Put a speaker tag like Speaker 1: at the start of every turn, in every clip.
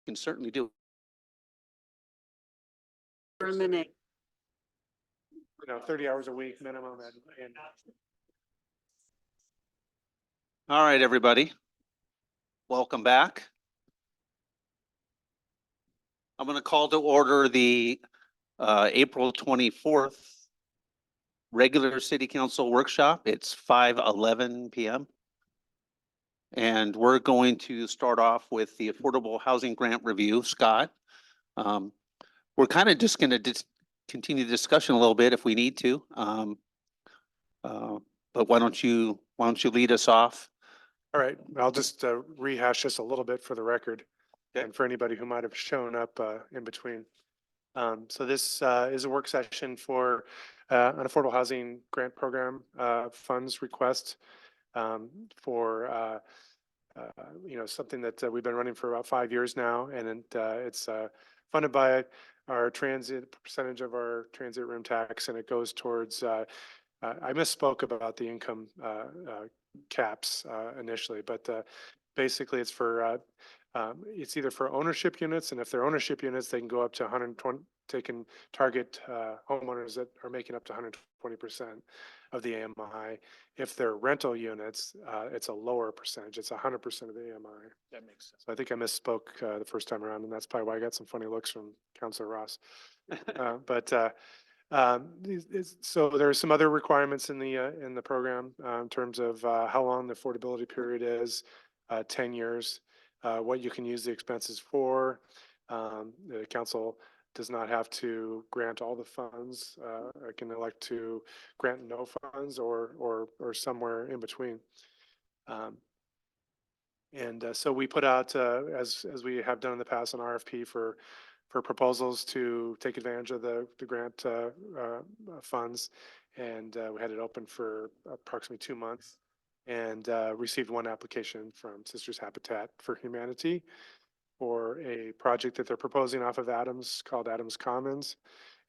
Speaker 1: can certainly do.
Speaker 2: Terminate.
Speaker 3: 30 hours a week minimum and
Speaker 1: All right, everybody. Welcome back. I'm going to call to order the April 24th regular city council workshop. It's 5:11 p.m. And we're going to start off with the Affordable Housing Grant Review. Scott, we're kind of just going to continue the discussion a little bit if we need to. But why don't you lead us off?
Speaker 3: all right, I'll just rehash this a little bit for the record
Speaker 1: Okay.
Speaker 3: and for anybody who might have shown up in between. So this is a work session for an affordable housing grant program funds request for something that we've been running for about 5 years now, and it's funded by our transit percentage of our transit room tax, and it goes towards. I misspoke about the income caps initially, but basically it's for it's either for ownership units, and if they're ownership units, they can go up to 120. They can target homeowners that are making up to 120% of the AMI. If they're rental units, it's a lower percentage. It's 100% of the AMI.
Speaker 1: That makes sense.
Speaker 3: So I think I misspoke the first time around, and that's probably why I got some funny looks from Councilor Ross. So there are some other requirements in the program in terms of how long the affordability period is, 10 years, what you can use the expenses for. The council does not have to grant all the funds. I can elect to grant no funds or somewhere in between. So we put out, as we have done in the past, an RFP for proposals to take advantage of the grant funds. And we had it open for approximately 2 months and received one application from Sisters Habitat for Humanity for a project that they're proposing off of Adams called Adams Commons.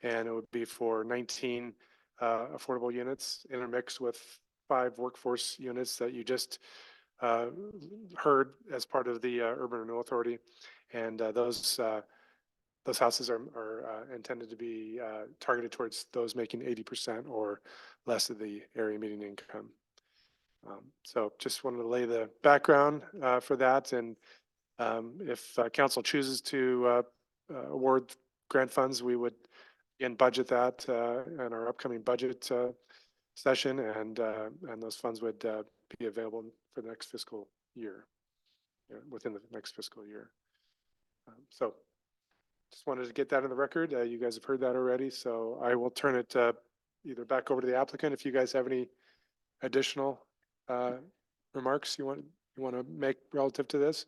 Speaker 3: And it would be for 19 affordable units intermixed with 5 workforce units that you just heard as part of the Urban Renewal Authority. And those houses are intended to be targeted towards those making 80% or less of the area median income. So just wanted to lay the background for that. And if council chooses to award grant funds, we would again budget that in our upcoming budget session, and those funds would be available for the next fiscal year, within the next fiscal year. So just wanted to get that in the record. You guys have heard that already, so I will turn it either back over to the applicant if you guys have any additional remarks you want to make relative to this.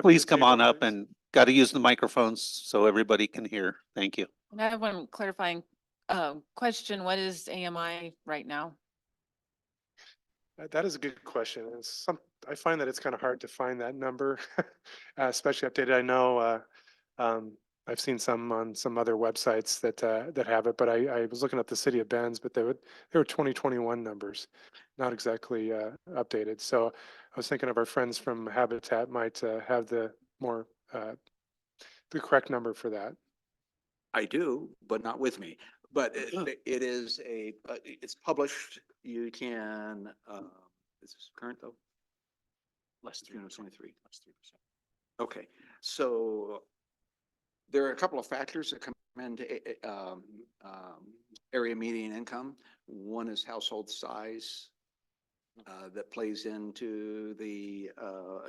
Speaker 1: Please come on up, and got to use the microphones so everybody can hear. Thank you.
Speaker 4: And I have one clarifying question. What is AMI right now?
Speaker 3: That is a good question. I find that it's kind of hard to find that number, especially updated. I know I've seen some on some other websites that have it, but I was looking at the city of Ben's, but they were 2021 numbers, not exactly updated. So I was thinking of our friends from Habitat might have the correct number for that.
Speaker 5: I do, but not with me. But it is it's published. You can, is this current though?
Speaker 1: Less
Speaker 5: June of 23.
Speaker 1: Less 3%.
Speaker 5: Okay, so there are a couple of factors that come into area median income. One is household size that plays into the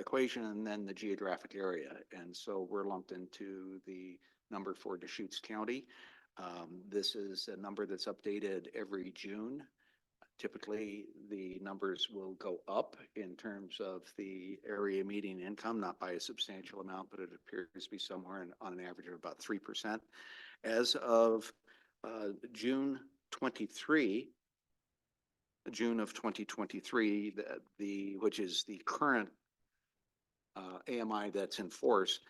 Speaker 5: equation, and then the geographic area. And so we're lumped into the number for Deschutes County. This is a number that's updated every June. Typically, the numbers will go up in terms of the area median income, not by a substantial amount, but it appears to be somewhere on an average of about 3%. As of June of 2023, which is the current AMI that's in force,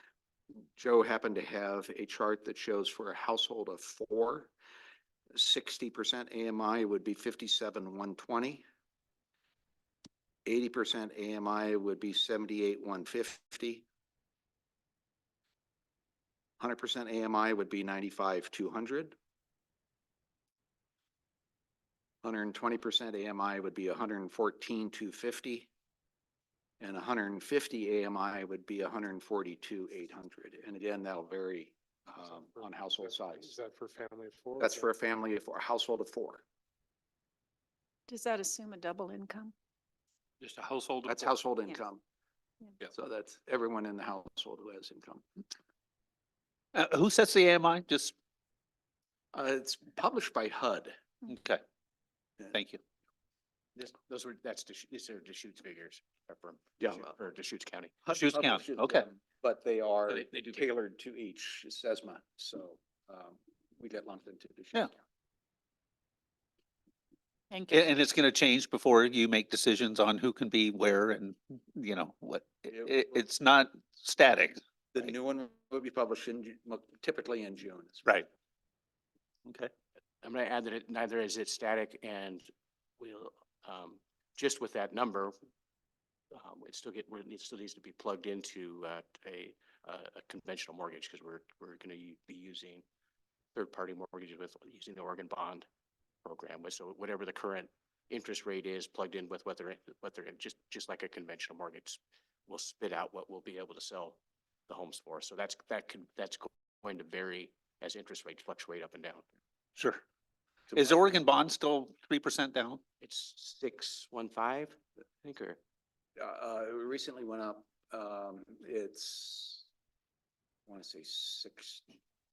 Speaker 5: Joe happened to have a chart that shows for a household of 4, 60% AMI would be 57,120. 80% AMI would be 78,150. 100% AMI would be 95,200. 120% AMI would be 114,250. And 150 AMI would be 142,800. And again, that'll vary on household
Speaker 3: Is
Speaker 5: size.
Speaker 3: that for family of four?
Speaker 5: That's for a family of four, a household of four.
Speaker 4: Does that assume a double income?
Speaker 2: Just a household. of
Speaker 5: That's
Speaker 2: four.
Speaker 5: household
Speaker 4: Yeah.
Speaker 5: income.
Speaker 2: Yeah.
Speaker 5: So that's everyone in the household who has income.
Speaker 1: Who sets the AMI? Just,
Speaker 5: It's published by HUD.
Speaker 1: okay,
Speaker 5: Yeah.
Speaker 1: thank you.
Speaker 2: These are Deschutes figures from,
Speaker 5: Yeah.
Speaker 2: for Deschutes County.
Speaker 5: HUD
Speaker 1: Deschutes County,
Speaker 5: publishes
Speaker 1: okay.
Speaker 5: them, But they are
Speaker 2: They do.
Speaker 5: tailored to each SESMA, so we get lumped into Deschutes
Speaker 1: Yeah.
Speaker 5: County.
Speaker 4: Thank you.
Speaker 1: And it's gonna change before you make decisions on who can be where and, you know, what, it's not static.
Speaker 5: The
Speaker 1: Right.
Speaker 5: new one will be published in, typically in June.
Speaker 1: Right. Okay.
Speaker 2: I'm gonna add that neither is it static and we'll, just with that number, it still needs to be plugged into, a conventional mortgage because we're gonna be using third-party mortgages with using the Oregon bond program with, so whatever the current interest rate is plugged in with what they're just like a conventional mortgage will spit out what we'll be able to sell the homes for. So that's going to vary as interest rates fluctuate up and down.
Speaker 1: Sure.
Speaker 5: To
Speaker 1: Is
Speaker 5: my-
Speaker 1: Oregon bond still 3% down?
Speaker 2: It's 6.15, I think, or
Speaker 5: It recently went up. It's, I want to say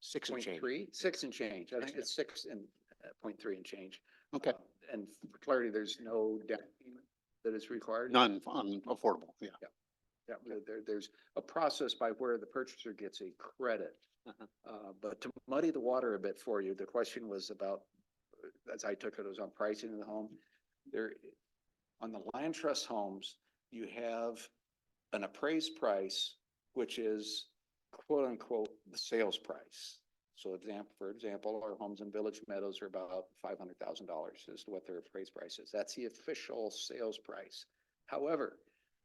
Speaker 5: 6.3, 6 and change. I think it's 6.3 and change.
Speaker 1: Okay.
Speaker 5: And for clarity, there's no down payment that is required.
Speaker 1: None on affordable, yeah.
Speaker 5: Yeah, there's a process by where the purchaser gets a credit.
Speaker 1: Uh-huh.
Speaker 5: But to muddy the water a bit for you, the question was about, as I took it, was on pricing of the home. There, on the land trust homes, you have an appraised price, which is quote unquote the sales price. So for example, our homes in Village Meadows are about $500,000 as to what their appraised price is. That's the official sales price. However,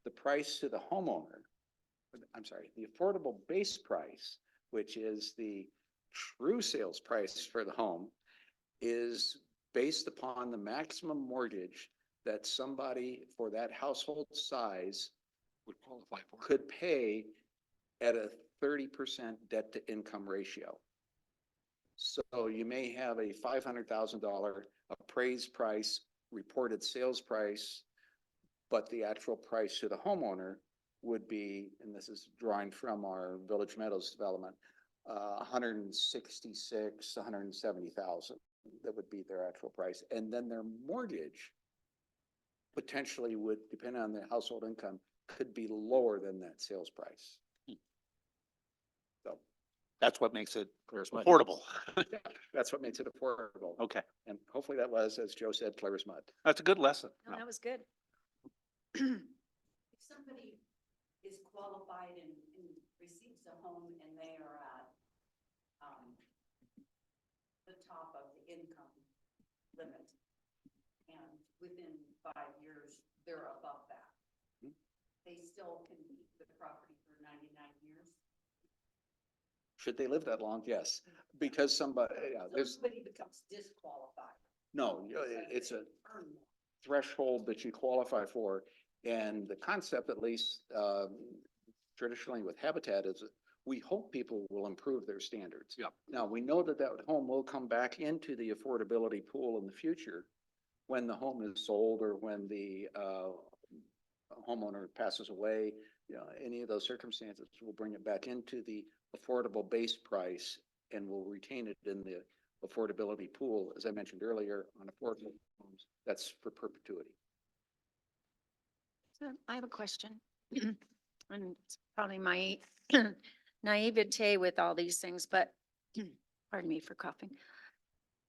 Speaker 5: the price to the homeowner, the affordable base price, which is the true sales price for the home, is based upon the maximum mortgage that somebody for that household size
Speaker 2: would qualify for.
Speaker 5: could pay at a 30% debt to income ratio. So you may have a $500,000 appraised price, reported sales price, but the actual price to the homeowner would be, and this is drawing from our Village Meadows development, 166, 170,000. That would be their actual price. And then their mortgage potentially would, depending on the household income, could be lower than that sales price. So
Speaker 1: That's what makes it
Speaker 2: Clear as mud.
Speaker 1: affordable.
Speaker 5: that's what makes it affordable.
Speaker 1: Okay,
Speaker 5: And hopefully that was, as Joe said, clear as mud.
Speaker 1: that's a good lesson.
Speaker 4: No, that was good.
Speaker 6: If somebody is qualified and receives a home and they are at, the top of the income limit, and within 5 years, they're above that, they still can keep the property for 99 years?
Speaker 5: Should they live that long? Yes, because somebody, yeah,
Speaker 6: So
Speaker 5: there's,
Speaker 6: somebody becomes disqualified.
Speaker 5: no, it's a threshold that you qualify for. And the concept, at least traditionally with Habitat, is we hope people will improve their standards.
Speaker 2: Yep.
Speaker 5: Now, we know that that home will come back into the affordability pool in the future when the home is sold or when the homeowner passes away. You know, any of those circumstances will bring it back into the affordable base price and will retain it in the affordability pool. As I mentioned earlier, on affordable homes, that's for perpetuity.
Speaker 7: So I have a question. And it's probably my naivete with all these things, but pardon me for coughing.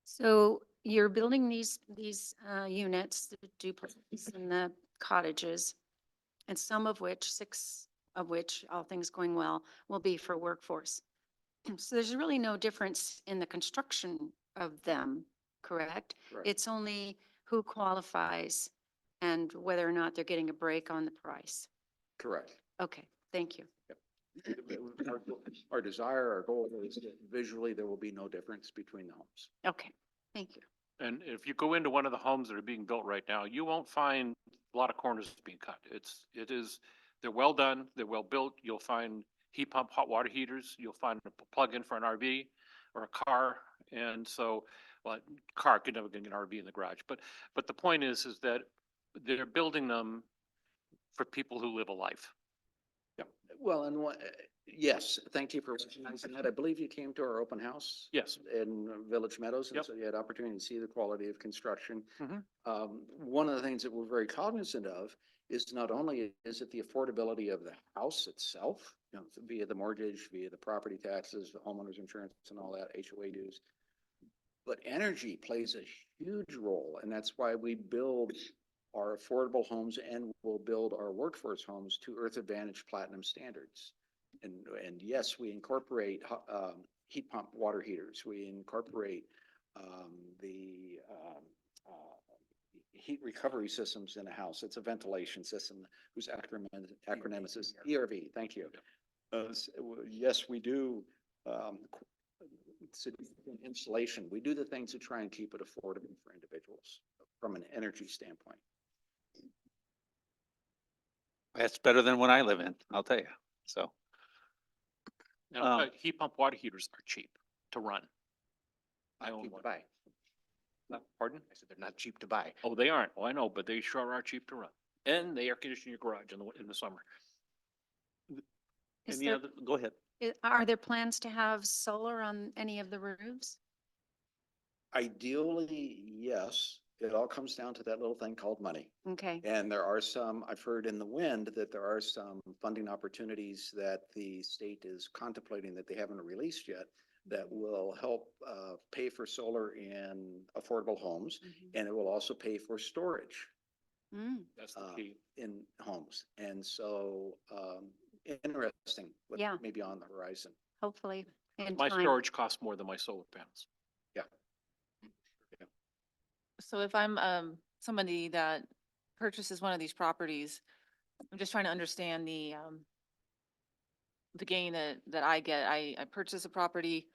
Speaker 7: So you're building these units, the duplexes and the cottages, and some of which, 6 of which, all things going well, will be for workforce. So there's really no difference in the construction of them, correct?
Speaker 5: Right.
Speaker 7: It's only who qualifies and whether or not they're getting a break on the price.
Speaker 5: Correct.
Speaker 7: Okay, thank you.
Speaker 5: Our desire, our goal is that visually there will be no difference between the homes.
Speaker 7: Okay, thank you.
Speaker 8: And if you go into one of the homes that are being built right now, you won't find a lot of corners being cut. They're well done, they're well built. You'll find heat pump, hot water heaters. You'll find a plug-in for an RV or a car. And so, well, car could never get an RV in the garage. But the point is that they're building them for people who live a life.
Speaker 5: Well, and yes, thank you for recognizing that. I believe you came to our open house.
Speaker 8: Yes.
Speaker 5: In Village Meadows, and
Speaker 8: Yep.
Speaker 5: so you had opportunity to see the quality of construction.
Speaker 8: Mhm.
Speaker 5: One of the things that we're very cognizant of is not only is it the affordability of the house itself, you know, via the mortgage, via the property taxes, the homeowner's insurance and all that, HOA dues, but energy plays a huge role, and that's why we build our affordable homes and will build our workforce homes to Earth Advantage Platinum standards. And yes, we incorporate heat pump water heaters. We incorporate the heat recovery systems in a house. It's a ventilation system whose acronym is ERV. Thank you. Yes, we do significant insulation. We do the things to try and keep it affordable for individuals from an energy standpoint.
Speaker 1: That's better than what I live in, I'll tell you. So,
Speaker 8: Now, heat pump water heaters are cheap to run. I own
Speaker 5: Keep
Speaker 8: one.
Speaker 5: it by.
Speaker 8: Pardon?
Speaker 2: I said they're not cheap to buy.
Speaker 8: Oh, they aren't. Oh, I know, but they sure are cheap to run. And they air condition your garage in the summer.
Speaker 7: Is
Speaker 1: any
Speaker 7: there,
Speaker 1: other, go ahead.
Speaker 7: are there plans to have solar on any of the roofs?
Speaker 5: Ideally, yes. It all comes down to that little thing called money.
Speaker 7: Okay,
Speaker 5: And there are some, I've heard in the wind that there are some funding opportunities that the state is contemplating that they haven't released yet that will help pay for solar in affordable homes. And it will also pay for storage
Speaker 7: mm,
Speaker 8: That's the
Speaker 5: Uh,
Speaker 8: key.
Speaker 5: in homes. And so interesting, what
Speaker 7: Yeah.
Speaker 5: may be on the horizon.
Speaker 7: hopefully in
Speaker 8: My
Speaker 7: time.
Speaker 8: storage costs more than my solar panels.
Speaker 4: So if I'm somebody that purchases one of these properties, I'm just trying to understand the gain that I get. I purchase a property,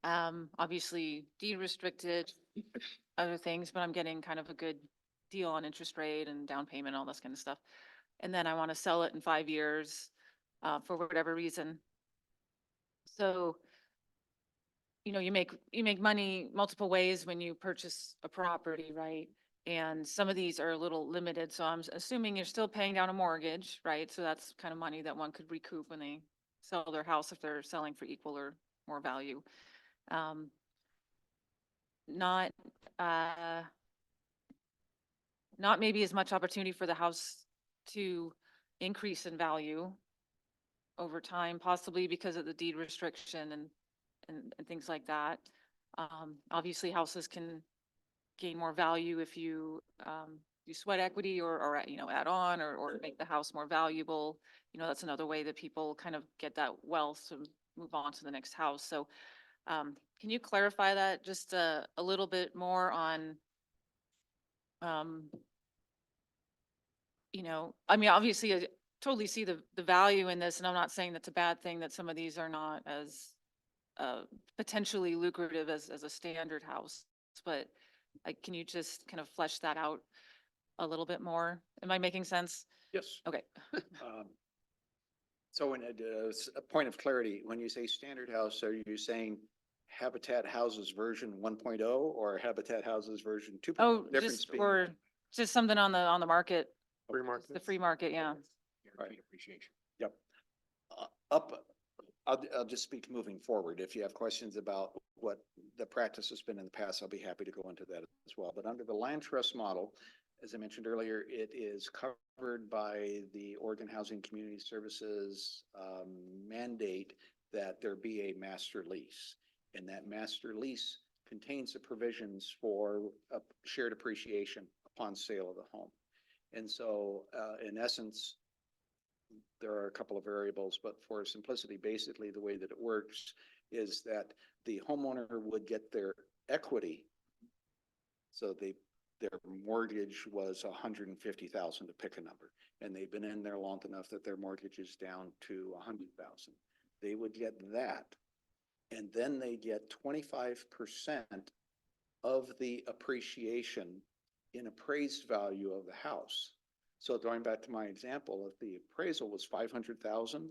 Speaker 4: obviously deed restricted, other things, but I'm getting kind of a good deal on interest rate and down payment, all this kind of stuff. And then I want to sell it in 5 years, for whatever reason. So, you know, you make money multiple ways when you purchase a property, right? And some of these are a little limited, so I'm assuming you're still paying down a mortgage, right? So that's kind of money that one could recoup when they sell their house if they're selling for equal or more value. Not, not maybe as much opportunity for the house to increase in value over time, possibly because of the deed restriction and things like that. Obviously, houses can gain more value if you sweat equity or, you know, add on or make the house more valuable. You know, that's another way that people kind of get that wealth to move on to the next house. So, can you clarify that just a little bit more on, you know, I mean, obviously, I totally see the value in this, and I'm not saying that's a bad thing that some of these are not as potentially lucrative as a standard house, but can you just kind of flesh that out a little bit more? Am I making sense?
Speaker 5: Yes.
Speaker 4: Okay.
Speaker 5: So when a point of clarity, when you say standard house, are you saying Habitat Houses version 1.0 or Habitat Houses version 2.0?
Speaker 4: Oh,
Speaker 5: Difference
Speaker 4: just,
Speaker 5: being-
Speaker 4: or just something on the market,
Speaker 3: Free
Speaker 4: the
Speaker 3: market.
Speaker 4: free market, yeah.
Speaker 2: Guaranteed appreciation.
Speaker 5: Yep. I'll just speak moving forward. If you have questions about what the practice has been in the past, I'll be happy to go into that as well. But under the land trust model, as I mentioned earlier, it is covered by the Oregon Housing Community Services mandate that there be a master lease. And that master lease contains the provisions for shared appreciation upon sale of the home. And so, in essence, there are a couple of variables, but for simplicity, basically the way that it works is that the homeowner would get their equity. So they their mortgage was 150,000 to pick a number, and they've been in there long enough that their mortgage is down to 100,000. They would get that, and then they get 25% of the appreciation in appraised value of the house. So going back to my example, if the appraisal was 500,000,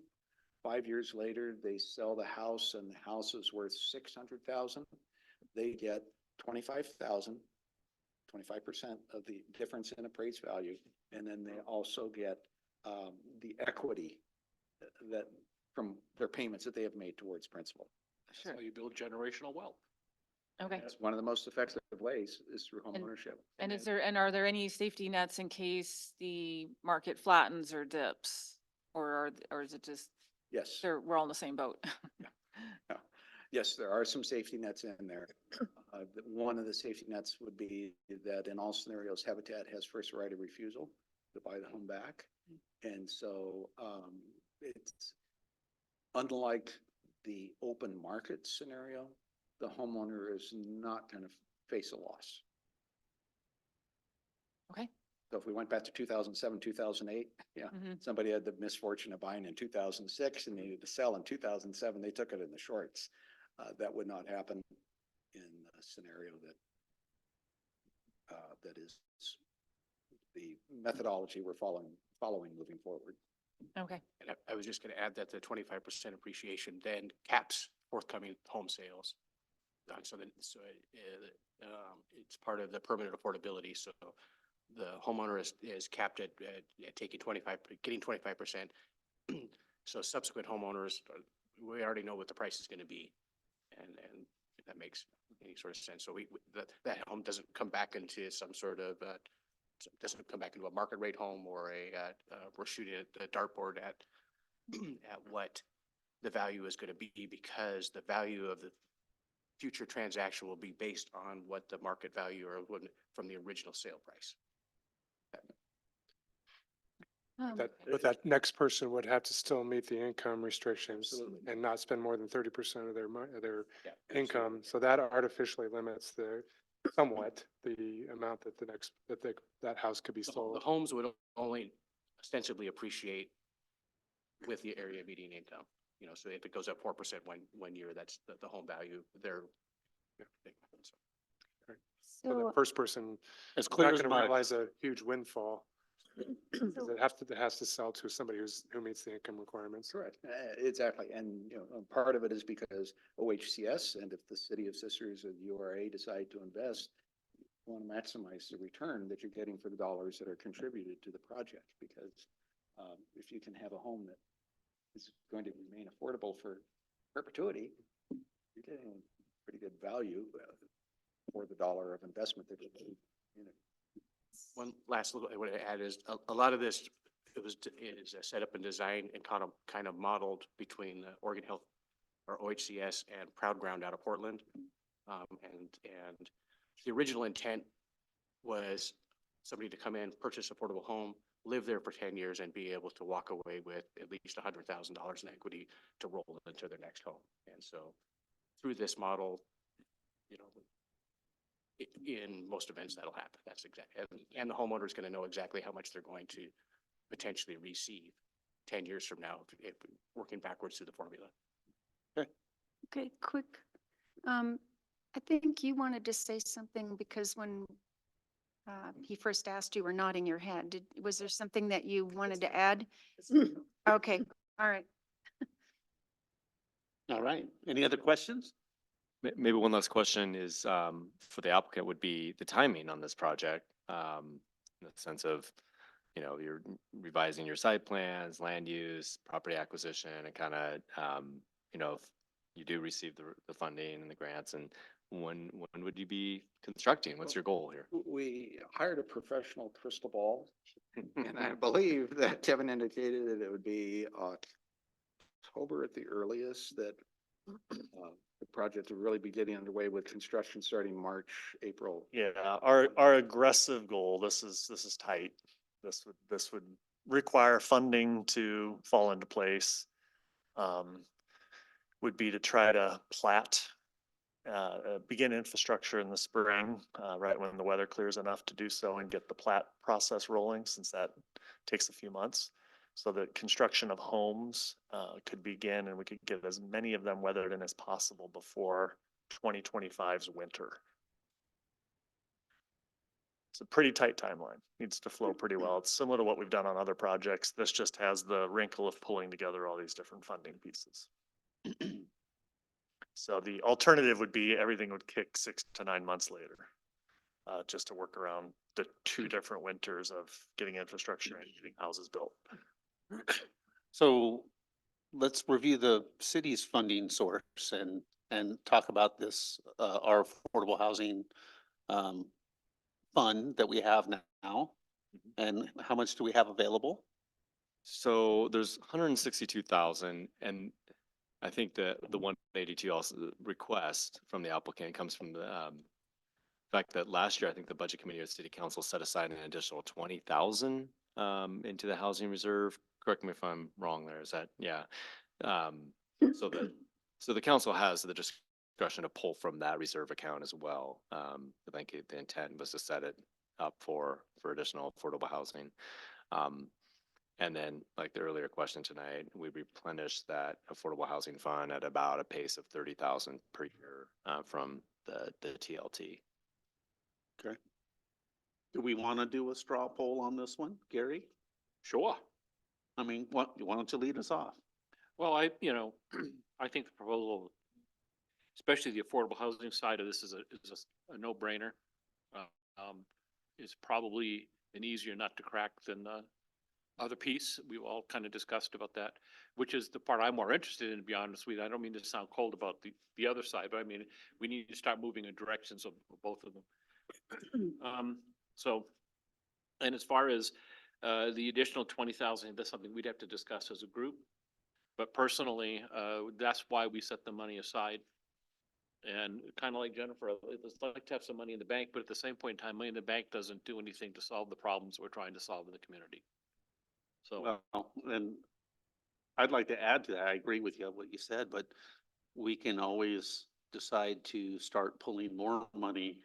Speaker 5: 5 years later, they sell the house and the house is worth 600,000, they get 25,000, 25% of the difference in appraised value. And then they also get the equity that from their payments that they have made towards principal.
Speaker 4: Sure.
Speaker 2: That's how you build generational wealth.
Speaker 4: Okay.
Speaker 5: That's one of the most effective ways is through home
Speaker 4: And-
Speaker 5: ownership.
Speaker 4: And are there any safety nets in case the market flattens or dips? Or is it just,
Speaker 5: Yes.
Speaker 4: we're all in the same boat?
Speaker 5: Yes, there are some safety nets in there. One of the safety nets would be that in all scenarios, Habitat has first right of refusal to buy the home back. And so it's unlike the open market scenario, the homeowner is not going to face a loss.
Speaker 4: Okay.
Speaker 5: So if we went back to 2007, 2008, yeah,
Speaker 4: Mhm.
Speaker 5: somebody had the misfortune of buying in 2006 and needed to sell in 2007, they took it in the shorts. That would not happen in a scenario that is the methodology we're following moving forward.
Speaker 4: Okay.
Speaker 2: And I was just gonna add that the 25% appreciation then caps forthcoming home sales. So then, it's part of the permanent affordability, so the homeowner is capped at taking getting 25%. So subsequent homeowners, we already know what the price is gonna be. And if that makes any sort of sense. So that home doesn't come back into some sort of, doesn't come back into a market rate home or we're shooting a dartboard at what the value is going to be, because the value of the future transaction will be based on what the market value from the original sale price.
Speaker 3: But that next person would have to still meet the income restrictions
Speaker 5: Absolutely.
Speaker 3: and not spend more than 30% of their
Speaker 2: Yeah,
Speaker 3: income. So that artificially limits somewhat the amount that that house could be
Speaker 2: The
Speaker 3: sold.
Speaker 2: homes would only ostensibly appreciate with the area median income. So if it goes up 4% one year, that's the home value.
Speaker 3: So the
Speaker 7: So,
Speaker 3: first person
Speaker 9: As
Speaker 3: is
Speaker 9: clear
Speaker 3: not
Speaker 9: as
Speaker 3: going to
Speaker 9: mud.
Speaker 3: realize a huge windfall. Because it has to sell to somebody who meets the income requirements.
Speaker 5: Correct. Exactly. And, part of it is because OHCS and if the city of Sisters or the URA decide to invest, you want to maximize the return that you're getting for the dollars that are contributed to the project. Because if you can have a home that is going to remain affordable for perpetuity, you're getting pretty good value for the dollar of investment that you put in it.
Speaker 2: One last little I want to add is a lot of this is set up and designed and kind of modeled between Oregon Health or OHCS and Proud Ground out of Portland. And the original intent was somebody to come in, purchase affordable home, live there for 10 years and be able to walk away with at least $100,000 in equity to roll into their next home. And so through this model, in most events, that'll happen. That's exactly, and the homeowner is going to know exactly how much they're going to potentially receive 10 years from now, if working backwards through the formula.
Speaker 7: okay, quick. I think you wanted to say something because when he first asked, you were nodding your head. Was there something that you wanted to add? Okay, all right.
Speaker 1: All right. Any other questions?
Speaker 9: Maybe one last question is for the applicant would be the timing on this project. In the sense of, you're revising your site plans, land use, property acquisition, and kind of, if you do receive the funding and the grants, and when would you be constructing? What's your goal here?
Speaker 5: We hired a professional crystal ball, and I believe that Kevin indicated that it would be October at the earliest that the project would really be getting underway with construction starting March, April.
Speaker 10: Yeah, our aggressive goal, this is tight. This would require funding to fall into place. Would be to try to plat begin infrastructure in the spring, right when the weather clears enough to do so and get the plat process rolling, since that takes a few months. So that construction of homes could begin and we could get as many of them weathered in as possible before 2025's winter. It's a pretty tight timeline, needs to flow pretty well. It's similar to what we've done on other projects. This just has the wrinkle of pulling together all these different funding pieces. So the alternative would be everything would kick 6 to 9 months later, just to work around the 2 different winters of getting infrastructure and getting houses built.
Speaker 1: So let's review the city's funding source and talk about this, our affordable housing fund that we have now. And how much do we have available?
Speaker 9: So there's 162,000, and I think the 182 also request from the applicant comes from the fact that last year, I think the budget committee of city council set aside an additional 20,000 into the housing reserve. Correct me if I'm wrong there. Is that, yeah. So the council has the discretion to pull from that reserve account as well. I think the intent was to set it up for additional affordable housing. And then, like the earlier question tonight, we replenish that affordable housing fund at about a pace of 30,000 per year from the TLT.
Speaker 1: Okay. Do we want to do a straw poll on this one, Gary?
Speaker 8: Sure.
Speaker 1: I mean, why don't you lead us off?
Speaker 8: Well, I think the proposal, especially the affordable housing side of this is a no-brainer. It's probably an easier nut to crack than the other piece. We all kind of discussed about that, which is the part I'm more interested in, to be honest with you. I don't mean to sound cold about the other side, but I mean, we need to start moving in directions of both of them. So, and as far as the additional 20,000, that's something we'd have to discuss as a group. But personally, that's why we set the money aside. And kind of like Jennifer, it's like to have some money in the bank, but at the same point in time, money in the bank doesn't do anything to solve the problems we're trying to solve in the community. So,
Speaker 1: Well, and I'd like to add to that. I agree with you on what you said, but we can always decide to start pulling more money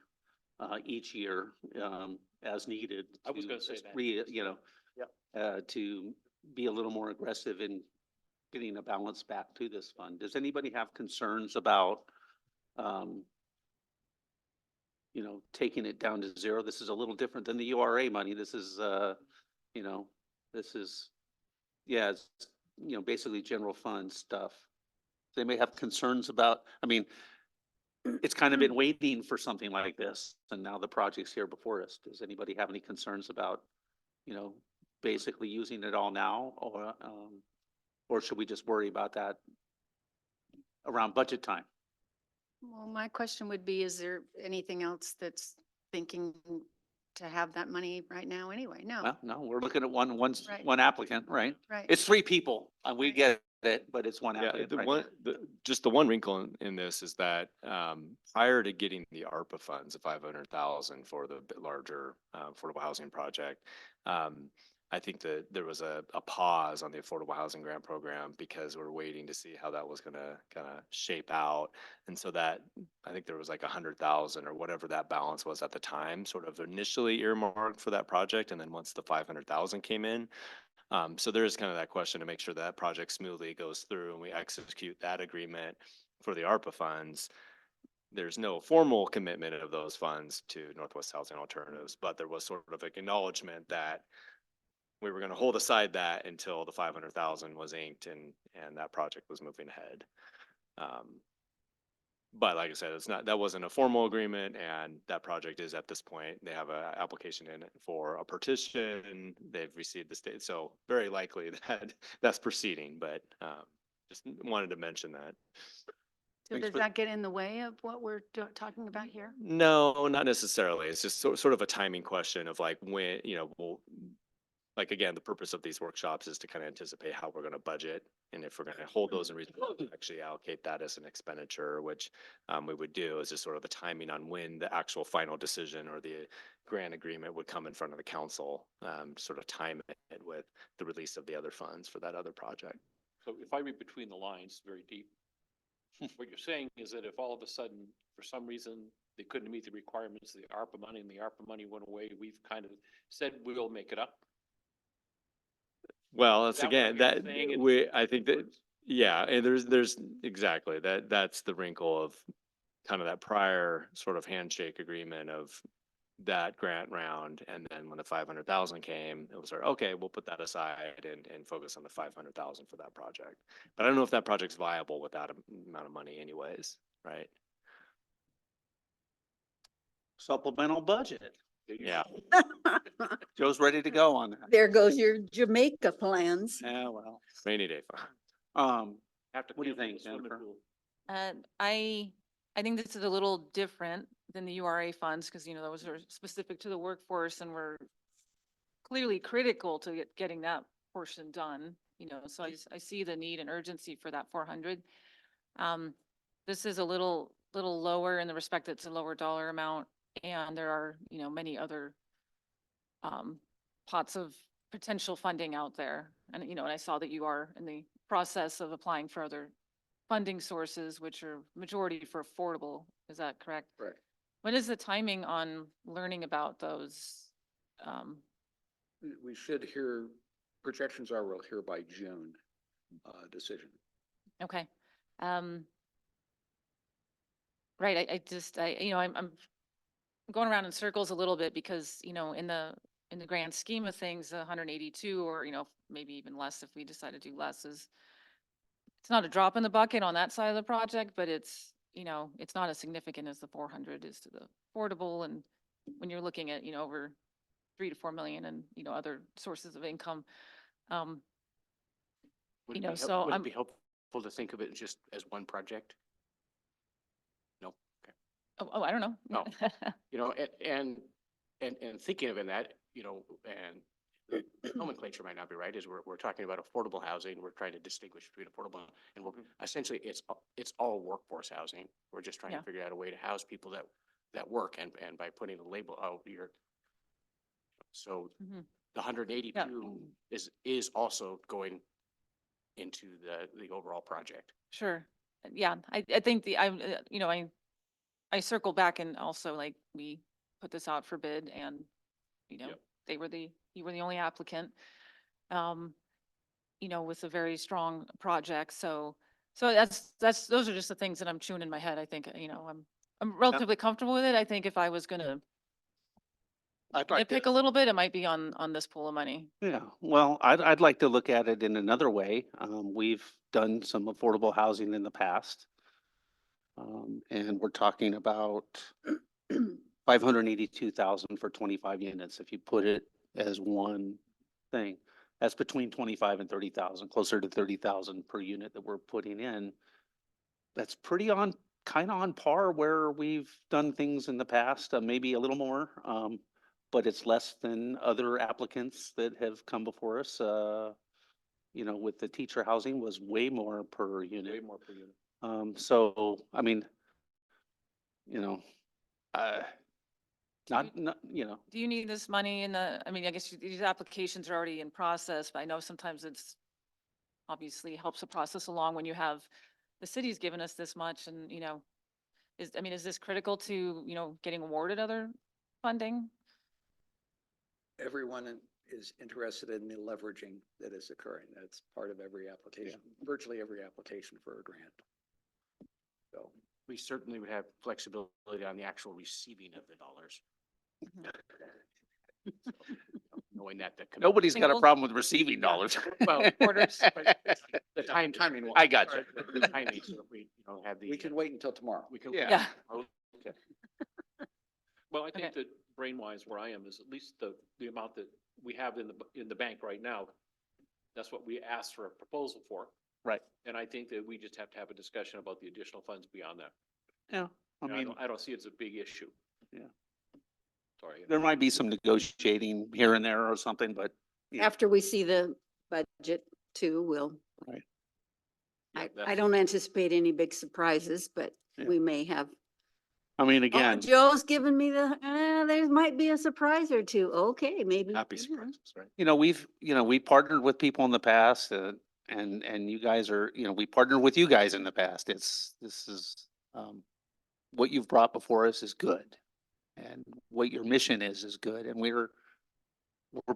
Speaker 1: each year as needed.
Speaker 8: I was gonna say that.
Speaker 1: To be a little more aggressive in getting a balance back to this fund. Does anybody have concerns about taking it down to zero? This is a little different than the URA money. This is, it's, basically general fund stuff. They may have concerns about, I mean, it's kind of been waiting for something like this, and now the project's here before us. Does anybody have any concerns about, basically using it all now, or should we just worry about that around budget time?
Speaker 7: Well, my question would be, is there anything else that's thinking to have that money right now anyway? No,
Speaker 1: Well, no, we're looking at one
Speaker 7: Right.
Speaker 1: applicant, right?
Speaker 7: right.
Speaker 1: It's 3 people, and we
Speaker 7: Right.
Speaker 1: get it, but it's one
Speaker 9: Yeah,
Speaker 1: applicant, right?
Speaker 9: just the one wrinkle in this is that prior to getting the ARPA funds, the 500,000 for the bit larger affordable housing project, I think that there was a pause on the affordable housing grant program because we're waiting to see how that was gonna kind of shape out. And so that, I think there was like 100,000 or whatever that balance was at the time, sort of initially earmarked for that project. And then once the 500,000 came in, so there is kind of that question to make sure that project smoothly goes through and we execute that agreement for the ARPA funds. There's no formal commitment of those funds to Northwest Housing Alternatives, but there was sort of an acknowledgement that we were going to hold aside that until the 500,000 was inked and that project was moving ahead. But like I said, that wasn't a formal agreement, and that project is at this point, they have an application in it for a petition. They've received the state, so very likely that that's proceeding, but just wanted to mention that.
Speaker 7: So
Speaker 1: Thanks
Speaker 7: does
Speaker 1: for-
Speaker 7: that get in the way of what we're talking about here?
Speaker 9: No, not necessarily. It's just sort of a timing question of like when, like, again, the purpose of these workshops is to kind of anticipate how we're going to budget. And if we're going to hold those in reserve, actually allocate that as an expenditure, which we would do, is just sort of the timing on when the actual final decision or the grant agreement would come in front of the council, sort of time it with the release of the other funds for that other project.
Speaker 8: so if I read between the lines very deep, What you're saying is that if all of a sudden, for some reason, they couldn't meet the requirements of the ARPA money and the ARPA money went away, we've kind of said we'll make it up.
Speaker 9: Well,
Speaker 8: Is
Speaker 9: that's
Speaker 8: that what
Speaker 9: again,
Speaker 8: you're
Speaker 9: that,
Speaker 8: saying in
Speaker 9: I think that,
Speaker 8: words?
Speaker 9: yeah, and there's, exactly, that's the wrinkle of kind of that prior sort of handshake agreement of that grant round, and then when the 500,000 came, it was like, okay, we'll put that aside and focus on the 500,000 for that project. But I don't know if that project's viable with that amount of money anyways, right?
Speaker 1: Supplemental budget.
Speaker 9: Yeah.
Speaker 1: Joe's ready to go on that.
Speaker 6: There goes your Jamaica plans.
Speaker 1: Yeah, well,
Speaker 9: Rainy day fund.
Speaker 8: Have to
Speaker 1: What do you
Speaker 8: cancel the
Speaker 1: think,
Speaker 8: swimming
Speaker 1: Jennifer?
Speaker 8: pool.
Speaker 4: I think this is a little different than the URA funds, because, you know, those are specific to the workforce and we're clearly critical to getting that portion done, you know, so I see the need and urgency for that 400. This is a little lower in the respect that it's a lower dollar amount, and there are, you know, many other pots of potential funding out there. And, you know, and I saw that you are in the process of applying for other funding sources, which are majority for affordable. Is that correct?
Speaker 5: Correct.
Speaker 4: What is the timing on learning about those?
Speaker 5: We should hear, projections are we'll hear by June, decision.
Speaker 4: Okay. Right, you know, I'm going around in circles a little bit because, you know, in the grand scheme of things, 182, or, you know, maybe even less if we decide to do less, is it's not a drop in the bucket on that side of the project, but it's, you know, it's not as significant as the 400 is to the affordable. And when you're looking at, you know, over 3 to 4 million and, you know, other sources of income,
Speaker 2: Would
Speaker 4: You
Speaker 2: it
Speaker 4: know,
Speaker 2: be
Speaker 4: so
Speaker 2: would it
Speaker 4: I'm-
Speaker 2: be helpful to think of it just as one project? No, okay.
Speaker 4: I don't know.
Speaker 2: No. You know, and thinking of in that, you know, and nomenclature might not be right, is we're talking about affordable housing. We're trying to distinguish between affordable and essentially it's all workforce housing. We're just trying
Speaker 4: Yeah.
Speaker 2: to figure out a way to house people that work, and by putting a label out here. So
Speaker 4: Mhm.
Speaker 2: the 182 is also going into the overall project.
Speaker 4: Sure. Yeah, I think you know, I circle back and also like we put this out for bid and, you know,
Speaker 2: Yep.
Speaker 4: you were the only applicant. You know, with a very strong project. So those are just the things that I'm chewing in my head. I think, you know, I'm relatively comfortable with it. I think if I was gonna
Speaker 1: I'd like
Speaker 4: nitpick a little bit, it might be on this pool of money.
Speaker 1: Yeah, well, I'd like to look at it in another way. We've done some affordable housing in the past. And we're talking about 582,000 for 25 units. If you put it as one thing, that's between 25 and 30,000, closer to 30,000 per unit that we're putting in. That's pretty kind of on par where we've done things in the past, maybe a little more. But it's less than other applicants that have come before us. You know, with the teacher housing was way more per
Speaker 8: Way
Speaker 1: unit.
Speaker 8: more per unit.
Speaker 1: So, I mean, you know,
Speaker 4: Do you-
Speaker 1: not, you know,
Speaker 4: Do you need this money I mean, I guess these applications are already in process, but I know sometimes it's obviously helps the process along when you have the city's given us this much and, you know, is this critical to, you know, getting awarded other funding?
Speaker 5: Everyone is interested in the leveraging that is occurring. That's part of every application, virtually every application for a grant. So.
Speaker 2: We certainly would have flexibility on the actual receiving of the dollars. Knowing that the.
Speaker 1: nobody's got a
Speaker 4: Singles?
Speaker 1: problem with receiving dollars.
Speaker 2: Well,
Speaker 4: Quarters.
Speaker 2: but the timing.
Speaker 1: I got you.
Speaker 2: The timing, so if we, you know, have the.
Speaker 5: We can wait until tomorrow.
Speaker 2: We can.
Speaker 1: Yeah.
Speaker 4: Yeah.
Speaker 2: Okay.
Speaker 8: Well, I think
Speaker 4: Okay.
Speaker 8: that brain-wise, where I am is at least the amount that we have in the bank right now. That's what we asked for a proposal for.
Speaker 1: Right.
Speaker 8: And I think that we just have to have a discussion about the additional funds beyond that.
Speaker 1: Yeah, I
Speaker 8: And
Speaker 1: mean,
Speaker 8: I don't see it as a big issue.
Speaker 1: Yeah.
Speaker 8: Sorry.
Speaker 1: there might be some negotiating here and there or something, but yeah.
Speaker 6: After we see the budget too, we'll,
Speaker 8: Yeah,
Speaker 6: I
Speaker 8: that's-
Speaker 6: don't anticipate any big surprises, but
Speaker 1: Yeah.
Speaker 6: we may have.
Speaker 1: I mean,
Speaker 6: Oh,
Speaker 1: again,
Speaker 6: Joe's giving me there might be a surprise or two. Okay, maybe.
Speaker 9: Happy
Speaker 6: yeah.
Speaker 9: surprises, right?
Speaker 1: we partnered with people in the past, And you guys are, you know, we partnered with you guys in the past. This is, what you've brought before us is good. And what your mission is good. And we're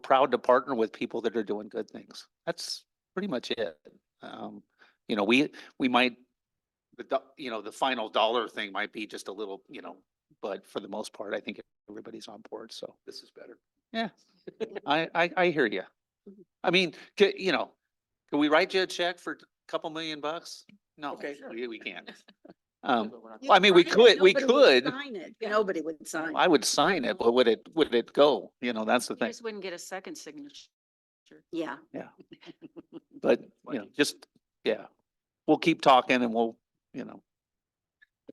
Speaker 1: proud to partner with people that are doing good things. That's pretty much it. You know, we might, you know, the final dollar thing might be just a little, you know, but for the most part, I think everybody's on board. So
Speaker 5: This is better.
Speaker 1: yeah, I hear you. I mean, you know, can we write you a check for a couple $1,000,000? No,
Speaker 5: Okay.
Speaker 1: we can't.
Speaker 2: But we're not-
Speaker 6: You
Speaker 1: Well, I mean, we
Speaker 6: sign it,
Speaker 1: could,
Speaker 6: nobody would
Speaker 1: could.
Speaker 6: sign it. Nobody would sign.
Speaker 1: I would sign it, but would it go? You know, that's the
Speaker 7: You
Speaker 1: thing.
Speaker 7: just wouldn't get a second signature.
Speaker 6: Yeah.
Speaker 1: But, you know, just, yeah, we'll keep talking and we'll, you know,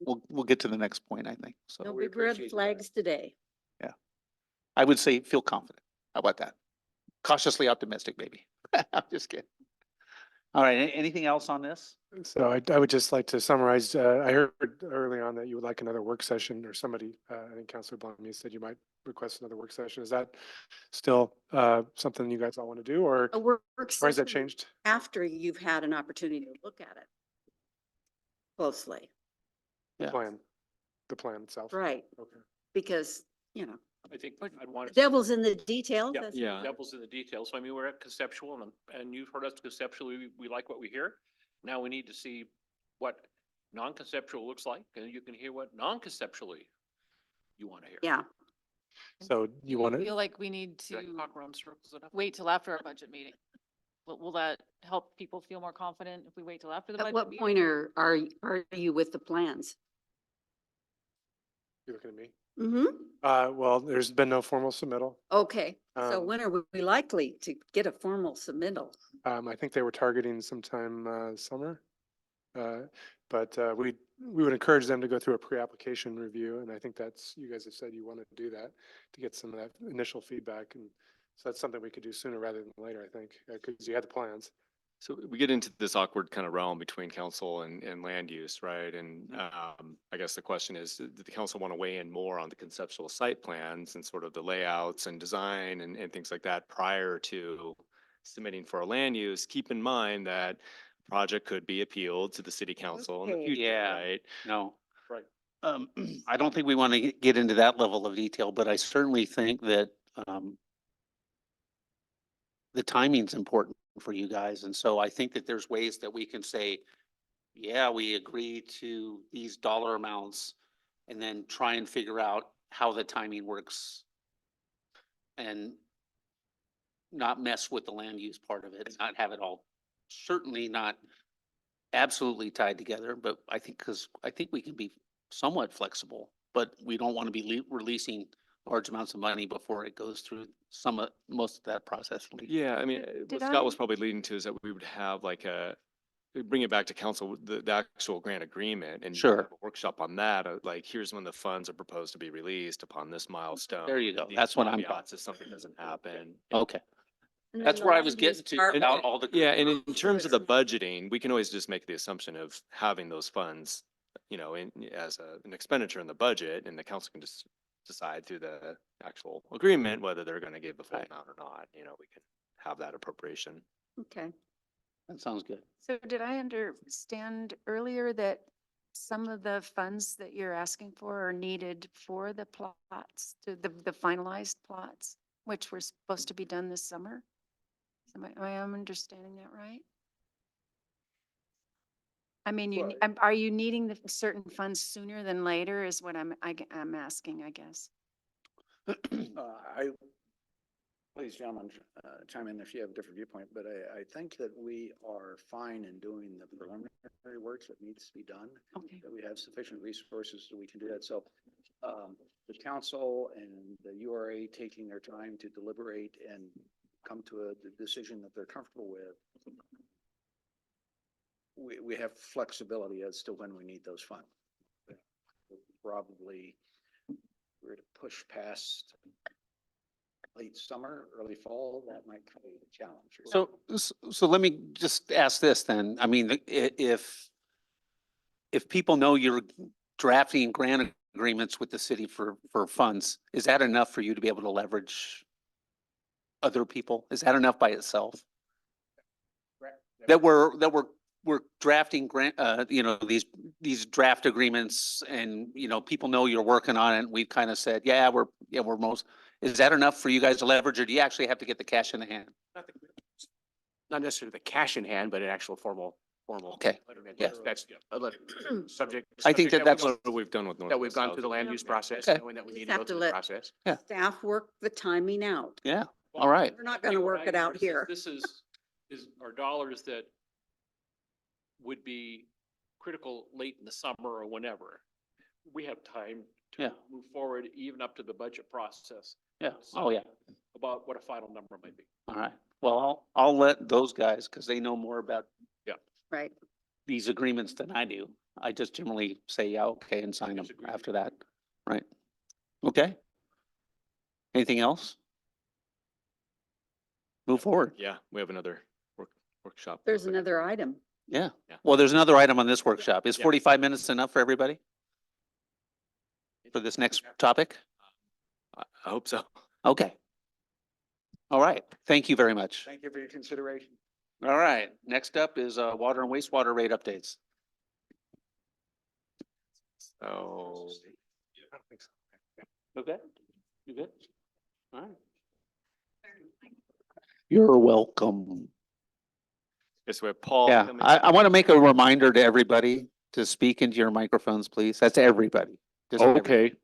Speaker 1: we'll get to the next point, I think.
Speaker 6: No
Speaker 1: So
Speaker 5: we
Speaker 6: big red
Speaker 5: appreciate that.
Speaker 6: flags today.
Speaker 1: I would say feel confident. How about that? Cautiously optimistic, maybe. I'm just kidding. All right, anything else on this?
Speaker 3: So I would just like to summarize, I heard early on that you would like another work session or somebody, I think Councilor Blamey said you might request another work session. Is that still something you guys all want to do or
Speaker 6: A work
Speaker 3: has that
Speaker 6: session
Speaker 3: changed?
Speaker 6: after you've had an opportunity to look at it closely.
Speaker 1: Yeah.
Speaker 3: The plan itself?
Speaker 6: Right.
Speaker 3: Okay.
Speaker 6: Because, you know,
Speaker 8: I think I'd want
Speaker 6: the
Speaker 8: to.
Speaker 6: devil's in the details.
Speaker 8: Yeah,
Speaker 6: that's-
Speaker 9: Yeah.
Speaker 8: Devil's in the details. So I mean, we're at conceptual and you've heard us conceptually, we like what we hear. Now we need to see what non-conceptual looks like and you can hear what non-conceptually you want to hear.
Speaker 6: Yeah.
Speaker 3: So you want
Speaker 4: I
Speaker 3: to,
Speaker 4: feel like we need
Speaker 8: Did I
Speaker 4: to
Speaker 8: talk around circles enough?
Speaker 4: wait till after our budget meeting. Will that help people feel more confident if we wait till after the
Speaker 6: At
Speaker 4: budget
Speaker 6: what
Speaker 4: meeting?
Speaker 6: point are you with the plans?
Speaker 3: you looking at me?
Speaker 6: Mm-hmm.
Speaker 3: Well, there's been no formal submittal.
Speaker 6: Okay. So
Speaker 3: Um,
Speaker 6: when are we likely to get a formal submittal?
Speaker 3: I think they were targeting sometime summer. But we would encourage them to go through a pre-application review, and I think that's, you guys have said you want to do that to get some of that initial feedback, and so that's something we could do sooner rather than later, I think, because you had the plans.
Speaker 9: So we get into this awkward kind of realm between council and land use, right? And I guess the question is, did the council want to weigh in more on the conceptual site plans and sort of the layouts and design and things like that prior to submitting for a land use? Keep in mind that project could be appealed to the city council in the
Speaker 6: Okay.
Speaker 9: future,
Speaker 1: Yeah.
Speaker 9: right?
Speaker 1: No.
Speaker 8: Right.
Speaker 1: I don't think we want to get into that level of detail, but I certainly think that, the timing's important for you guys. And so I think that there's ways that we can say, yeah, we agree to these dollar amounts and then try and figure out how the timing works and not mess with the land use part of it, and not have it all, certainly not absolutely tied together, but I think, because I think we can be somewhat flexible, but we don't want to be releasing large amounts of money before it goes through most of that process.
Speaker 9: Yeah, I mean,
Speaker 7: Did
Speaker 9: what Scott was
Speaker 7: I-
Speaker 9: probably leading to is that we would have like bring it back to council, the actual grant agreement and
Speaker 1: Sure.
Speaker 9: have a workshop on that. Like, here's when the funds are proposed to be released upon this milestone.
Speaker 1: There you go.
Speaker 9: These
Speaker 1: That's what I'm
Speaker 9: caveats if something doesn't happen.
Speaker 1: Okay,
Speaker 6: And then
Speaker 1: that's
Speaker 6: the
Speaker 1: where I was
Speaker 6: land use
Speaker 1: getting to
Speaker 6: part-
Speaker 1: about all the.
Speaker 9: Yeah, and in terms of the budgeting, we can always just make the assumption of having those funds, you know, as an expenditure in the budget, and the council can just decide through the actual agreement whether they're gonna give the full
Speaker 1: Right.
Speaker 9: amount or not, you know, we can have that appropriation.
Speaker 6: Okay.
Speaker 1: That sounds good.
Speaker 7: So did I understand earlier that some of the funds that you're asking for are needed for the plots, the finalized plots, which were supposed to be done this summer? Am I understanding that right? I mean, are you needing the certain funds sooner than later is what I'm asking, I guess.
Speaker 5: Please, gentlemen, chime in if you have a different viewpoint, but I think that we are fine in doing the preliminary works that needs to be done.
Speaker 7: Okay.
Speaker 5: That we have sufficient resources so we can do that. So the council and the URA taking their time to deliberate and come to a decision that they're comfortable with. We have flexibility as to when we need those funds. Probably we're to push past late summer, early fall, that might create a challenge.
Speaker 1: So let me just ask this then. I mean, if people know you're drafting grant agreements with the city for funds, is that enough for you to be able to leverage other people? Is that enough by itself? that we're drafting grant, these draft agreements and, people know you're working on it. We've kind of said, is that enough for you guys to leverage, or do you actually have to get the cash in the hand?
Speaker 2: Not necessarily the cash in hand, but an actual formal.
Speaker 1: Okay.
Speaker 2: agreement.
Speaker 1: Yeah.
Speaker 2: That's a subject.
Speaker 1: I think
Speaker 2: subject
Speaker 1: that's
Speaker 2: we-
Speaker 9: What we've done with.
Speaker 2: That we've
Speaker 9: Northwest
Speaker 2: gone through the
Speaker 9: Housing.
Speaker 2: land use process,
Speaker 1: Okay.
Speaker 2: knowing that we
Speaker 6: Just
Speaker 2: need to
Speaker 6: have
Speaker 2: go
Speaker 6: to
Speaker 2: through the
Speaker 6: let-
Speaker 2: process.
Speaker 6: Staff work the timing out.
Speaker 1: Yeah, all right.
Speaker 6: We're not gonna work it out here.
Speaker 8: This is are dollars that would be critical late in the summer or whenever. We have time
Speaker 1: Yeah.
Speaker 8: to move forward even up to the budget process.
Speaker 1: Yeah, oh, yeah.
Speaker 8: About what a final number might be.
Speaker 1: All right. Well, I'll let those guys, because they know more about
Speaker 6: Right.
Speaker 1: these agreements than I do. I just generally say, yeah, okay, and sign them
Speaker 8: Disagree.
Speaker 1: after that. Right. Okay. Anything else? Move forward.
Speaker 9: Yeah, we have another workshop.
Speaker 6: There's another item.
Speaker 1: Yeah.
Speaker 9: Yeah.
Speaker 1: Well, there's another item on this workshop. Is
Speaker 9: Yeah.
Speaker 1: 45 minutes enough for everybody? For this next topic?
Speaker 9: I hope so.
Speaker 1: Okay. All right. Thank you very much.
Speaker 5: Thank you for your consideration.
Speaker 1: All right. Next up is water and wastewater rate updates.
Speaker 9: So,
Speaker 1: Okay. You good? All right. You're welcome.
Speaker 9: yes, we have Paul.
Speaker 1: Yeah,
Speaker 9: coming.
Speaker 1: I want to make a reminder to everybody to speak into your microphones, please. That's everybody. Just everybody.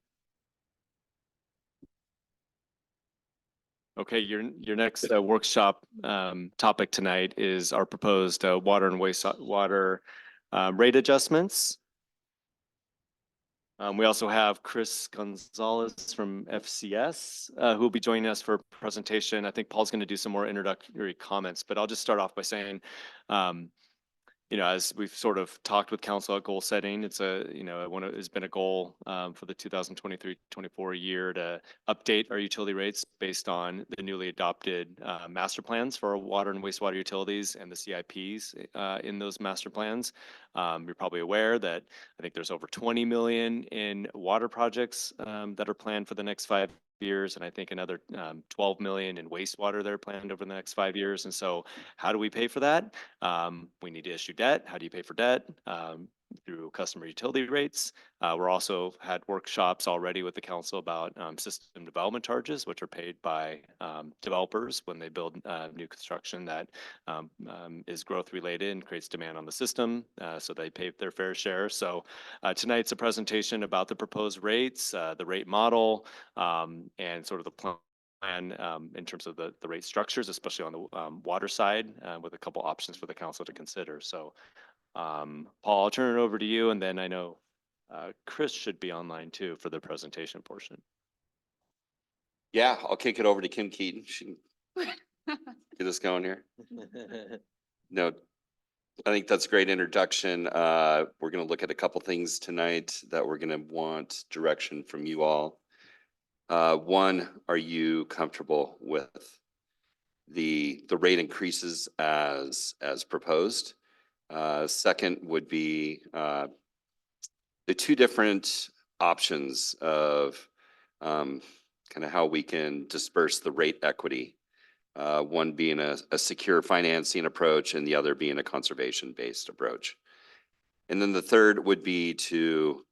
Speaker 9: Okay, your next workshop topic tonight is our proposed water and wastewater rate adjustments. We also have Chris Gonzalez from FCS who will be joining us for a presentation. I think Paul's going to do some more introductory comments, but I'll just start off by saying, as we've sort of talked with council at goal setting, it's it's been a goal for the 2023-24 year to update our utility rates based on the newly adopted master plans for our water and wastewater utilities and the CIPs in those master plans. You're probably aware that I think there's over 20 million in water projects that are planned for the next 5 years, and I think another 12 million in wastewater that are planned over the next 5 years. And so how do we pay for that? We need to issue debt. How do you pay for debt? Through customer utility rates. We're also had workshops already with the council about system development charges, which are paid by developers when they build new construction that is growth related and creates demand on the system. So they pay their fair share. So tonight's a presentation about the proposed rates, the rate model, and sort of the plan in terms of the rate structures, especially on the water side, with a couple options for the council to consider. So Paul, I'll turn it over to you, and then I know Chris should be online too for the presentation portion.
Speaker 11: Yeah, I'll kick it over to Kim Keaton. She can get us going here. No, I think that's a great introduction. We're going to look at a couple things tonight that we're going to want direction from you all. One, are you comfortable with the rate increases as proposed? Second would be the two different options of kind of how we can disperse the rate equity. One being a secure financing approach and the other being a conservation-based approach. And then the third would be to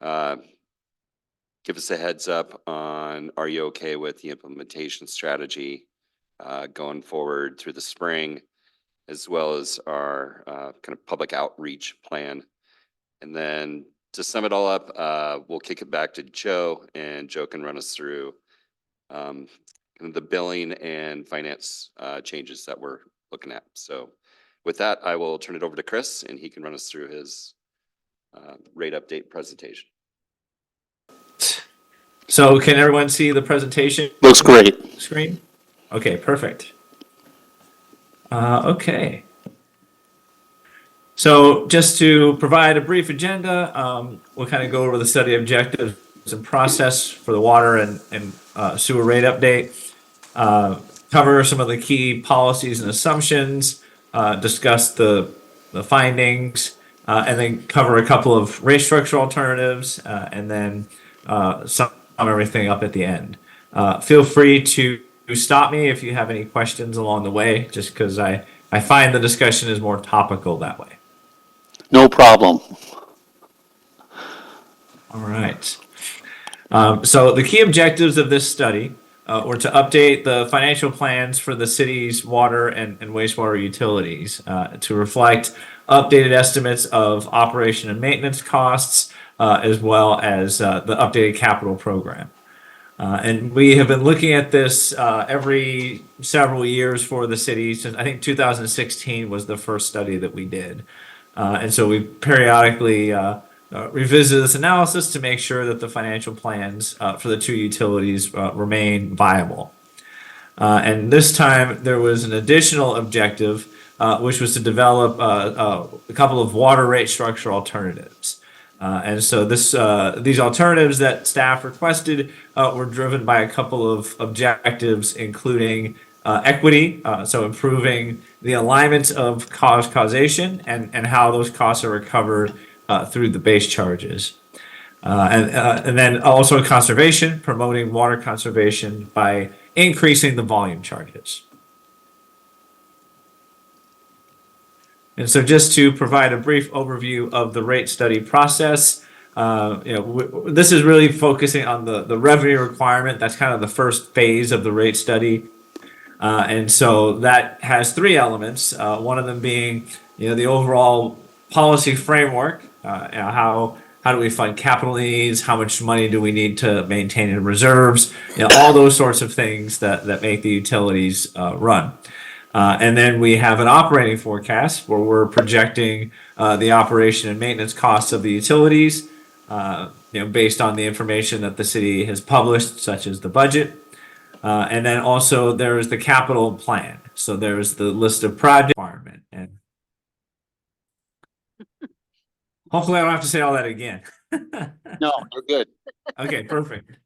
Speaker 11: give us a heads up on, are you okay with the implementation strategy going forward through the spring, as well as our kind of public outreach plan. And then to sum it all up, we'll kick it back to Joe, and Joe can run us through kind of the billing and finance changes that we're looking at. So with that, I will turn it over to Chris, and he can run us through his rate update presentation.
Speaker 12: So can everyone see the presentation
Speaker 1: Looks great.
Speaker 12: screen? Okay, perfect. Okay. So just to provide a brief agenda, we'll kind of go over the study objectives and process for the water and sewer rate update, cover some of the key policies and assumptions, discuss the findings, and then cover a couple of rate structure alternatives, and then sum everything up at the end. Feel free to stop me if you have any questions along the way, just because I I find the discussion is more topical that way.
Speaker 1: No problem.
Speaker 12: All right. So the key objectives of this study were to update the financial plans for the city's water and wastewater utilities to reflect updated estimates of operation and maintenance costs, as well as the updated capital program. And we have been looking at this every several years for the city since I think 2016 was the first study that we did. And so we periodically revisit this analysis to make sure that the financial plans for the two utilities remain viable. And this time there was an additional objective, which was to develop a couple of water rate structure alternatives. And so these alternatives that staff requested were driven by a couple of objectives, including equity, so improving the alignment of causation and how those costs are recovered through the base charges. And then also conservation, promoting water conservation by increasing the volume charges. And so just to provide a brief overview of the rate study process, this is really focusing on the revenue requirement. That's kind of the first phase of the rate study. And so that has three elements, one of them being, the overall policy framework, how do we fund capital needs, how much money do we need to maintain in reserves, all those sorts of things that make the utilities run. And then we have an operating forecast where we're projecting the operation and maintenance costs of the utilities, based on the information that the city has published, such as the budget. And then also there is the capital plan. So there's the list of project requirement. And hopefully I don't have to say all that again.
Speaker 1: No, you're good.
Speaker 12: Okay, perfect.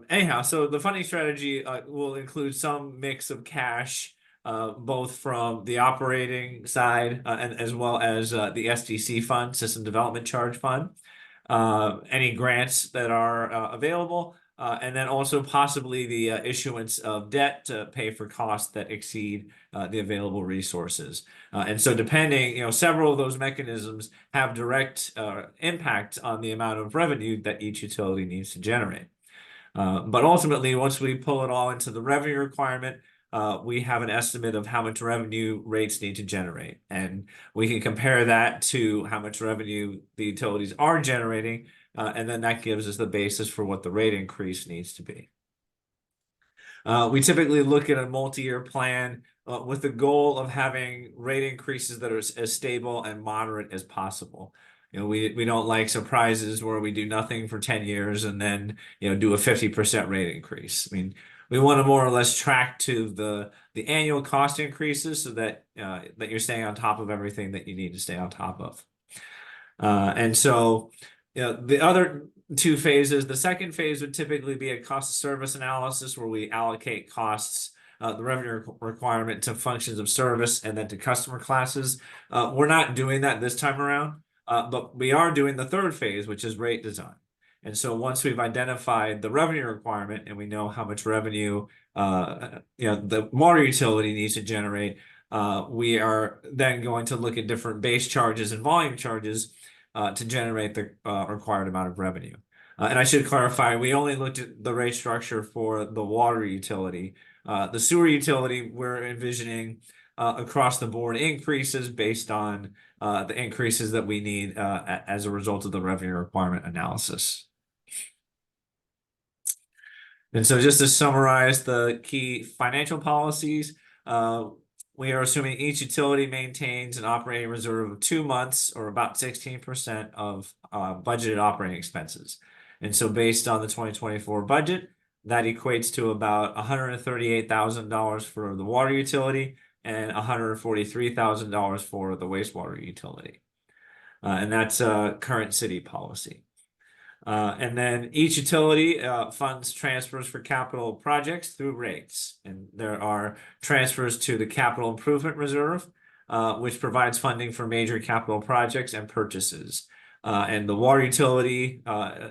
Speaker 12: Anyhow, so the funding strategy will include some mix of cash, both from the operating side and as well as the SDC fund, System Development Charge Fund, any grants that are available, and then also possibly the issuance of debt to pay for costs that exceed the available resources. And so depending, several of those mechanisms have direct impact on the amount of revenue that each utility needs to generate. But ultimately, once we pull it all into the revenue requirement, we have an estimate of how much revenue rates need to generate. And we can compare that to how much revenue the utilities are generating, and then that gives us the basis for what the rate increase needs to be. We typically look at a multi-year plan with the goal of having rate increases that are as stable and moderate as possible. We don't like surprises where we do nothing for 10 years and then, do a 50% rate increase. I mean, we want to more or less track to the annual cost increases so that that you're staying on top of everything that you need to stay on top of. And so, the other two phases, the second phase would typically be a cost of service analysis where we allocate costs, the revenue requirement to functions of service and then to customer classes. We're not doing that this time around. But we are doing the third phase, which is rate design. And so once we've identified the revenue requirement and we know how much revenue the water utility needs to generate, we are then going to look at different base charges and volume charges to generate the required amount of revenue. And I should clarify, we only looked at the rate structure for the water utility. The sewer utility, we're envisioning across the board increases based on the increases that we need as a result of the revenue requirement analysis. And so just to summarize the key financial policies, we are assuming each utility maintains an operating reserve of 2 months or about 16% of budgeted operating expenses. And so based on the 2024 budget, that equates to about $138,000 for the water utility and $143,000 for the wastewater utility. And that's current city policy. And then each utility funds transfers for capital projects through rates. And there are transfers to the capital improvement reserve, which provides funding for major capital projects and purchases. And the water utility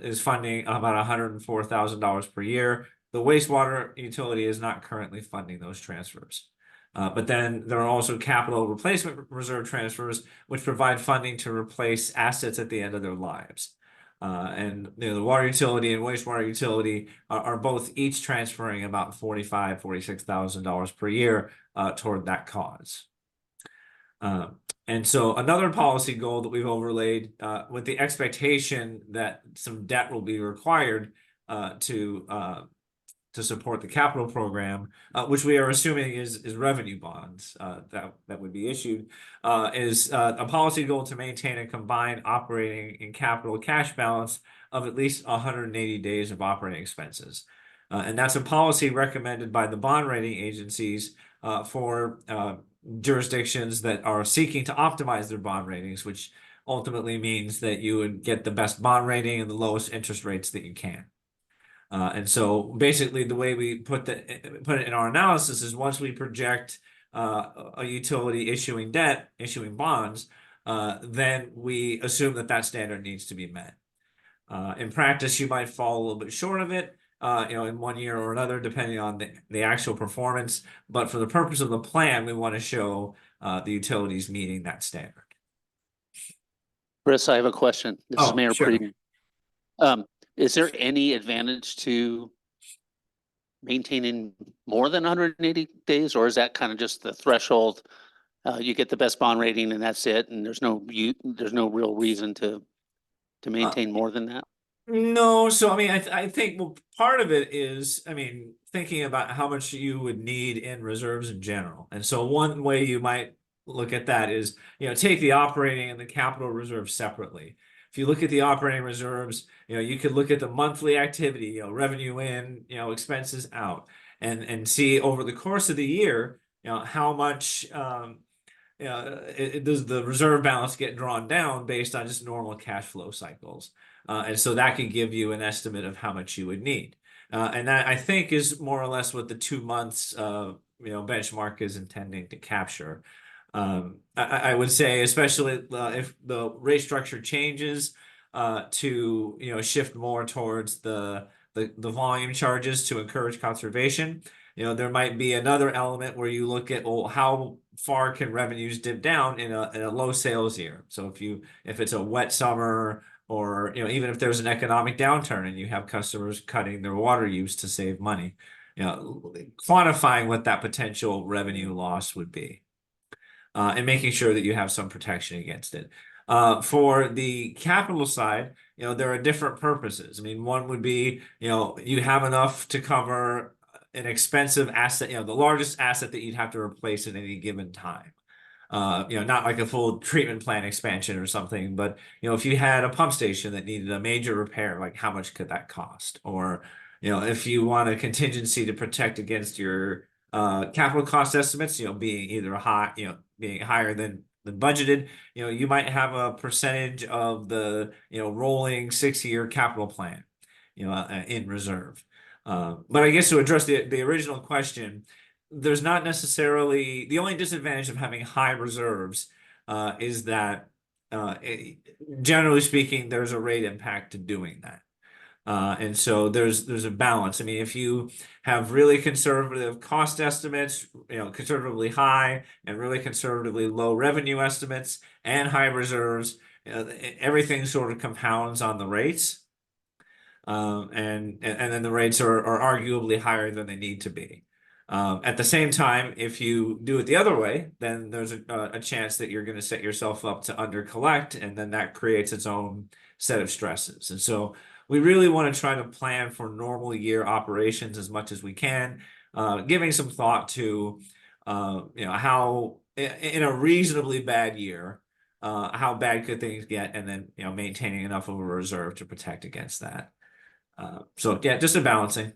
Speaker 12: is funding about $104,000 per year the wastewater utility is not currently funding those transfers. But then there are also capital replacement reserve transfers, which provide funding to replace assets at the end of their lives. And the water utility and wastewater utility are both each transferring about $46,000 per year toward that cause. And so another policy goal that we've overlaid with the expectation that some debt will be required to support the capital program, which we are assuming is revenue bonds that would be issued, is a policy goal to maintain a combined operating and capital cash balance of at least 180 days of operating expenses. And that's a policy recommended by the bond rating agencies for jurisdictions that are seeking to optimize their bond ratings, which ultimately means that you would get the best bond rating and the lowest interest rates that you can. And so basically the way we put it in our analysis is once we project a utility issuing debt, issuing bonds, then we assume that standard needs to be met. In practice, you might fall a little bit short of it, in one year or another, depending on the actual performance. But for the purpose of the plan, we want to show the utilities meeting that standard.
Speaker 1: Chris, I have a question. This is
Speaker 12: Oh,
Speaker 1: Mayor
Speaker 12: sure.
Speaker 1: Preedy. Is there any advantage to maintaining more than 180 days, or is that kind of just the threshold? You get the best bond rating and that's it, and there's no real reason to maintain more than that?
Speaker 12: No, so I mean, I think part of it is, thinking about how much you would need in reserves in general. And so one way you might look at that is, take the operating and the capital reserve separately. If you look at the operating reserves, you could look at the monthly activity, revenue in, expenses out, and see over the course of the year, how much does the reserve balance get drawn down based on just normal cash flow cycles. And so that could give you an estimate of how much you would need. And that, I think, is more or less what the 2 months benchmark is intending to capture. I would say, especially if the rate structure changes to shift more towards the volume charges to encourage conservation, there might be another element where you look at, well, how far can revenues dip down in a low sales year? So if it's a wet summer, or even if there's an economic downturn and you have customers cutting their water use to save money, quantifying what that potential revenue loss would be. And making sure that you have some protection against it. For the capital side, there are different purposes. One would be, you have enough to cover an expensive asset, the largest asset that you'd have to replace at any given time. Not like a full treatment plant expansion or something, but, if you had a pump station that needed a major repair, like how much could that cost? Or, if you want a contingency to protect against your capital cost estimates, being either being higher than budgeted, you might have a percentage of the, rolling 6-year capital plan, in reserve. But I guess to address the original question, there's not necessarily, the only disadvantage of having high reserves is that generally speaking, there's a rate impact to doing that. And so there's a balance. If you have really conservative cost estimates, conservatively high and really conservatively low revenue estimates and high reserves, everything sort of compounds on the rates. And then the rates are arguably higher than they need to be. At the same time, if you do it the other way, then there's a chance that you're going to set yourself up to under collect, and then that creates its own set of stresses. And so we really want to try to plan for normal year operations as much as we can, giving some thought to, how in a reasonably bad year, how bad could things get, and then, maintaining enough of a reserve to protect against that. So yeah, just a balancing.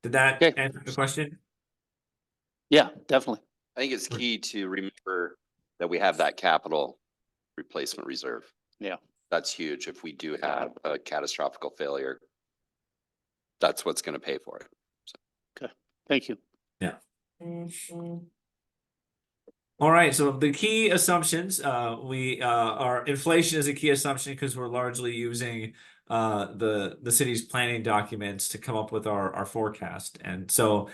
Speaker 12: Did that
Speaker 1: Okay.
Speaker 12: answer the question?
Speaker 1: Yeah, definitely.
Speaker 11: I think it's key to remember that we have that capital replacement reserve.
Speaker 1: Yeah.
Speaker 11: That's huge. If we do have a catastrophic failure, that's what's going to pay for it.
Speaker 1: Thank you.
Speaker 12: Yeah. All right, so the key assumptions, our inflation is a key assumption because we're largely using the city's planning documents to come up with our forecast. And so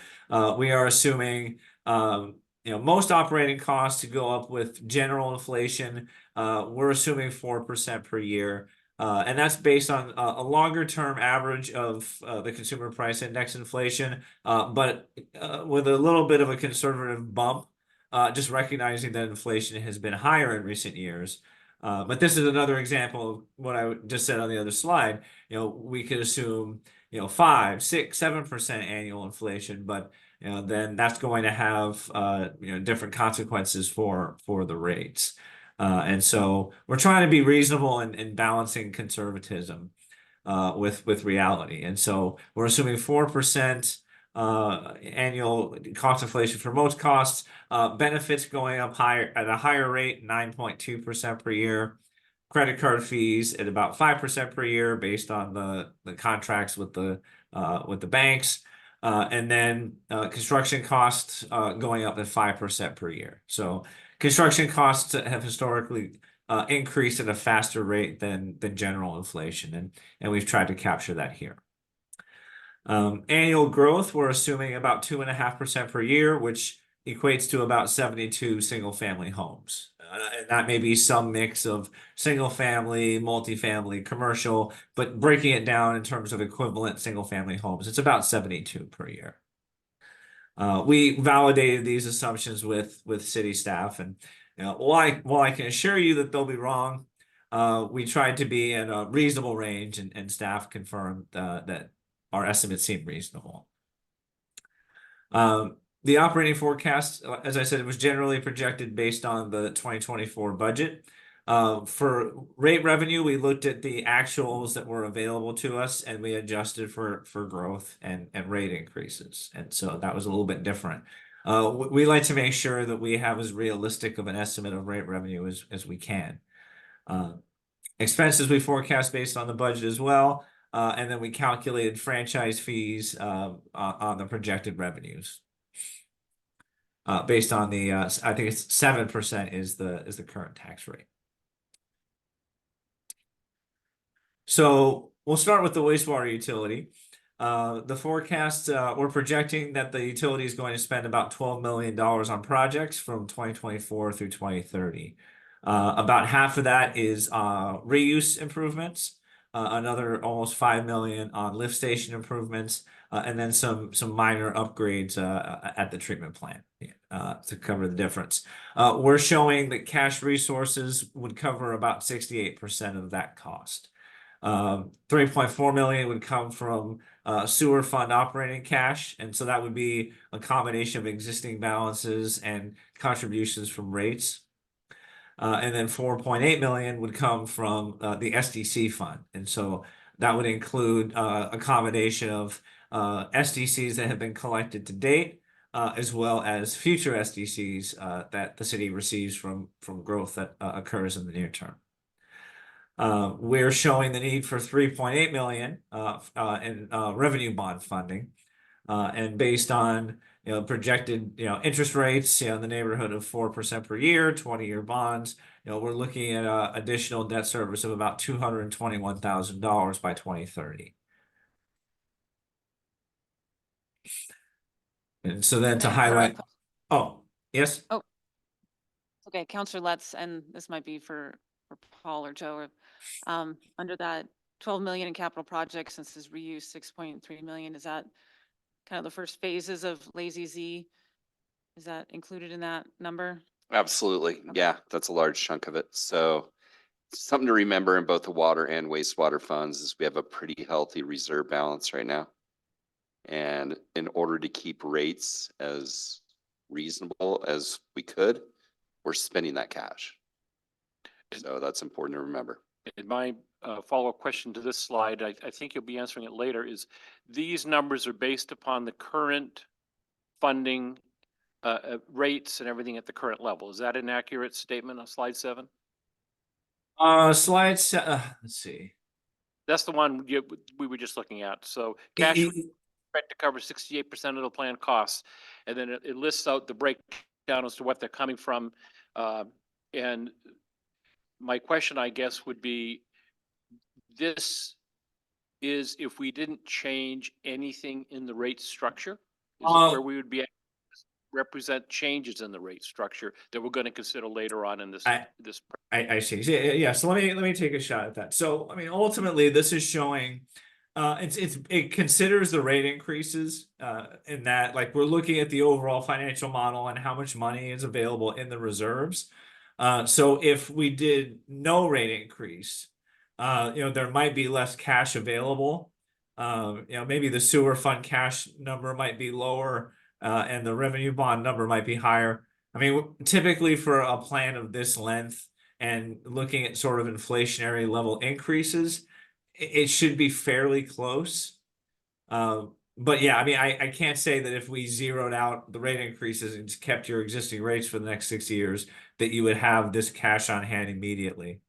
Speaker 12: we are assuming most operating costs to go up with general inflation. We're assuming 4% per year. And that's based on a longer term average of the consumer price index inflation, but with a little bit of a conservative bump, just recognizing that inflation has been higher in recent years. But this is another example of what I just said on the other slide. We could assume 5, 6, 7% annual inflation, but then that's going to have different consequences for the rates. And so we're trying to be reasonable in balancing conservatism with reality. And so we're assuming 4% annual cost inflation for most costs, benefits going up higher at a higher rate, 9.2% per year. Credit card fees at about 5% per year based on the contracts with the banks. And then construction costs going up at 5% per year. So construction costs have historically increased at a faster rate than general inflation, and we've tried to capture that here. Annual growth, we're assuming about 2.5% per year, which equates to about 72 single-family homes. And that may be some mix of single-family, multifamily, commercial, but breaking it down in terms of equivalent single-family homes, it's about 72 per year. We validated these assumptions with city staff, and while I can assure you that they'll be wrong, we tried to be in a reasonable range, and staff confirmed that our estimates seem reasonable. The operating forecast, as I said, it was generally projected based on the 2024 budget. For rate revenue, we looked at the actuals that were available to us, and we adjusted for growth and rate increases. And so that was a little bit different. We like to make sure that we have as realistic of an estimate of rate revenue as we can. Expenses we forecast based on the budget as well. And then we calculated franchise fees on the projected revenues. Based on the, I think it's 7% is the current tax rate. So we'll start with the wastewater utility. The forecast, we're projecting that the utility is going to spend about $12 million on projects from 2024 through 2030. About half of that is reuse improvements. Another almost $5 million on lift station improvements, and then some minor upgrades at the treatment plant to cover the difference. We're showing that cash resources would cover about 68% of that cost. 3.4 million would come from sewer fund operating cash, and so that would be a combination of existing balances and contributions from rates. And then 4.8 million would come from the SDC fund. And so that would include a combination of SDCs that have been collected to date, as well as future SDCs that the city receives from growth that occurs in the near term. We're showing the need for 3.8 million in revenue bond funding. And based on projected interest rates in the neighborhood of 4% per year, 20-year bonds, we're looking at additional debt service of about $221,000 by 2030. And so then to highlight, oh, yes?
Speaker 4: Okay, Counselor Letts, and this might be for Paul or Joe, under that 12 million in capital projects, since this reuse 6.3 million, is that kind of the first phases of Lazy Z? Is that included in that number?
Speaker 11: Absolutely.
Speaker 4: Okay.
Speaker 11: Yeah, that's a large chunk of it. So something to remember in both the water and wastewater funds is we have a pretty healthy reserve balance right now. And in order to keep rates as reasonable as we could, we're spending that cash. So that's important to remember.
Speaker 8: And my follow-up question to this slide, I think you'll be answering it later, is these numbers are based upon the current funding rates and everything at the current level. Is that an accurate statement on slide 7?
Speaker 12: Let's see.
Speaker 8: That's the one we were just looking at. So cash expect to cover 68% of the planned costs. And then it lists out the breakdown as to what they're coming from. And my question, I guess, would be this is if we didn't change anything in the rate structure? Is
Speaker 12: Uh,
Speaker 8: it where we would be, represent changes in the rate structure that we're going to consider later on in this,
Speaker 12: I-
Speaker 8: this.
Speaker 12: I see. Yeah. So let me take a shot at that. So I mean, ultimately, this is showing, it considers the rate increases, in that like we're looking at the overall financial model and how much money is available in the reserves. So if we did no rate increase, there might be less cash available. Maybe the sewer fund cash number might be lower, and the revenue bond number might be higher. I mean, typically for a plan of this length and looking at sort of inflationary level increases, it should be fairly close. But yeah, I mean, I can't say that if we zeroed out the rate increases and just kept your existing rates for the next 6 years, that you would have this cash on hand immediately.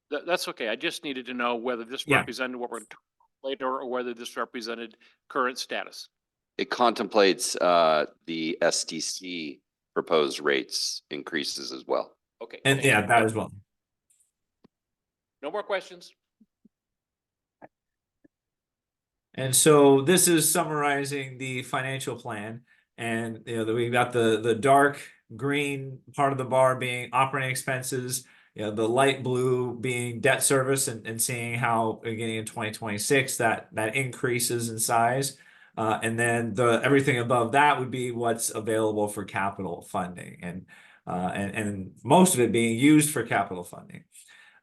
Speaker 8: That's okay. I just needed to know whether this
Speaker 12: Yeah.
Speaker 8: represented what we're talking about later or whether this represented current status.
Speaker 11: It contemplates the SDC proposed rates increases as well.
Speaker 8: Okay.
Speaker 12: And
Speaker 8: thank you.
Speaker 12: yeah, that as well.
Speaker 8: No more questions?
Speaker 12: And so this is summarizing the financial plan. And we've got the dark green part of the bar being operating expenses, the light blue being debt service, and seeing how beginning in 2026 that increases in size. And then everything above that would be what's available for capital funding, and most of it being used for capital funding.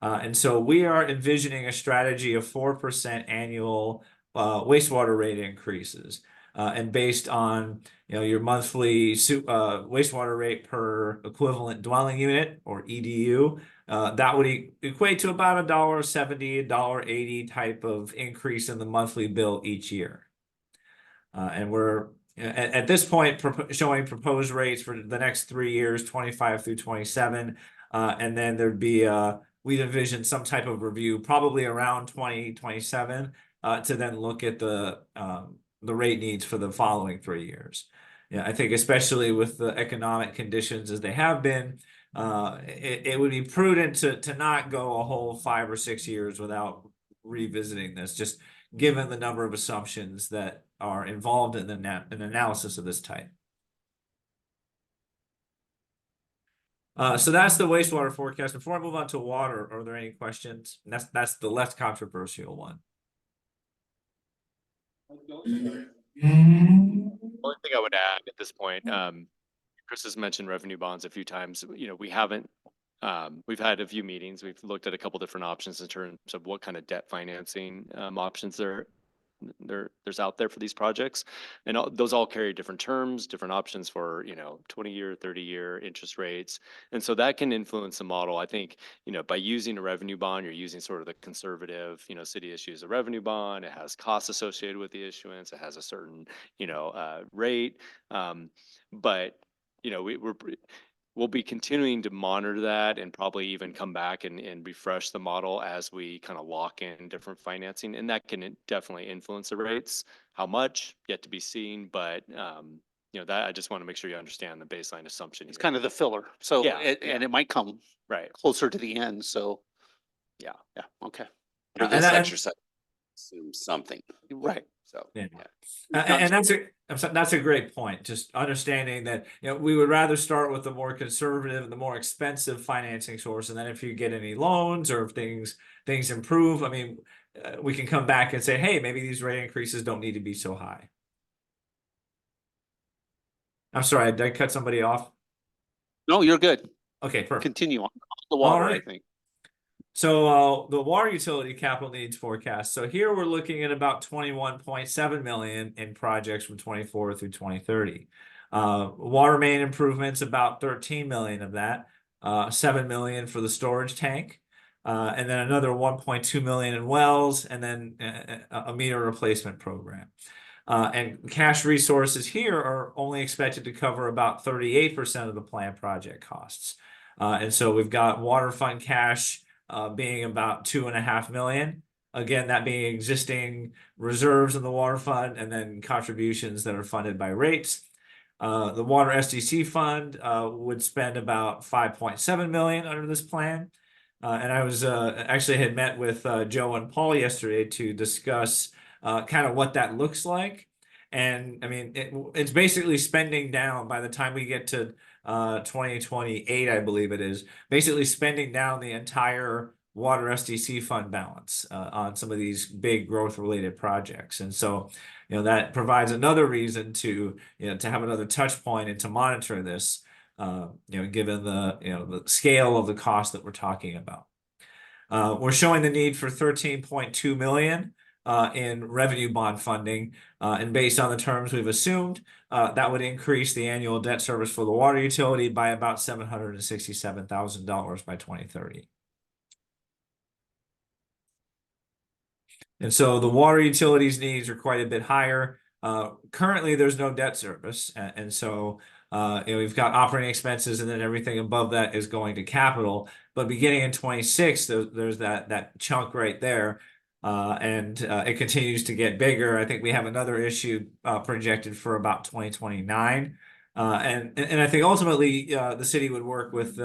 Speaker 12: And so we are envisioning a strategy of 4% annual wastewater rate increases, and based on your monthly wastewater rate per equivalent dwelling unit, or EDU, that would equate to about $1.70, $1.80 type of increase in the monthly bill each year. And we're at this point showing proposed rates for the next 3 years, 25 through 27, and then there'd be we'd envision some type of review probably around 2027, to then look at the rate needs for the following 3 years. Yeah, I think especially with the economic conditions as they have been, it would be prudent to not go a whole 5 or 6 years without revisiting this, just given the number of assumptions that are involved in an analysis of this type. So that's the wastewater forecast. Before I move on to water, are there any questions? And that's the less controversial one.
Speaker 9: The only thing I would add at this point, Chris has mentioned revenue bonds a few times. We haven't, we've had a few meetings. We've looked at a couple different options in terms of what kind of debt financing options there's out there for these projects. And those all carry different terms, different options for, 20-year, 30-year interest rates. And so that can influence the model. I think, by using a revenue bond, you're using sort of the conservative, city issues a revenue bond. It has costs associated with the issuance. It has a certain, rate. But, we'll be continuing to monitor that and probably even come back and refresh the model as we kind of lock in different financing. And that can definitely influence the rates. How much, yet to be seen, but that I just want to make sure you understand the baseline assumption.
Speaker 1: It's
Speaker 9: here.
Speaker 1: kind of the filler. So,
Speaker 9: Yeah,
Speaker 1: and it might come
Speaker 9: Right.
Speaker 1: closer to the end. So,
Speaker 9: Yeah.
Speaker 1: yeah, okay.
Speaker 11: For
Speaker 12: And
Speaker 11: this
Speaker 12: I-
Speaker 11: exercise, assume something.
Speaker 1: Right.
Speaker 11: So,
Speaker 12: Yeah.
Speaker 11: yeah.
Speaker 12: And that's a great point. Just understanding that we would rather start with the more conservative, the more expensive financing source, and then if you get any loans or if things improve, I mean, we can come back and say, hey, maybe these rate increases don't need to be so high. I'm sorry, did I cut somebody off?
Speaker 1: No, you're good.
Speaker 12: Okay, perfect.
Speaker 1: Continue on the water, I
Speaker 12: right.
Speaker 1: think.
Speaker 12: So the water utility capital needs forecast. So here we're looking at about 21.7 million in projects from 24 through 2030. Water main improvements, about 13 million of that. 7 million for the storage tank, and then another 1.2 million in wells, and then a meter replacement program. And cash resources here are only expected to cover about 38% of the planned project costs. And so we've got water fund cash being about 2.5 million. Again, that being existing reserves in the water fund and then contributions that are funded by rates. The water SDC fund would spend about 5.7 million under this plan. And I was actually had met with Joe and Paul yesterday to discuss kind of what that looks like. And I mean, it's basically spending down by the time we get to 2028, I believe it is, basically spending down the entire water SDC fund balance on some of these big growth related projects. And so, that provides another reason to, to have another touch point and to monitor this, given the scale of the cost that we're talking about. We're showing the need for 13.2 million in revenue bond funding, and based on the terms we've assumed, that would increase the annual debt service for the water utility by about $767,000 by 2030. And so the water utilities needs are quite a bit higher. Currently, there's no debt service, and so we've got operating expenses, and then everything above that is going to capital. But beginning in 26, there's that chunk right there, and it continues to get bigger. I think we have another issue projected for about 2029, and I think ultimately the city would work with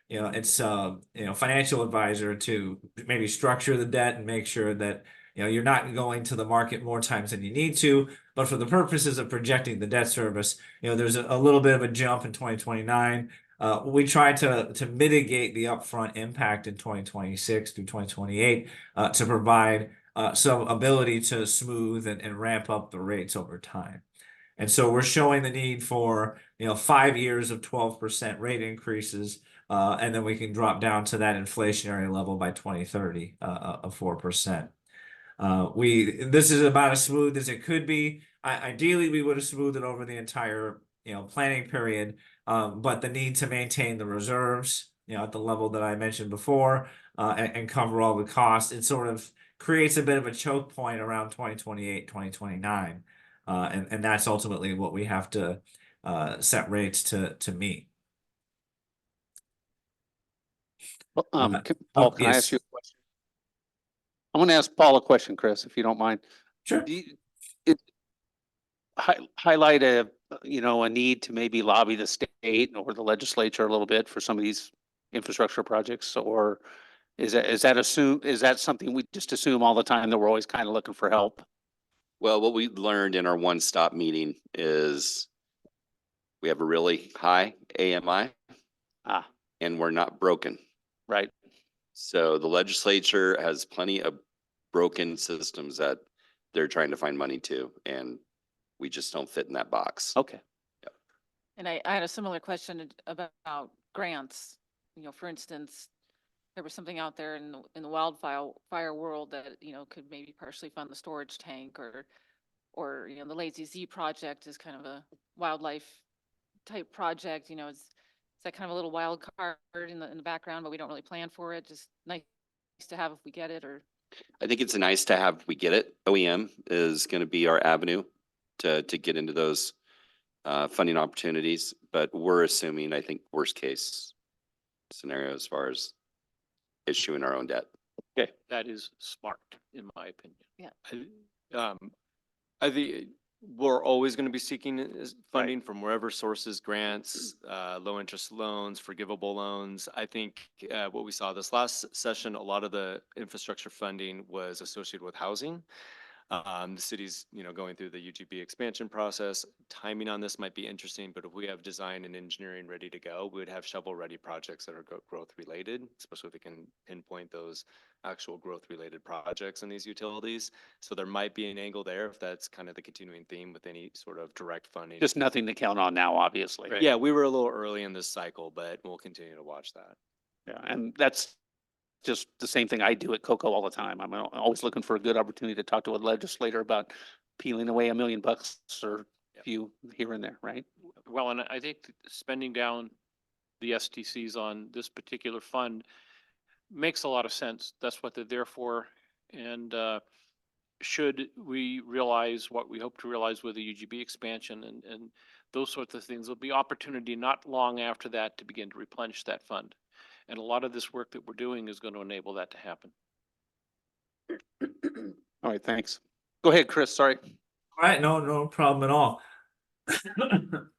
Speaker 12: its financial advisor to maybe structure the debt and make sure that you're not going to the market more times than you need to, but for the purposes of projecting the debt service, there's a little bit of a jump in 2029. We try to mitigate the upfront impact in 2026 through 2028 to provide some ability to smooth and ramp up the rates over time. And so we're showing the need for 5 years of 12% rate increases, and then we can drop down to that inflationary level by 2030 of 4%. This is about as smooth as it could be. Ideally, we would have smoothed it over the entire planning period, but the need to maintain the reserves at the level that I mentioned before and cover all the costs, it sort of creates a bit of a choke point around 2028, 2029, and that's ultimately what we have to set rates to meet.
Speaker 1: Well,
Speaker 12: Paul,
Speaker 1: can I ask you a question? I want to ask Paul a question, Chris, if you don't mind.
Speaker 12: Sure.
Speaker 1: Highlight a need to maybe lobby the state or the legislature a little bit for some of these infrastructure projects, or is that something we just assume all the time that we're always kind of looking for help?
Speaker 11: Well, what we learned in our one-stop meeting is we have a really high AMI and we're not broken.
Speaker 1: Right.
Speaker 11: So the legislature has plenty of broken systems that they're trying to find money to, and we just don't fit in that box.
Speaker 1: Okay.
Speaker 4: And I had a similar question about grants. For instance, there was something out there in the wildfire world that, could maybe partially fund the storage tank or the Lazy Z project is kind of a wildlife type project, is that kind of a little wild card in the background, but we don't really plan for it. Just nice to have if we get it, or.
Speaker 11: I think it's nice to have, we get it. OEM is going to be our avenue to get into those funding opportunities, but we're assuming, I think, worst case scenario as far as issuing our own debt.
Speaker 1: Okay.
Speaker 8: That is smart, in my opinion.
Speaker 4: Yeah.
Speaker 9: I think we're always going to be seeking funding from wherever sources, grants, low interest loans, forgivable loans. I think what we saw this last session, a lot of the infrastructure funding was associated with housing. The city's, going through the UGB expansion process. Timing on this might be interesting, but if we have design and engineering ready to go, we would have shovel-ready projects that are growth related, especially if we can pinpoint those actual growth related projects in these utilities. So there might be an angle there if that's kind of the continuing theme with any sort of direct funding.
Speaker 1: Just nothing to count on now, obviously.
Speaker 9: Yeah, we were a little early in this cycle, but we'll continue to watch that.
Speaker 1: Yeah, and that's just the same thing I do at COCO all the time. I'm always looking for a good opportunity to talk to a legislator about peeling away $1 million or a few here and there, right?
Speaker 8: Well, and I think spending down the STCs on this particular fund makes a lot of sense. That's what they're there for. And should we realize what we hope to realize with the UGB expansion and those sorts of things, there'll be opportunity not long after that to begin to replenish that fund. And a lot of this work that we're doing is going to enable that to happen.
Speaker 1: All right, thanks. Go ahead, Chris, sorry.
Speaker 12: All right, no problem at all.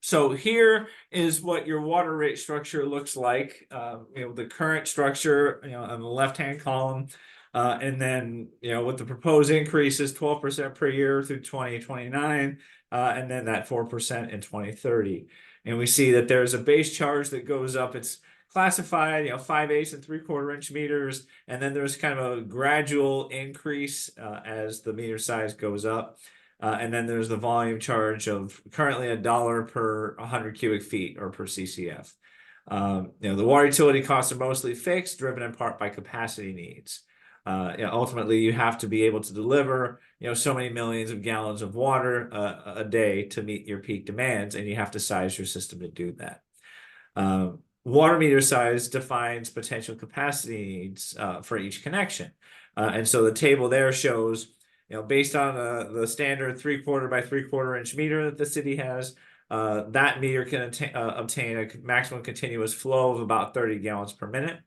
Speaker 12: So here is what your water rate structure looks like. The current structure, on the left-hand column. And then, with the proposed increase is 12% per year through 2029, and then that 4% in 2030. And we see that there's a base charge that goes up. It's classified, 5/8 and 3/4 inch meters, and then there's kind of a gradual increase as the meter size goes up. And then there's the volume charge of currently $1 per 100 cubic feet or per CCF. The water utility costs are mostly fixed, driven in part by capacity needs. Ultimately, you have to be able to deliver, so many millions of gallons of water a day to meet your peak demands, and you have to size your system to do that. Water meter size defines potential capacity needs for each connection. And so the table there shows, based on the standard 3/4 by 3/4 inch meter that the city has, that meter can obtain a maximum continuous flow of about 30 gallons per minute.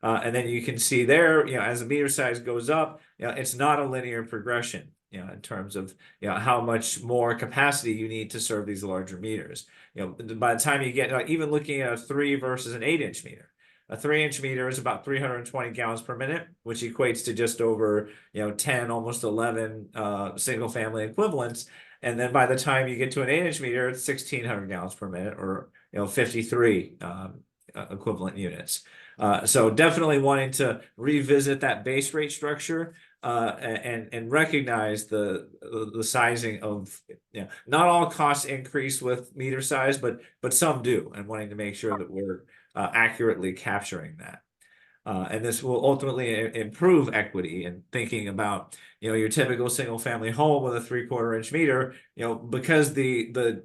Speaker 12: And then you can see there, as the meter size goes up, it's not a linear progression, in terms of, how much more capacity you need to serve these larger meters. By the time you get, even looking at a 3 versus an 8-inch meter, a 3-inch meter is about 320 gallons per minute, which equates to just over, 10, almost 11 single family equivalents. And then by the time you get to an 8-inch meter, it's 1,600 gallons per minute, or 53 equivalent units. So definitely wanting to revisit that base rate structure and recognize the sizing of, not all costs increase with meter size, but some do, and wanting to make sure that we're accurately capturing that. And this will ultimately improve equity and thinking about, your typical single family home with a 3/4 inch meter, because the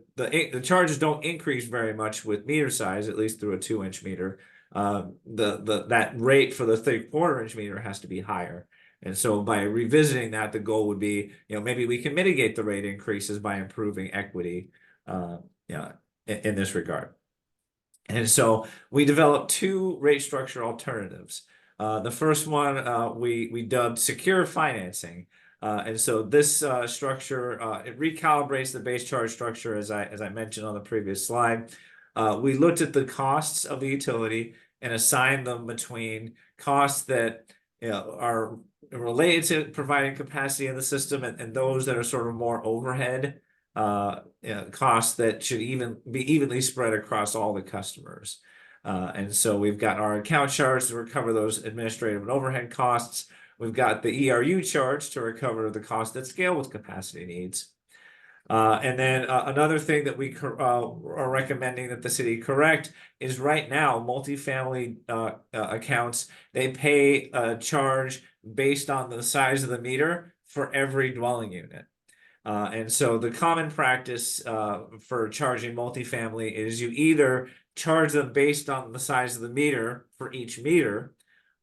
Speaker 12: charges don't increase very much with meter size, at least through a 2-inch meter. That rate for the 3/4 inch meter has to be higher. And so by revisiting that, the goal would be, maybe we can mitigate the rate increases by improving equity, in this regard. And so we developed 2 rate structure alternatives. The first one we dubbed secure financing. And so this structure it recalibrates the base charge structure, as I mentioned on the previous slide. We looked at the costs of the utility and assigned them between costs that are related to providing capacity in the system and those that are sort of more overhead costs that should be evenly spread across all the customers. And so we've got our account charge to recover those administrative and overhead costs. We've got the ERU charge to recover the costs that scale with capacity needs. And then another thing that we are recommending that the city correct is right now, multifamily accounts, they pay a charge based on the size of the meter for every dwelling unit. And so the common practice for charging multifamily is you either charge them based on the size of the meter for each meter,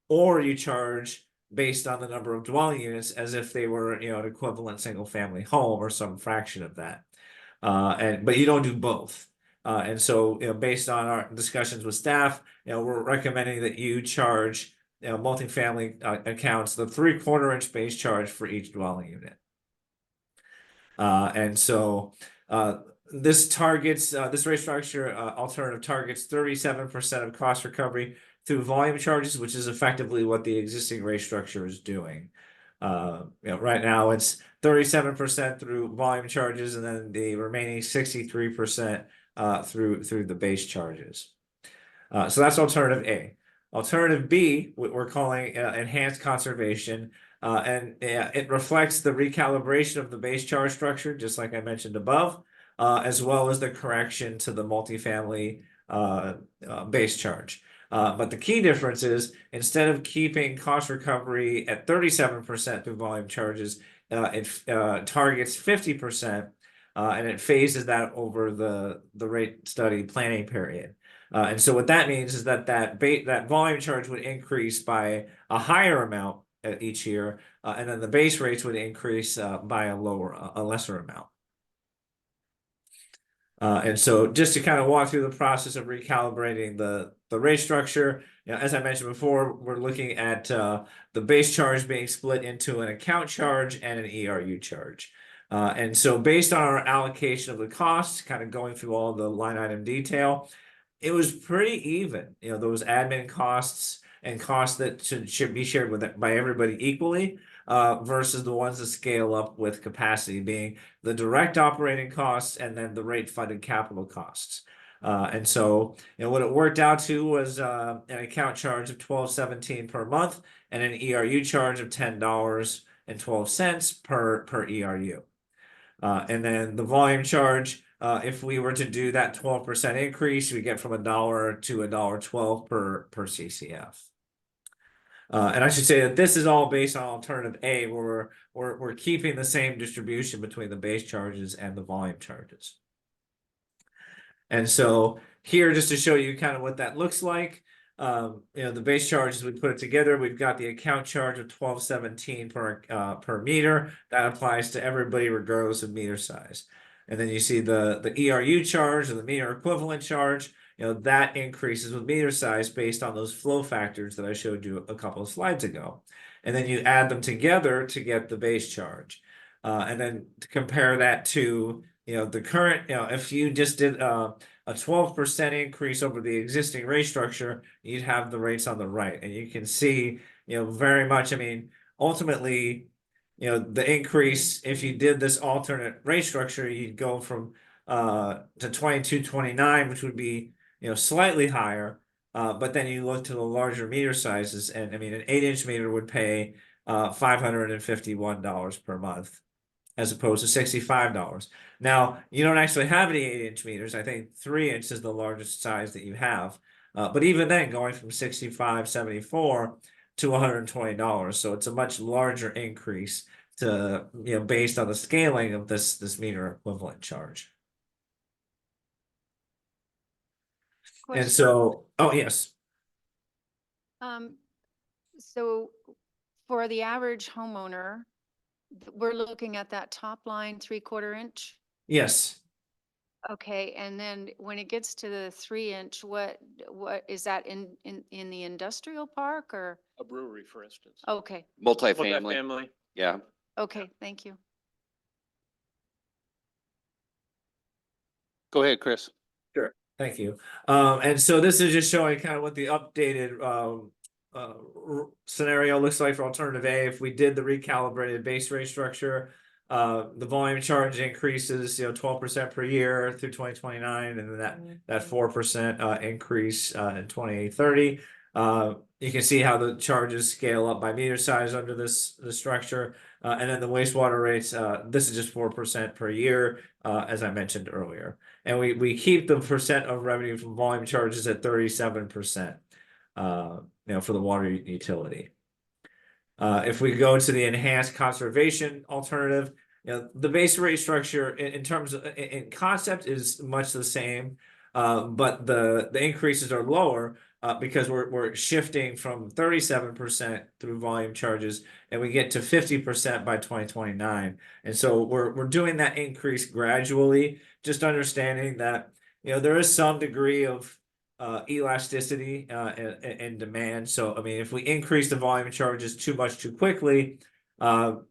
Speaker 12: or you charge based on the number of dwelling units as if they were, an equivalent single family home or some fraction of that. But you don't do both. And so, based on our discussions with staff, we're recommending that you charge, multifamily accounts the 3/4 inch base charge for each dwelling unit. And so this rate structure alternative targets 37% of cost recovery through volume charges, which is effectively what the existing rate structure is doing. Right now it's 37% through volume charges, and then the remaining 63% through the base charges. So that's alternative A. Alternative B, what we're calling enhanced conservation. And it reflects the recalibration of the base charge structure, just like I mentioned above, as well as the correction to the multifamily base charge. But the key difference is, instead of keeping cost recovery at 37% through volume charges, it targets 50%, and it phases that over the rate study planning period. And so what that means is that volume charge would increase by a higher amount each year, and then the base rates would increase by a lesser amount. And so just to kind of walk through the process of recalibrating the rate structure, as I mentioned before, we're looking at the base charge being split into an account charge and an ERU charge. And so based on our allocation of the costs, kind of going through all the line item detail, it was pretty even, those admin costs and costs that should be shared with by everybody equally, versus the ones that scale up with capacity being the direct operating costs and then the rate funded capital costs. And so, what it worked out to was an account charge of $12.17 per month and an ERU charge of $10.12 per ERU. And then the volume charge, if we were to do that 12% increase, we get from $1 to $1.12 per CCF. And I should say that this is all based on alternative A, where we're keeping the same distribution between the base charges and the volume charges. And so here, just to show you kind of what that looks like, the base charges, we put it together. We've got the account charge of $12.17 per meter. That applies to everybody regardless of meter size. And then you see the ERU charge, or the meter equivalent charge. That increases with meter size based on those flow factors that I showed you a couple of slides ago. And then you add them together to get the base charge. And then to compare that to, the current, if you just did a 12% increase over the existing rate structure, you'd have the rates on the right. And you can see, very much, ultimately, the increase, if you did this alternate rate structure, you'd go from to 22.29, which would be, slightly higher. But then you look to the larger meter sizes, and an 8-inch meter would pay $551 per month, as opposed to $65. Now, you don't actually have any 8-inch meters. I think 3-inch is the largest size that you have. But even then, going from $65.74 to $120. So it's a much larger increase to, based on the scaling of this meter equivalent charge. And
Speaker 7: Question.
Speaker 12: so, oh, yes.
Speaker 7: So for the average homeowner, we're looking at that top line 3/4 inch.
Speaker 12: Yes.
Speaker 7: Okay, and then when it gets to the 3-inch, what is that in the industrial park or?
Speaker 8: A brewery, for instance.
Speaker 7: Okay,
Speaker 11: Multifamily,
Speaker 8: Multifamily.
Speaker 11: yeah.
Speaker 7: okay, thank you.
Speaker 1: Go ahead, Chris.
Speaker 12: Thank you. And so this is just showing kind of what the updated scenario looks like for alternative A. If we did the recalibrated base rate structure, the volume charge increases, 12% per year through 2029, and then that 4% increase in 2830. You can see how the charges scale up by meter size under the structure, and then the wastewater rates. This is just 4% per year, as I mentioned earlier, and we keep the percent of revenue from volume charges at 37%. For the water utility. If we go to the enhanced conservation alternative, the base rate structure in terms of in concept is much the same, but the increases are lower because we're shifting from 37% through volume charges, and we get to 50% by 2029. And so we're doing that increase gradually, just understanding that there is some degree of elasticity and demand. So if we increase the volume charges too much too quickly, the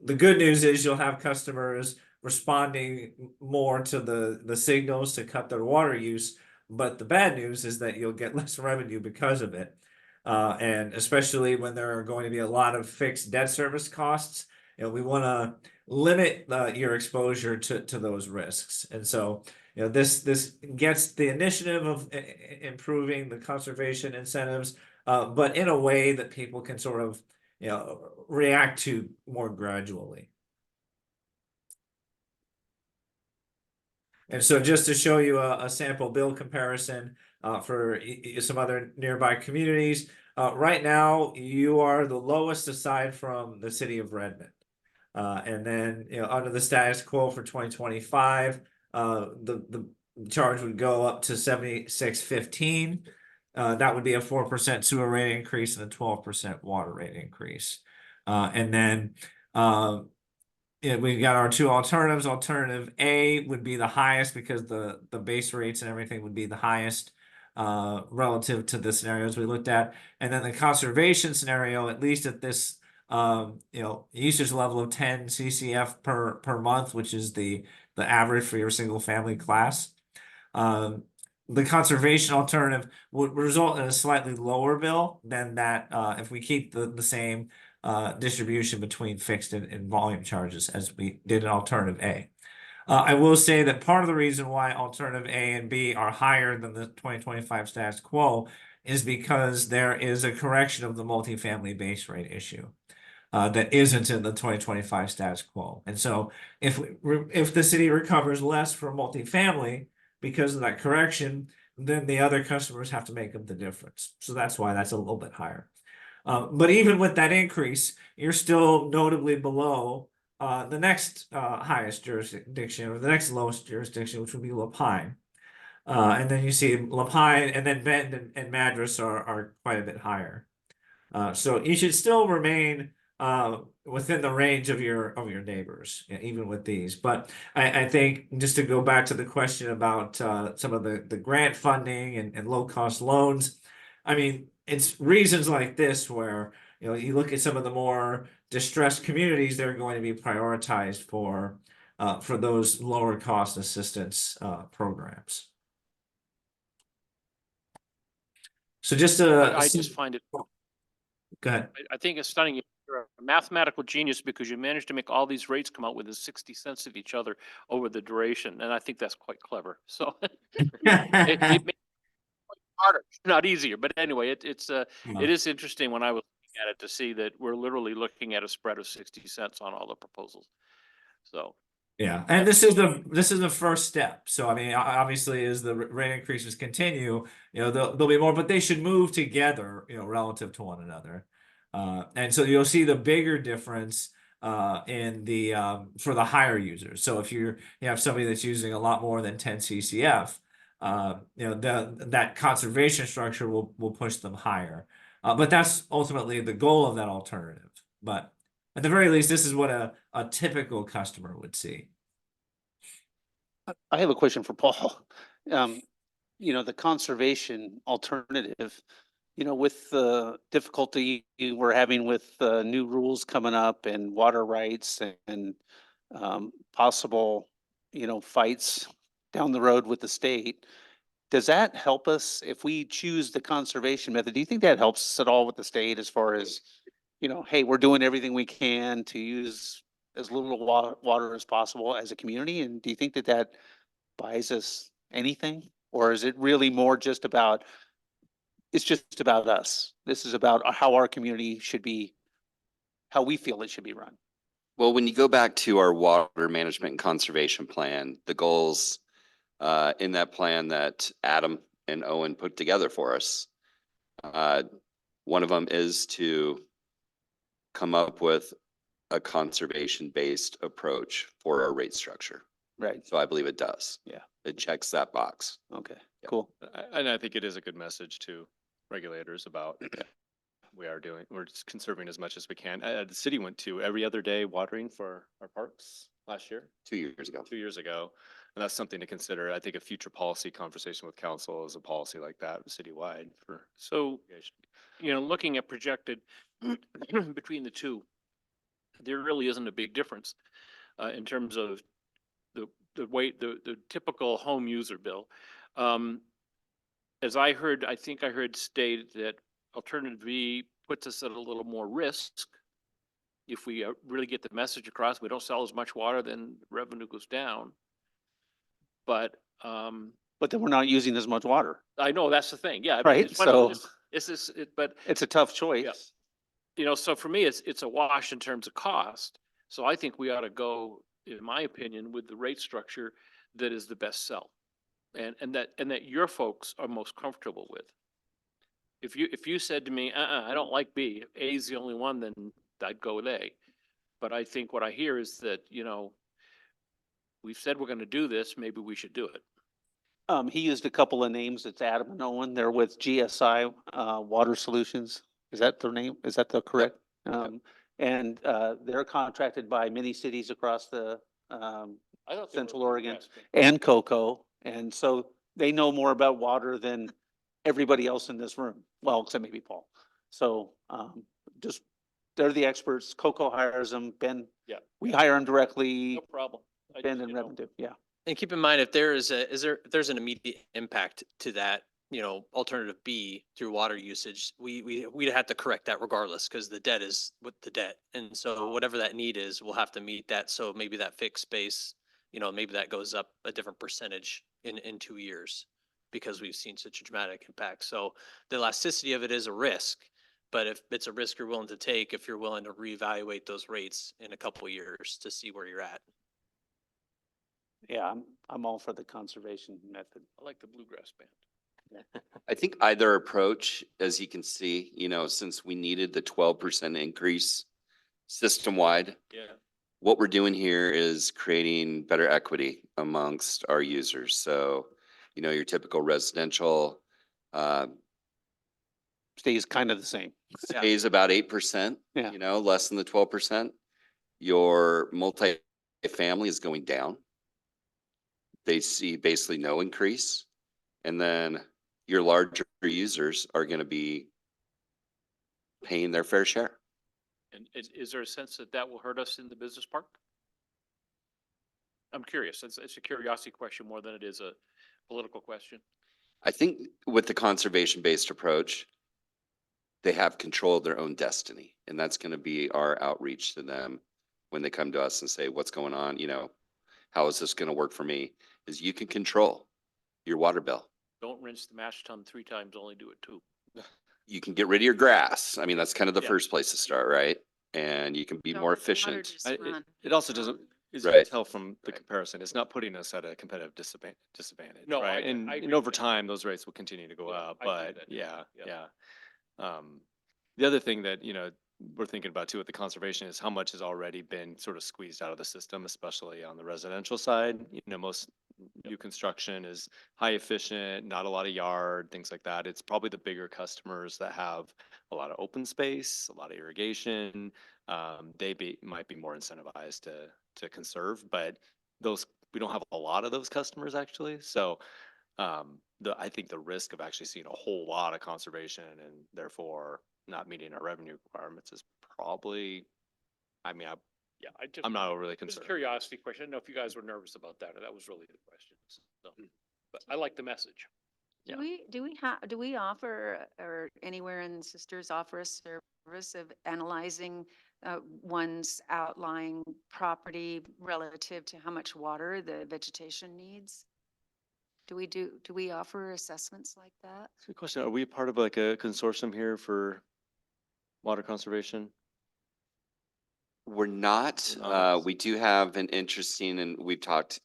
Speaker 12: good news is you'll have customers responding more to the signals to cut their water use, but the bad news is that you'll get less revenue because of it, and especially when there are going to be a lot of fixed debt service costs. We want to limit your exposure to those risks. And so this gets the initiative of improving the conservation incentives, but in a way that people can sort of react to more gradually. And so just to show you a sample bill comparison for some other nearby communities, right now you are the lowest aside from the city of Redmond. And then under the status quo for 2025, the charge would go up to $76.15. That would be a 4% sewer rate increase and a 12% water rate increase. And then we got our two alternatives. Alternative A would be the highest because the base rates and everything would be the highest relative to the scenarios we looked at. And then the conservation scenario, at least at this usage level of 10 CCF per month, which is the average for your single family class. The conservation alternative would result in a slightly lower bill than that if we keep the same distribution between fixed and volume charges as we did in alternative A. I will say that part of the reason why alternative A and B are higher than the 2025 status quo is because there is a correction of the multifamily base rate issue that isn't in the 2025 status quo. And so if the city recovers less for multifamily because of that correction, then the other customers have to make up the difference. So that's why that's a little bit higher. But even with that increase, you're still notably below the next highest jurisdiction or the next lowest jurisdiction, which would be Lapine. And then you see Lapine and then Benton and Madras are quite a bit higher. So you should still remain within the range of your neighbors, even with these. But I think just to go back to the question about some of the grant funding and low cost loans, I mean, it's reasons like this where you look at some of the more distressed communities, they're going to be prioritized for those lower cost assistance programs. So just
Speaker 8: I just find it,
Speaker 12: go ahead.
Speaker 8: I think it's stunning. You're a mathematical genius because you managed to make all these rates come out within 60 cents of each other over the duration. And I think that's quite clever. So it makes it harder, not easier. But anyway, it is interesting when I was looking at it to see that we're literally looking at a spread of 60 cents on all the proposals. So.
Speaker 12: Yeah, and this is the first step. So I mean, obviously, as the rate increases continue, there'll be more, but they should move together, relative to one another. And so you'll see the bigger difference in the for the higher users. So if you have somebody that's using a lot more than 10 CCF, that conservation structure will push them higher. But that's ultimately the goal of that alternative. But at the very least, this is what a typical customer would see.
Speaker 1: I have a question for Paul. The conservation alternative, with the difficulty we're having with new rules coming up and water rights and possible, fights down the road with the state, does that help us if we choose the conservation method? Do you think that helps us at all with the state as far as, hey, we're doing everything we can to use as little water as possible as a community? And do you think that buys us anything? Or is it really more just about, it's just about us? This is about how our community should be, how we feel it should be run.
Speaker 11: Well, when you go back to our water management and conservation plan, the goals in that plan that Adam and Owen put together for us, one of them is to come up with a conservation-based approach for our rate structure.
Speaker 1: Right.
Speaker 11: So I believe it does.
Speaker 1: Yeah.
Speaker 11: It checks that box.
Speaker 1: Okay,
Speaker 11: Yep.
Speaker 1: cool.
Speaker 9: And I think it is a good message to regulators about we're just conserving as much as we can. The city went to every other day watering for our parks last year,
Speaker 11: 2 years ago.
Speaker 9: 2 years ago. And that's something to consider. I think a future policy conversation with council is a policy like that citywide for.
Speaker 8: So, looking at projected between the two, there really isn't a big difference in terms of the typical home user bill. As I think I heard stated that alternative B puts us at a little more risk. If we really get the message across, we don't sell as much water, then revenue goes down. But
Speaker 1: then we're not using as much water.
Speaker 8: I know that's the thing. Yeah.
Speaker 1: Right, so-
Speaker 8: But
Speaker 1: It's a tough choice.
Speaker 8: so for me, it's a wash in terms of cost. So I think we ought to go, in my opinion, with the rate structure that is the best sell. And that your folks are most comfortable with. If you said to me, I don't like B, A is the only one, then I'd go with A. But I think what I hear is that, we've said we're gonna do this, maybe we should do it.
Speaker 1: He used a couple of names. It's Adam and Owen. They're with GSI Water Solutions. Is that their name? Is that the correct? And they're contracted by many cities across the
Speaker 8: I thought they
Speaker 1: Central
Speaker 8: were
Speaker 1: Oregon
Speaker 8: interesting.
Speaker 1: and Cocoa. And so they know more about water than everybody else in this room. Well, except maybe Paul. So just they're the experts. Coco hires them. Ben,
Speaker 10: Yeah.
Speaker 1: we hire them directly.
Speaker 10: No problem. I
Speaker 1: Ben
Speaker 10: just,
Speaker 1: and
Speaker 10: you know,
Speaker 1: Revenue, yeah.
Speaker 13: And keep in mind, if there is if there's an immediate impact to that, alternative B through water usage, we'd have to correct that regardless, because the debt is with the debt. And so whatever that need is, we'll have to meet that. So maybe that fixed space, maybe that goes up a different percentage in 2 years because we've seen such a dramatic impact. So the elasticity of it is a risk, but if it's a risk you're willing to take, if you're willing to reevaluate those rates in a couple of years to see where you're at.
Speaker 1: Yeah, I'm all for the conservation method.
Speaker 8: I like the bluegrass band.
Speaker 11: I think either approach, as you can see, since we needed the 12% increase system-wide,
Speaker 8: Yeah.
Speaker 11: what we're doing here is creating better equity amongst our users. So, your typical residential
Speaker 1: Stays kind of the same.
Speaker 11: pays about 8%,
Speaker 1: Yeah.
Speaker 11: less than the 12%. Your multi-family is going down. They see basically no increase. And then your larger users are going to be paying their fair share.
Speaker 8: And is there a sense that that will hurt us in the business park? I'm curious. It's a curiosity question more than it is a political question.
Speaker 11: I think with the conservation-based approach, they have control of their own destiny. And that's going to be our outreach to them when they come to us and say, what's going on? How is this going to work for me? Is you can control your water bill.
Speaker 8: Don't rinse the mash tun 3 times, only do it 2.
Speaker 11: You can get rid of your grass. I mean, that's kind of the
Speaker 8: Yeah.
Speaker 11: first place to start, right? And you can be
Speaker 7: Don't
Speaker 11: more
Speaker 7: let the water
Speaker 11: efficient.
Speaker 7: just
Speaker 9: It
Speaker 7: run.
Speaker 9: it also doesn't, as you
Speaker 11: Right.
Speaker 9: can tell from the comparison, it's not putting us at a competitive disadvantage,
Speaker 8: No,
Speaker 9: right?
Speaker 8: I
Speaker 9: And
Speaker 8: agree
Speaker 9: over
Speaker 8: with that.
Speaker 9: time, those rates will continue to go
Speaker 8: Yeah,
Speaker 9: up,
Speaker 8: I agree
Speaker 9: but
Speaker 8: with that.
Speaker 9: yeah,
Speaker 8: Yeah.
Speaker 9: yeah. The other thing that, we're thinking about too with the conservation is how much has already been sort of squeezed out of the system, especially on the residential side. Most new construction is high efficient, not a lot of yard, things like that. It's probably the bigger customers that have a lot of open space, a lot of irrigation. Might be more incentivized to conserve, but we don't have a lot of those customers actually. So I think the risk of actually seeing a whole lot of conservation and therefore not meeting our revenue requirements is probably,
Speaker 8: Yeah,
Speaker 9: I'm not overly
Speaker 8: It's a
Speaker 9: concerned.
Speaker 8: curiosity question. I didn't know if you guys were nervous about that, or that was really the question. So, but I like the message.
Speaker 9: Yeah.
Speaker 7: Do we offer, or anywhere in Sisters offer a service of analyzing one's outlying property relative to how much water the vegetation needs? Do we offer assessments like that?
Speaker 9: Good question. Are we part of like a consortium here for water conservation?
Speaker 11: We're not,
Speaker 9: Not.
Speaker 11: we do have an interesting, and we've talked,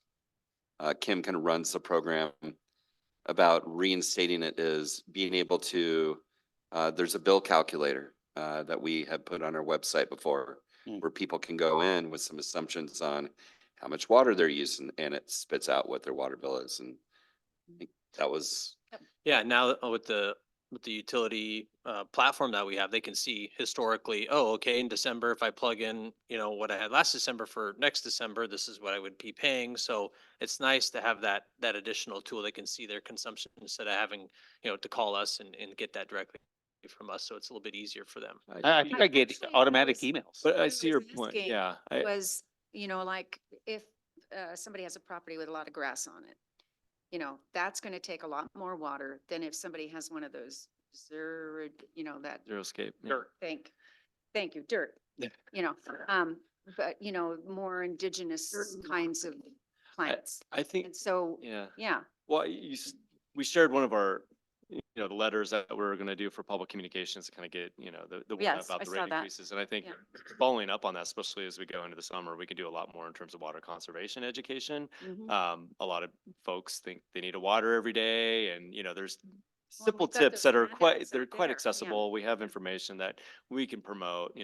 Speaker 11: Kim kind of runs the program about reinstating it, is being able to, there's a bill calculator that we have put on our website before,
Speaker 1: Mm.
Speaker 11: where people can go in with some assumptions on how much water they're using, and it spits out what their water bill is. And I think that was,
Speaker 13: Yeah, now with the utility platform that we have, they can see historically, oh, okay, in December, if I plug in, what I had last December for next December, this is what I would be paying. So it's nice to have that additional tool. They can see their consumption instead of having, to call us and get that directly from us. So it's a little bit easier for them.
Speaker 1: I think I get
Speaker 7: Actually,
Speaker 1: automatic
Speaker 7: was-
Speaker 1: emails.
Speaker 9: But I
Speaker 7: What I
Speaker 9: see your
Speaker 7: was
Speaker 9: point.
Speaker 7: asking
Speaker 9: Yeah.
Speaker 7: Was, like, if somebody has a property with a lot of grass on it, that's going to take a lot more water than if somebody has one of those that
Speaker 9: Zeroscape. yeah.
Speaker 8: Dirt.
Speaker 7: thank you, dirt.
Speaker 9: Yeah.
Speaker 7: But more indigenous kinds of plants.
Speaker 9: I think,
Speaker 7: And so,
Speaker 9: yeah.
Speaker 7: yeah,
Speaker 9: Well, we shared one of our, the letters that we're going to do for public communications to kind of get, the word out
Speaker 7: Yes,
Speaker 9: about
Speaker 7: I
Speaker 9: the
Speaker 7: saw
Speaker 9: rate
Speaker 7: that.
Speaker 9: increases. And I think
Speaker 7: Yeah.
Speaker 9: following up on that, especially as we go into the summer, we can do a lot more in terms of water conservation education.
Speaker 7: Mhm.
Speaker 9: A lot of folks think they need to water every day, and there's
Speaker 7: Well,
Speaker 9: simple
Speaker 7: we've got
Speaker 9: tips
Speaker 7: those
Speaker 9: that are
Speaker 7: handouts
Speaker 9: they're
Speaker 7: out
Speaker 9: quite
Speaker 7: there, yeah.
Speaker 9: accessible. We have information that we can promote,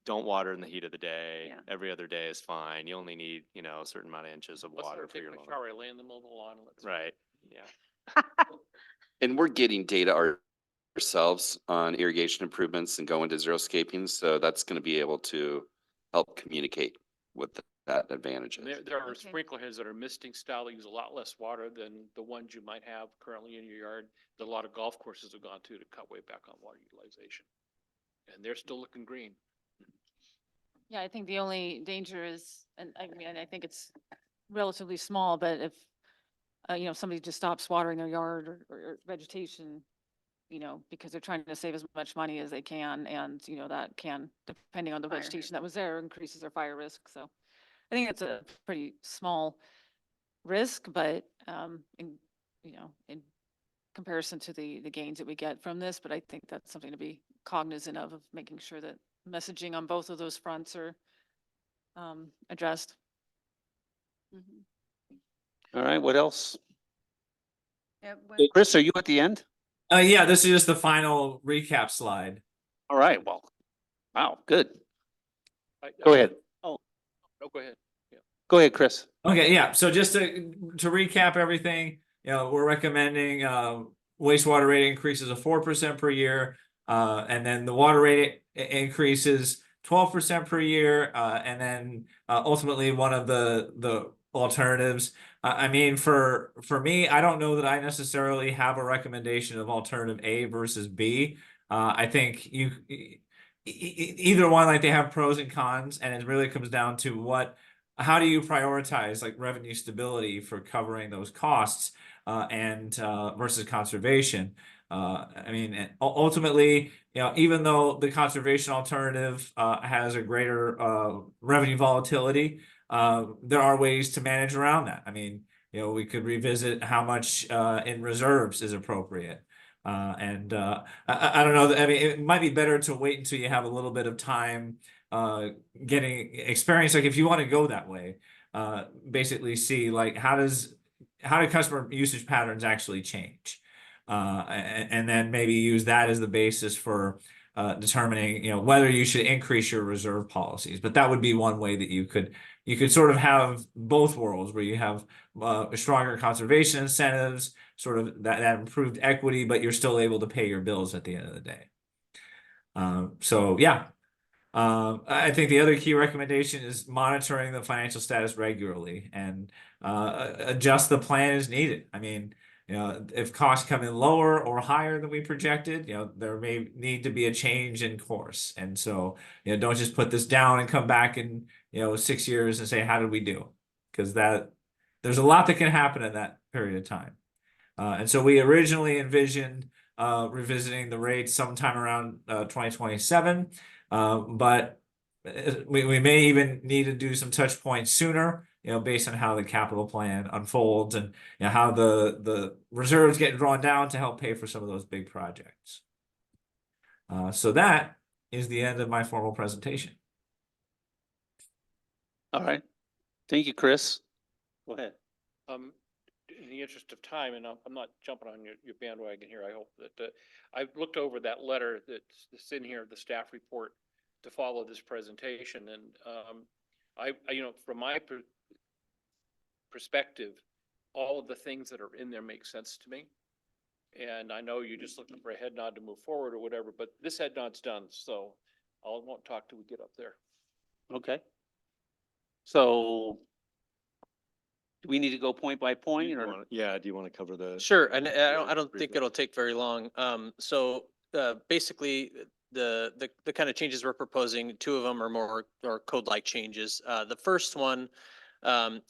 Speaker 9: don't water in the heat of the day.
Speaker 7: Yeah.
Speaker 9: Every other day is fine. You only need, a certain amount of inches of
Speaker 8: Let's
Speaker 9: water
Speaker 8: never
Speaker 9: for
Speaker 8: take
Speaker 9: your
Speaker 8: my
Speaker 9: lawn.
Speaker 8: shower, I lay in the mobile lawn and let's.
Speaker 9: Right, yeah.
Speaker 11: and we're getting data ourselves on irrigation improvements and going to zeroscaping. So that's going to be able to help communicate what that advantage
Speaker 8: And
Speaker 11: is.
Speaker 8: there are
Speaker 7: Okay.
Speaker 8: sprinkler heads that are misting style that use a lot less water than the ones you might have currently in your yard. That a lot of golf courses have gone to cut way back on water utilization. And they're still looking green.
Speaker 4: Yeah, I think the only danger is, and I mean, I think it's relatively small, but if, somebody just stops watering their yard or vegetation, because they're trying to save as much money as they can, and, that can, depending on the
Speaker 7: Fire
Speaker 4: vegetation that was there, increases their fire risk, so. I think it's a pretty small risk, but, in comparison to the gains that we get from this, but I think that's something to be cognizant of making sure that messaging on both of those fronts are, addressed.
Speaker 7: Mhm.
Speaker 1: All right, what else?
Speaker 7: Yeah, when-
Speaker 1: Chris, are you at the end?
Speaker 12: Yeah, this is just the final recap slide.
Speaker 1: All right, well, wow, good.
Speaker 8: I-
Speaker 1: Go ahead.
Speaker 8: Oh, no, go ahead.
Speaker 1: Go ahead, Chris.
Speaker 12: Okay, yeah, so just to recap everything, we're recommending wastewater rate increases of 4% per year. And then the water rate increases 12% per year. And then ultimately one of the alternatives. I mean, for me, I don't know that I necessarily have a recommendation of alternative A versus B. I think either one, like they have pros and cons, and it really comes down to how do you prioritize like revenue stability for covering those costs and versus conservation? I mean, ultimately, even though the conservation alternative has a greater revenue volatility, there are ways to manage around that. I mean, we could revisit how much in reserves is appropriate. I don't know. I mean, it might be better to wait until you have a little bit of time getting experience. Like if you want to go that way, basically see like how do customer usage patterns actually change? And then maybe use that as the basis for determining, whether you should increase your reserve policies. But that would be one way that you could sort of have both worlds where you have stronger conservation incentives, sort of that improved equity, but you're still able to pay your bills at the end of the day. So yeah. I think the other key recommendation is monitoring the financial status regularly and adjust the plan as needed. I mean, if costs come in lower or higher than we projected, there may need to be a change in course. And so, don't just put this down and come back in, 6 years and say, how did we do? Because there's a lot that can happen in that period of time. And so we originally envisioned revisiting the rates sometime around 2027. But we may even need to do some touch points sooner, based on how the capital plan unfolds and how the reserves get drawn down to help pay for some of those big projects. So that is the end of my formal presentation.
Speaker 1: All right. Thank you, Chris. Go ahead.
Speaker 8: In the interest of time, and I'm not jumping on your bandwagon here, I hope that, I've looked over that letter that's in here, the staff report to follow this presentation, and, I from my perspective, all of the things that are in there make sense to me. And I know you're just looking for a head nod to move forward or whatever, but this head nod's done, so I won't talk till we get up there.
Speaker 1: Okay. So do we need to go point by point
Speaker 9: Do
Speaker 1: or?
Speaker 9: you want to cover the?
Speaker 13: Sure, and I don't think
Speaker 9: briefly.
Speaker 13: it'll take very long. Basically, the kind of changes we're proposing, two of them are more code-like changes. The first one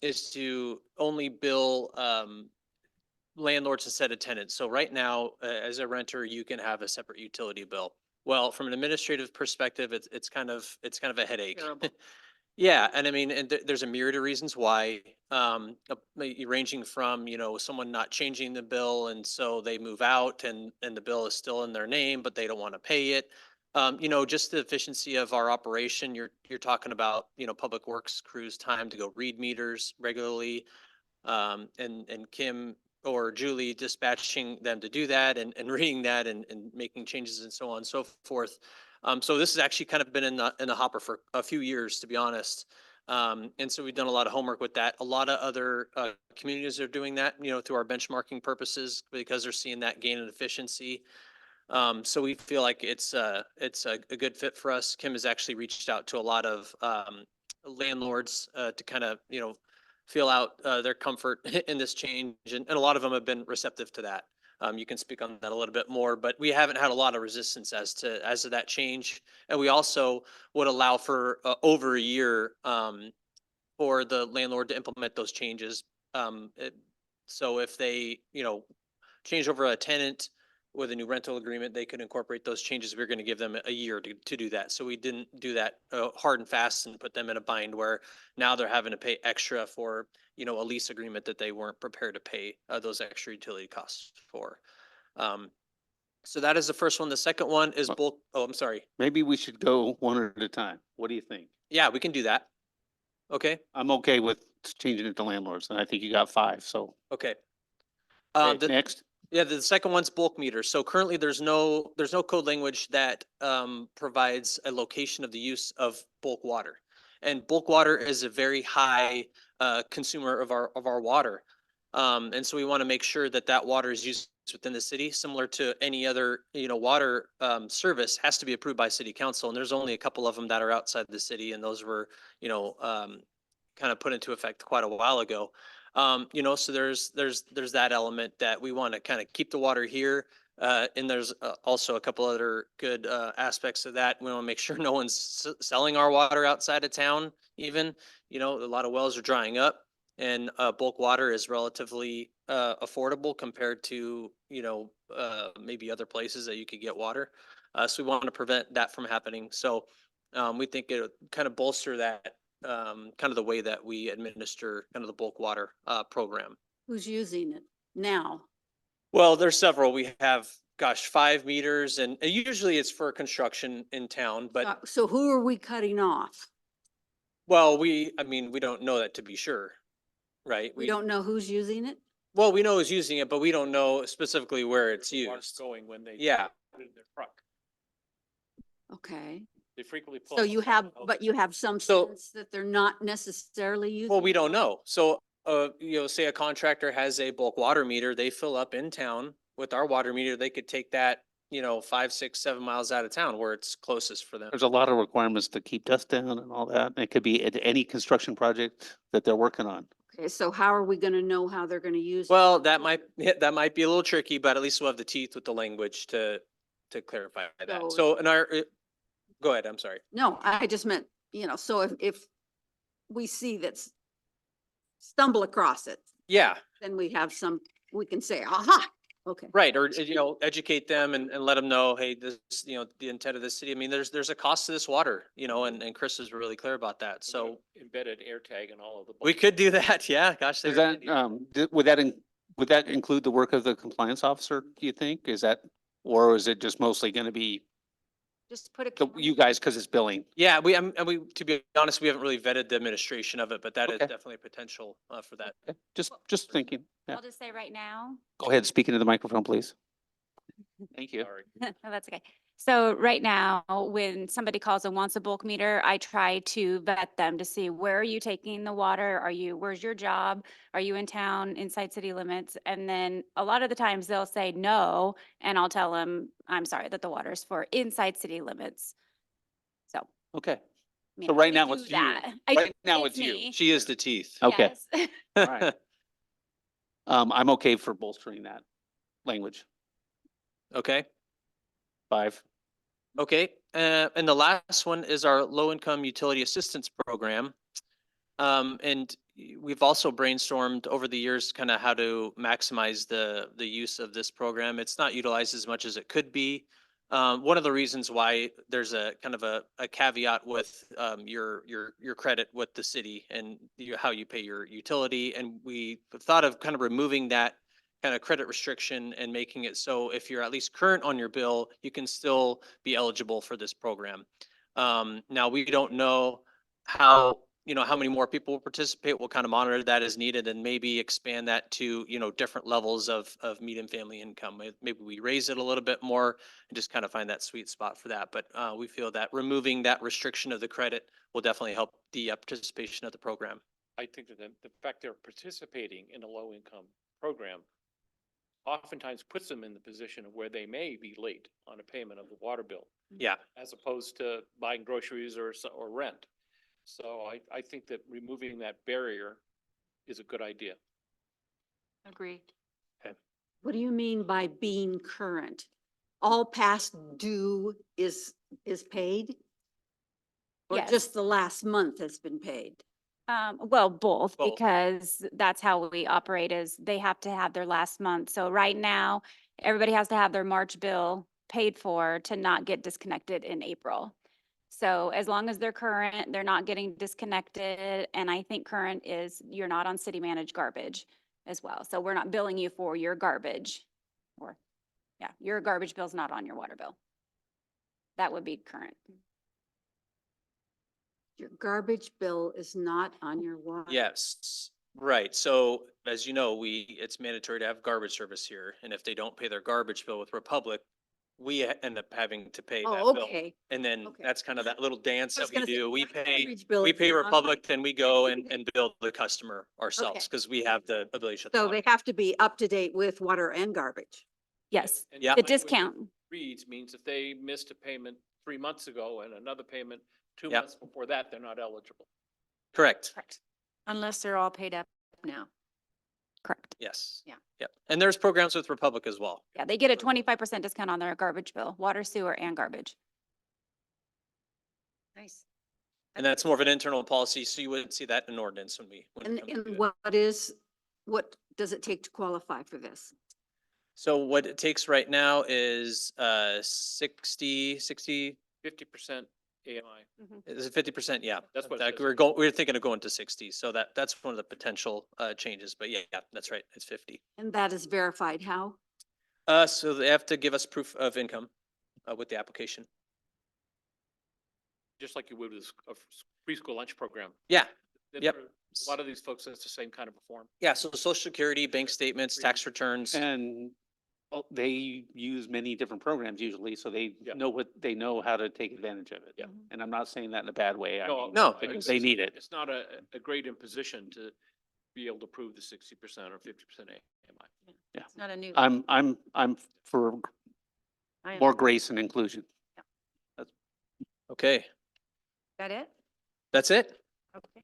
Speaker 13: is to only bill landlords instead of tenants. So right now, as a renter, you can have a separate utility bill. Well, from an administrative perspective, it's kind of a headache. Yeah, and I mean, and there's a myriad of reasons why, ranging from, someone not changing the bill and so they move out and the bill is still in their name, but they don't want to pay it. Just the efficiency of our operation, you're talking about, Public Works crews time to go read meters regularly. And Kim or Julie dispatching them to do that and reading that and making changes and so on and so forth. So this has actually kind of been in the hopper for a few years, to be honest. And so we've done a lot of homework with that. A lot of other communities are doing that, through our benchmarking purposes because they're seeing that gain in efficiency. So we feel like it's a good fit for us. Kim has actually reached out to a lot of landlords to kind of, feel out their comfort in this change. And a lot of them have been receptive to that. You can speak on that a little bit more, but we haven't had a lot of resistance as to that change. And we also would allow for over a year for the landlord to implement those changes. So if they, change over a tenant with a new rental agreement, they could incorporate those changes. We're going to give them a year to do that. So we didn't do that hard and fast and put them in a bind where now they're having to pay extra for, a lease agreement that they weren't prepared to pay those extra utility costs for. So that is the first one. The second one is bulk. Oh, I'm sorry.
Speaker 1: Maybe we should go one at a time. What do you think?
Speaker 13: Yeah, we can do that. Okay,
Speaker 1: I'm okay with changing it to landlords, and I think you got 5, so.
Speaker 13: okay.
Speaker 1: Okay, next.
Speaker 13: Yeah, the second one's bulk meters. So currently there's no code language that provides a location of the use of bulk water. And bulk water is a very high consumer of our water. And so we want to make sure that that water is used within the city, similar to any other, water service has to be approved by city council. And there's only a couple of them that are outside the city, and those were, kind of put into effect quite a while ago. So there's that element that we want to kind of keep the water here. And there's also a couple other good aspects of that. We want to make sure no one's selling our water outside of town even. A lot of wells are drying up, and bulk water is relatively affordable compared to, maybe other places that you could get water. So we want to prevent that from happening. So we think it would kind of bolster that kind of the way that we administer kind of the bulk water program.
Speaker 6: Who's using it now?
Speaker 13: Well, there's several. We have, 5 meters, and usually it's for construction in town, but
Speaker 6: So who are we cutting off?
Speaker 13: well, we don't know that to be sure, right?
Speaker 6: We don't know who's using it?
Speaker 13: Well, we know who's using it, but we don't know specifically where it's
Speaker 8: The water's
Speaker 13: used.
Speaker 8: going when they.
Speaker 13: Yeah.
Speaker 8: put it in their truck.
Speaker 6: Okay.
Speaker 8: They frequently. pull
Speaker 6: So
Speaker 8: up
Speaker 6: you
Speaker 8: on
Speaker 6: have,
Speaker 8: the-
Speaker 6: but you have some
Speaker 13: So-
Speaker 6: sense that they're not necessarily using?
Speaker 13: Well, we
Speaker 6: it?
Speaker 13: don't know. So, say a contractor has a bulk water meter, they fill up in town with our water meter, they could take that, 5, 6, 7 miles out of town where it's closest for them.
Speaker 1: There's a lot of requirements to keep dust down and all that. It could be at any construction project that they're working on.
Speaker 6: Okay, so how are we gonna know how they're gonna use? it?
Speaker 13: Well, that might be a little tricky, but at least we'll have the teeth with the language to clarify that.
Speaker 6: So-
Speaker 13: So in our, go ahead, I'm sorry.
Speaker 6: No, I just meant, so if we see that's stumble across it,
Speaker 13: Yeah,
Speaker 6: then we have we can say, aha, okay.
Speaker 13: right. Or, educate them and let them know, hey, this, the intent of the city. I mean, there's a cost to this water, and Chris is really clear about that. So
Speaker 8: Embedded air tag and all of the.
Speaker 13: we could do that. Yeah, gosh.
Speaker 1: Does
Speaker 13: they're
Speaker 1: that,
Speaker 13: handy.
Speaker 1: would that include the work of the compliance officer, do you think? Is that, or is it just mostly gonna be
Speaker 7: Just put a.
Speaker 1: you guys, cause it's billing?
Speaker 13: Yeah, to be honest, we haven't really vetted the administration of it, but that is
Speaker 1: Okay.
Speaker 13: definitely a potential for that.
Speaker 1: Okay, just thinking. Yeah.
Speaker 7: I'll just say right now,
Speaker 1: Go ahead, speak into the microphone, please. Thank you.
Speaker 8: Sorry.
Speaker 7: no, that's okay. So right now, when somebody calls and wants a bulk meter, I try to vet them to see where are you taking the water? Where's your job? Are you in town, inside city limits? And then a lot of the times they'll say no, and I'll tell them, I'm sorry, that the water is for inside city limits. So.
Speaker 1: Okay,
Speaker 7: I mean,
Speaker 1: So
Speaker 7: I
Speaker 1: right
Speaker 7: do
Speaker 1: now it's you.
Speaker 7: that.
Speaker 1: Right now it's you.
Speaker 7: me.
Speaker 13: She is the teeth.
Speaker 1: Okay.
Speaker 7: Yes.
Speaker 1: all right. I'm okay for bolstering that language.
Speaker 13: Okay.
Speaker 1: 5.
Speaker 13: Okay, and the last one is our low-income utility assistance program. And we've also brainstormed over the years kind of how to maximize the use of this program. It's not utilized as much as it could be. One of the reasons why there's a kind of a caveat with your credit with the city and how you pay your utility. And we thought of kind of removing that kind of credit restriction and making it so if you're at least current on your bill, you can still be eligible for this program. Now, we don't know how many more people will participate. We'll kind of monitor that as needed and maybe expand that to, different levels of median family income. Maybe we raise it a little bit more and just kind of find that sweet spot for that. But we feel that removing that restriction of the credit will definitely help the participation of the program.
Speaker 8: I think that the fact they're participating in a low income program oftentimes puts them in the position of where they may be late on a payment of the water bill,
Speaker 13: Yeah.
Speaker 8: as opposed to buying groceries or rent. So I think that removing that barrier is a good idea.
Speaker 7: Agree.
Speaker 6: What do you mean by being current? All past due is paid? Or
Speaker 14: Yes.
Speaker 6: just the last month has been paid?
Speaker 14: Well, both,
Speaker 13: Both.
Speaker 14: because that's how we operate is they have to have their last month. So right now, everybody has to have their March bill paid for to not get disconnected in April. So as long as they're current, they're not getting disconnected. And I think current is you're not on city managed garbage as well. So we're not billing you for your garbage or, yeah, your garbage bill's not on your water bill. That would be current.
Speaker 6: Your garbage bill is not on your water?
Speaker 13: Yes, right. So as you know, it's mandatory to have garbage service here. And if they don't pay their garbage bill with Republic, we end up having to pay that
Speaker 6: Oh,
Speaker 13: bill.
Speaker 6: okay.
Speaker 13: And then
Speaker 6: Okay.
Speaker 13: that's kind of that little dance
Speaker 6: I was
Speaker 13: that we
Speaker 6: gonna say,
Speaker 13: do. We
Speaker 6: my
Speaker 13: pay,
Speaker 6: garbage bill
Speaker 13: we
Speaker 6: is
Speaker 13: pay
Speaker 6: not on my-
Speaker 13: Republic, then we go and bill the customer ourselves because we have the ability to shut the
Speaker 6: So
Speaker 13: water.
Speaker 6: they have to be up to date with water and garbage.
Speaker 14: Yes,
Speaker 8: And
Speaker 13: Yeah.
Speaker 14: the
Speaker 8: language
Speaker 14: discount.
Speaker 8: Reads means if they missed a payment 3 months ago and another payment 2
Speaker 13: Yep.
Speaker 8: months before that, they're not eligible.
Speaker 13: Correct.
Speaker 14: Correct.
Speaker 6: Unless they're all paid up now.
Speaker 14: Correct.
Speaker 13: Yes.
Speaker 6: Yeah.
Speaker 13: Yep. And there's programs with Republic as well.
Speaker 14: Yeah, they get a 25% discount on their garbage bill, water, sewer, and garbage.
Speaker 6: Nice.
Speaker 13: And that's more of an internal policy. So you wouldn't see that in ordinance when we
Speaker 6: And,
Speaker 13: come to do
Speaker 6: and
Speaker 13: it.
Speaker 6: what does it take to qualify for this?
Speaker 13: So what it takes right now is 60,
Speaker 8: 50% AMI.
Speaker 13: is it 50%? Yeah.
Speaker 8: That's what it
Speaker 13: Like
Speaker 8: says.
Speaker 13: we're thinking of going to 60. So that's one of the potential changes. But yeah, that's right. It's 50.
Speaker 6: And that is verified how?
Speaker 13: So they have to give us proof of income with the application.
Speaker 8: Just like you would with a preschool lunch program.
Speaker 13: Yeah.
Speaker 8: Then
Speaker 13: Yep.
Speaker 8: for A lot of these folks, that's the same kind of a form.
Speaker 13: Yeah. So social security, bank statements, tax returns.
Speaker 1: And they use many different programs usually, so they
Speaker 8: Yeah.
Speaker 1: know how to take advantage of it.
Speaker 8: Yeah.
Speaker 1: And I'm not saying that in a bad way. I
Speaker 8: No,
Speaker 1: mean,
Speaker 13: No,
Speaker 1: because
Speaker 8: it's-
Speaker 1: they need it.
Speaker 8: It's not a great imposition to be able to prove the 60% or 50% AMI.
Speaker 6: It's not a new.
Speaker 1: I'm for
Speaker 6: I am-
Speaker 1: more grace and inclusion.
Speaker 13: Okay.
Speaker 6: That it?
Speaker 13: That's it.
Speaker 6: Okay.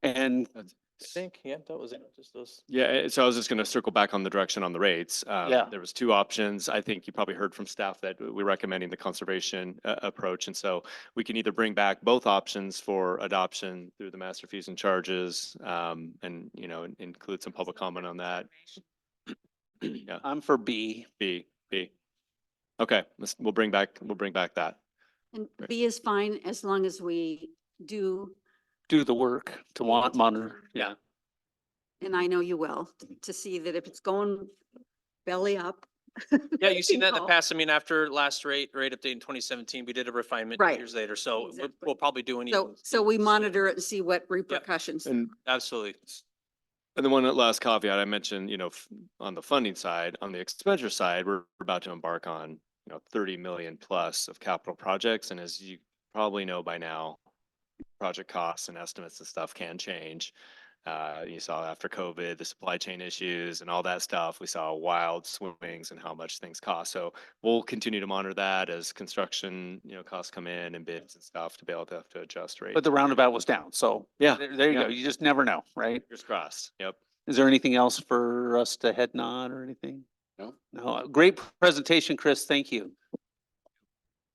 Speaker 1: And
Speaker 13: I think, yeah, that was it. Just those.
Speaker 9: Yeah, so I was just going to circle back on the direction on the rates.
Speaker 1: Yeah.
Speaker 9: There was two options. I think you probably heard from staff that we're recommending the conservation approach. And so we can either bring back both options for adoption through the master fees and charges, and, include some public comment on that. Yeah,
Speaker 1: I'm for B.
Speaker 9: B. Okay, we'll bring back that.
Speaker 6: And B is fine as long as we do,
Speaker 1: Do the work to monitor. Yeah.
Speaker 6: and I know you will, to see that if it's going belly up.
Speaker 13: Yeah, you've seen that in the
Speaker 6: know.
Speaker 13: past. I mean, after last rate update in 2017, we did a refinement
Speaker 6: Right.
Speaker 13: years later. So
Speaker 6: Exactly.
Speaker 13: we'll probably do an
Speaker 6: So,
Speaker 13: even.
Speaker 6: so we monitor it and see what repercussions.
Speaker 9: And
Speaker 13: Absolutely.
Speaker 9: And the one last caveat I mentioned, on the funding side, on the expenditure side, we're about to embark on, 30 million plus of capital projects. And as you probably know by now, project costs and estimates and stuff can change. You saw after COVID, the supply chain issues and all that stuff, we saw wild swings in how much things cost. So we'll continue to monitor that as construction, costs come in and bids and stuff to be able to have to adjust rates.
Speaker 1: But the roundabout was down. So
Speaker 9: Yeah,
Speaker 1: there you
Speaker 9: yeah.
Speaker 1: go. You just never know, right?
Speaker 9: Fingers crossed. Yep.
Speaker 1: Is there anything else for us to head nod or anything?
Speaker 11: No.
Speaker 1: No, great presentation, Chris. Thank you.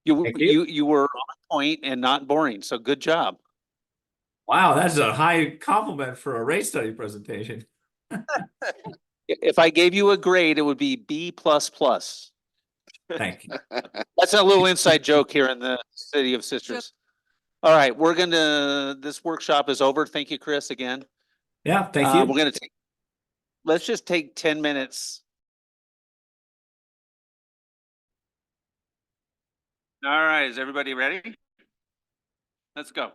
Speaker 1: You,
Speaker 12: Thank you.
Speaker 1: you were on point and not boring, so good job.
Speaker 12: Wow, that's a high compliment for a rate study presentation.
Speaker 1: If I gave you a grade, it would be B++. That's
Speaker 12: Thank you.
Speaker 1: a little inside joke here in the city of Citrus. All right, this workshop is over. Thank you, Chris, again.
Speaker 12: Yeah, thank
Speaker 1: We're
Speaker 12: you.
Speaker 1: gonna let's just take 10 minutes. All right, is everybody ready? Let's go.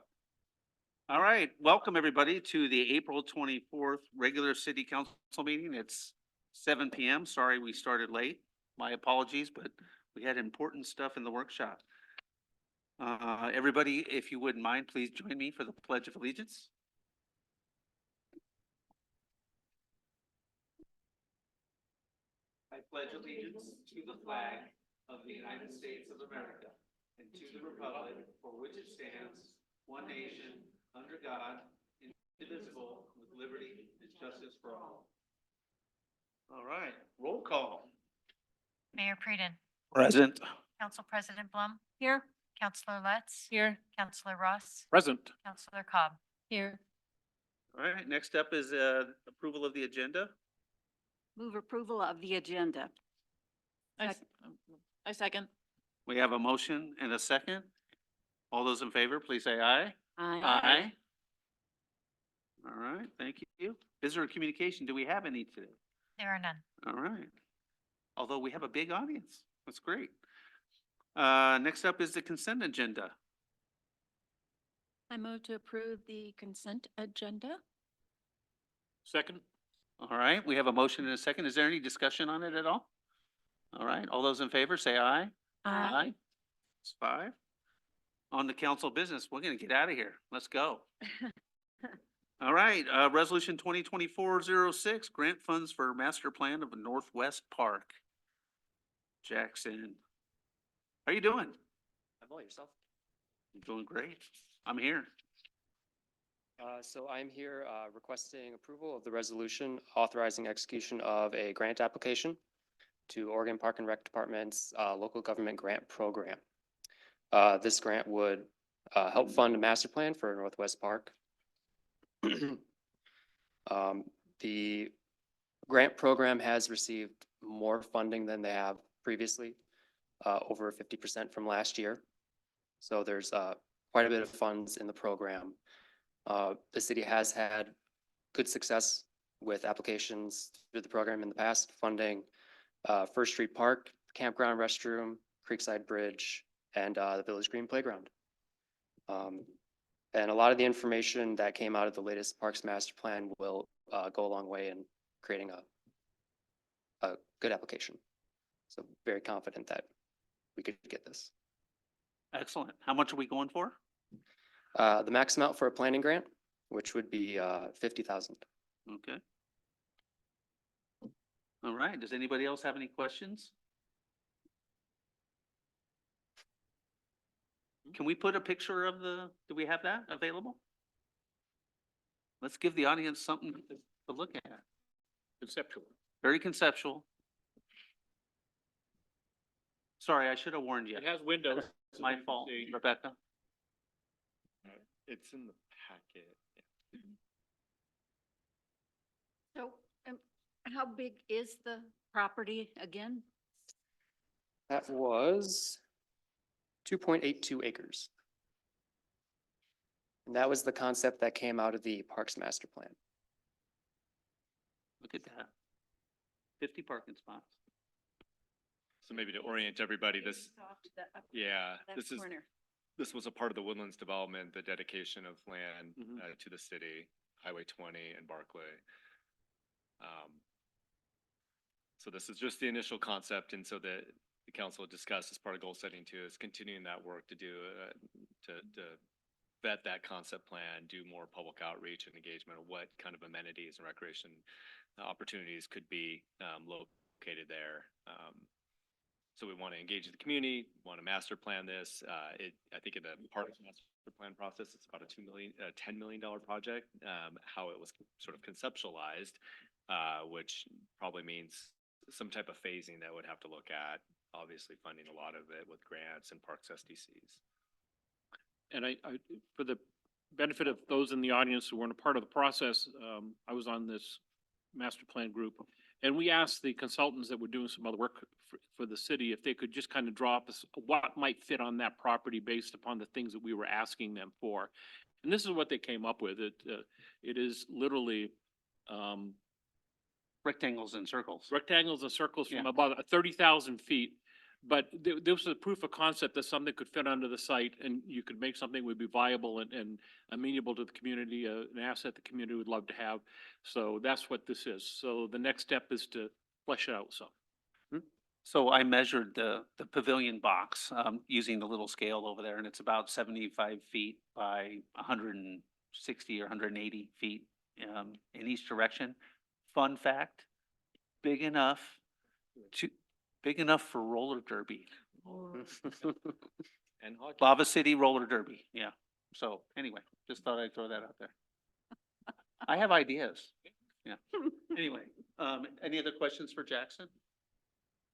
Speaker 1: All right, welcome everybody to the April 24th regular city council meeting. It's 7 p.m. Sorry we started late. My apologies, but we had important stuff in the workshop. Everybody, if you wouldn't mind, please join me for the Pledge of Allegiance. I pledge allegiance to the flag of the United States of America and to the republic for which it stands, one nation, under God, indivisible, with liberty and justice for all. All right, roll call.
Speaker 15: Mayor Preden,
Speaker 1: Present.
Speaker 15: Council President Blum. Here. Counselor Letts.
Speaker 4: Here.
Speaker 15: Counselor Ross.
Speaker 8: Present.
Speaker 15: Counselor Cobb.
Speaker 4: Here.
Speaker 1: All right, next up is approval of the agenda.
Speaker 6: Move approval of the agenda.
Speaker 4: I second.
Speaker 1: We have a motion and a second. All those in favor, please say aye.
Speaker 6: Aye.
Speaker 1: All right, thank you. Visitor communication, do we have any today?
Speaker 15: There are none.
Speaker 1: All right. Although we have a big audience, that's great. Next up is the consent agenda.
Speaker 7: I move to approve the consent agenda.
Speaker 8: Second.
Speaker 1: All right, we have a motion and a second. Is there any discussion on it at all? All right, all those in favor, say aye. It's 5. On the council business, we're gonna get out of here. Let's go. All right, resolution 2024-06, grant funds for master plan of Northwest Park. Jackson. How you doing?
Speaker 16: I'm well, yourself?
Speaker 1: You're doing great. I'm here.
Speaker 16: So I'm here requesting approval of the resolution authorizing execution of a grant application to Oregon Park and Rec Department's local government grant program. This grant would help fund a master plan for Northwest Park. The grant program has received more funding than they have previously, over 50% from last year. So there's quite a bit of funds in the program. The city has had good success with applications through the program in the past, funding First Street Park, campground restroom, Creekside Bridge, and the Village Green Playground. And a lot of the information that came out of the latest Parks Master Plan will go a long way in creating a good application. So very confident that we could get this.
Speaker 1: Excellent. How much are we going for?
Speaker 16: The max amount for a planning grant, which would be 50,000.
Speaker 1: Okay. All right, does anybody else have any questions? Can we put a picture of do we have that available? Let's give the audience something to look at.
Speaker 8: Conceptual.
Speaker 1: Very conceptual. Sorry, I should have warned you.
Speaker 8: It has windows.
Speaker 1: It's my fault, Rebecca.
Speaker 9: It's in the packet.
Speaker 6: So, how big is the property again?
Speaker 16: That was 2.82 acres. And that was the concept that came out of the Parks Master Plan.
Speaker 1: Look at that. 50 parking spots.
Speaker 9: So maybe to orient everybody, this, this was a part of the Woodlands development, the dedication of land to the city, Highway 20 and Barclay. So this is just the initial concept, and so the council discussed as part of goal setting too, is continuing that work to do, to vet that concept plan, do more public outreach and engagement of what kind of amenities and recreation opportunities could be located there. So we want to engage the community, want to master plan this. I think in the Parks Master Plan process, it's about a $10 million project. How it was sort of conceptualized, which probably means some type of phasing that would have to look at, obviously funding a lot of it with grants and Parks SDCs.
Speaker 8: And I, for the benefit of those in the audience who weren't a part of the process, I was on this master plan group. And we asked the consultants that were doing some other work for the city if they could just kind of draw up what might fit on that property based upon the things that we were asking them for. And this is what they came up with. It is literally
Speaker 1: Rectangles and circles.
Speaker 8: rectangles and circles from
Speaker 1: Yeah.
Speaker 8: about 30,000 feet. But there was a proof of concept that something could fit under the site and you could make something would be viable and amenable to the community, an asset the community would love to have. So that's what this is. So the next step is to flesh it out some.
Speaker 1: So I measured the pavilion box using the little scale over there, and it's about 75 feet by 160 or 180 feet in each direction. Fun fact, big enough for roller derby.
Speaker 9: And hockey.
Speaker 1: Lava City roller derby, yeah. So anyway, just thought I'd throw that out there. I have ideas. Yeah. Anyway, any other questions for Jackson?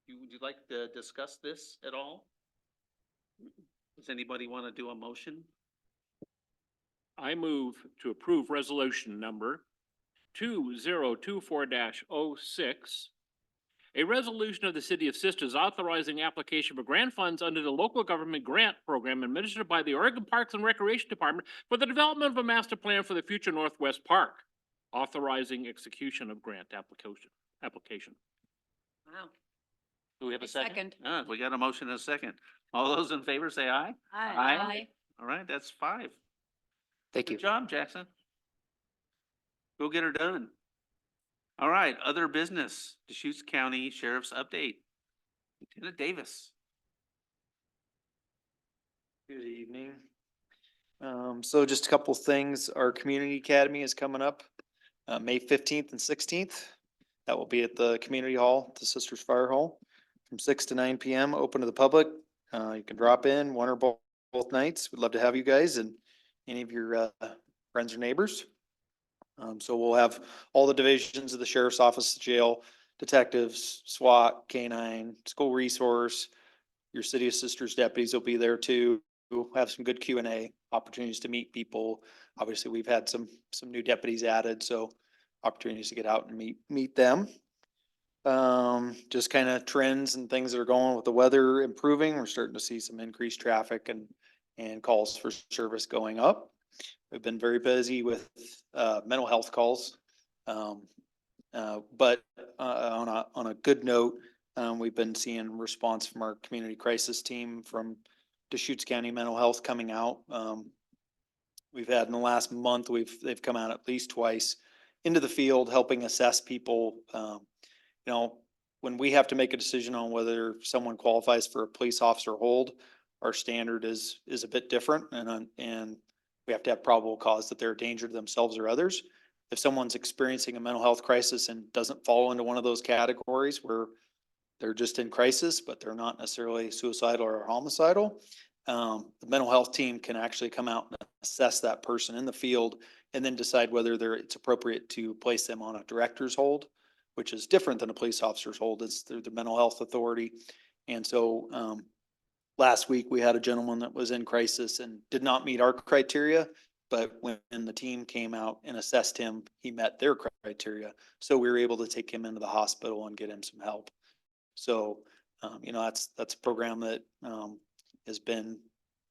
Speaker 1: Would you like to discuss this at all? Does anybody want to do a motion?
Speaker 8: I move to approve resolution number 2024-06, a resolution of the City of Sisters authorizing application for grant funds under the local government grant program administered by the Oregon Parks and Recreation Department for the development of a master plan for the future Northwest Park, authorizing execution of grant application.
Speaker 4: Wow.
Speaker 1: Do we have
Speaker 4: I
Speaker 1: a second?
Speaker 4: second.
Speaker 1: We got a motion and a second. All those in favor say aye. Aye. All right, that's 5.
Speaker 16: Thank you.
Speaker 1: Good job, Jackson. Go get her done. All right, other business, Deschutes County Sheriff's update. Lieutenant Davis.
Speaker 17: Good evening. So just a couple things. Our community academy is coming up, May 15th and 16th. That will be at the community hall, the Sisters Fire Hall, from 6 to 9 PM, open to the public. You can drop in one or both nights. We'd love to have you guys and any of your, friends or neighbors. So we'll have all the divisions of the sheriff's office, jail, detectives, SWAT, K-9, school resource. Your City of Sisters deputies will be there too. We'll have some good Q&A opportunities to meet people. Obviously, we've had some new deputies added, so opportunities to get out and meet them. Just kind of trends and things that are going with the weather improving. We're starting to see some increased traffic and calls for service going up. We've been very busy with mental health calls. But on a good note, we've been seeing response from our community crisis team from Deschutes County Mental Health coming out. We've had in the last month, they've come out at least twice into the field, helping assess people. You know, when we have to make a decision on whether someone qualifies for a police officer hold, our standard is a bit different, and we have to have probable cause that they're a danger to themselves or others. If someone's experiencing a mental health crisis and doesn't fall into one of those categories where they're just in crisis, but they're not necessarily suicidal or homicidal, the mental health team can actually come out and assess that person in the field and then decide whether it's appropriate to place them on a director's hold, which is different than a police officer's hold. It's through the mental health authority. And so, last week we had a gentleman that was in crisis and did not meet our criteria, but when the team came out and assessed him, he met their criteria. So we were able to take him into the hospital and get him some help. So, you know, that's a program that, has been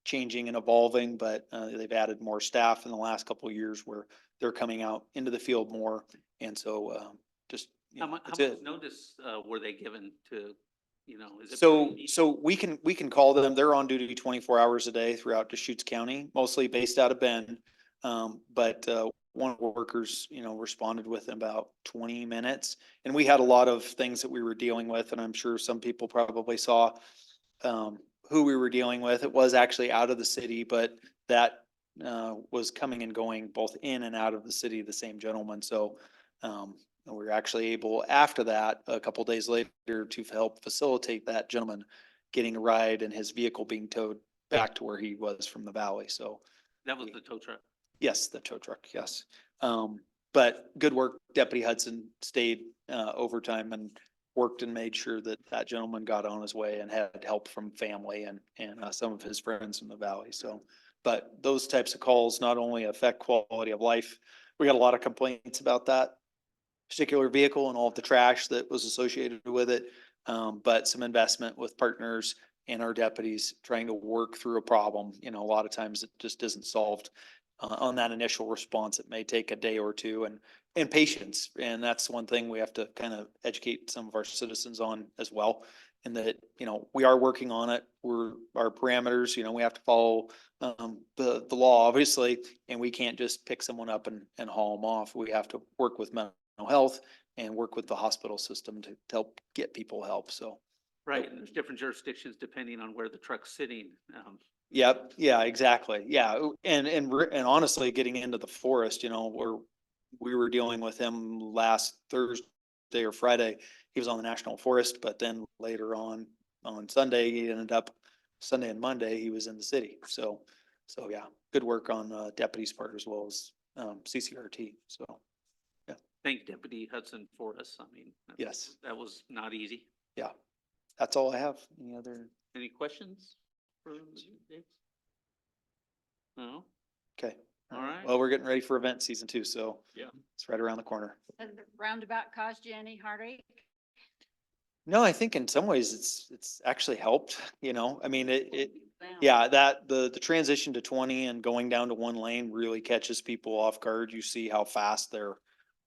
Speaker 17: changing and evolving, but, they've added more staff in the last couple of years where they're coming out into the field more. And so, just, you
Speaker 1: How
Speaker 17: know,
Speaker 1: much
Speaker 17: that's it.
Speaker 1: notice, were they given to, you know, is it?
Speaker 17: So we can call them. They're on duty 24 hours a day throughout Deschutes County, mostly based out of Bend. But one of the workers, you know, responded within about 20 minutes. And we had a lot of things that we were dealing with, and I'm sure some people probably saw who we were dealing with. It was actually out of the city, but that was coming and going both in and out of the city, the same gentleman. So we were actually able, after that, a couple days later, to help facilitate that gentleman getting a ride and his vehicle being towed back to where he was from the valley. So
Speaker 1: That was the tow truck.
Speaker 17: yes, the tow truck, yes. But good work. Deputy Hudson stayed overtime and worked and made sure that that gentleman got on his way and had help from family and some of his friends in the valley. So, but those types of calls not only affect quality of life, we got a lot of complaints about that particular vehicle and all of the trash that was associated with it. But some investment with partners and our deputies trying to work through a problem. You know, a lot of times it just isn't solved on that initial response. It may take a day or two and patience. And that's one thing we have to kind of educate some of our citizens on as well. And that, you know, we are working on it. Our parameters, you know, we have to follow the law, obviously, and we can't just pick someone up and haul them off. We have to work with mental health and work with the hospital system to help get people help. So.
Speaker 1: Right, and there's different jurisdictions depending on where the truck's sitting.
Speaker 17: Yep. Yeah, exactly. Yeah. And honestly, getting into the forest, you know, we were dealing with him last Thursday or Friday. He was on the National Forest, but then later on Sunday, he ended up Sunday and Monday, he was in the city. So yeah, good work on deputy's part as well as CCRT. So, yeah.
Speaker 1: thank Deputy Hudson for us. I mean.
Speaker 17: Yes.
Speaker 1: That was not easy.
Speaker 17: Yeah, that's all I have. Any other?
Speaker 1: Any questions for Dave? No?
Speaker 17: Okay.
Speaker 1: All right.
Speaker 17: Well, we're getting ready for event season 2, so
Speaker 1: Yeah.
Speaker 17: it's right around the corner.
Speaker 15: Has the roundabout caused you any heartache?
Speaker 17: No, I think in some ways it's actually helped, you know, I mean, yeah, that the transition to 20 and going down to 1 lane really catches people off guard. You see how fast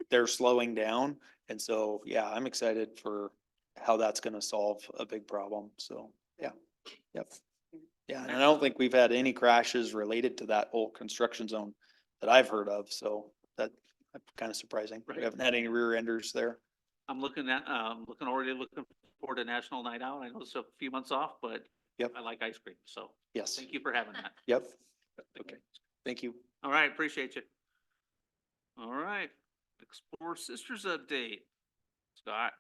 Speaker 17: they're slowing down. And so, yeah, I'm excited for how that's gonna solve a big problem. So, yeah, yep. Yeah, and I don't think we've had any crashes related to that whole construction zone that I've heard of. So that's kind of surprising. We
Speaker 1: Right.
Speaker 17: haven't had any rear enders there.
Speaker 1: I'm looking looking forward to National Night Out. I know it's a few months off, but
Speaker 17: Yep.
Speaker 1: I like ice cream, so
Speaker 17: Yes.
Speaker 1: thank you for having that.
Speaker 17: Yep. Okay. Thank you.
Speaker 1: All right, appreciate you. All right, Explore Sisters update. Scott.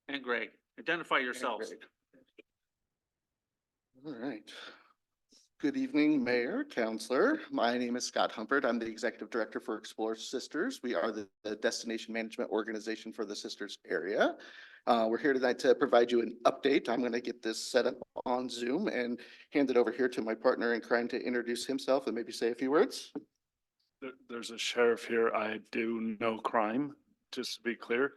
Speaker 1: And Greg, identify yourselves.
Speaker 18: All right. Good evening, Mayor, Counselor. My name is Scott Humphrey. I'm the Executive Director for Explore Sisters. We are the destination management organization for the Sisters area. We're here tonight to provide you an update. I'm going to get this set up on Zoom and hand it over here to my partner in crime to introduce himself and maybe say a few words.
Speaker 19: There's a sheriff here. I do no crime, just to be clear.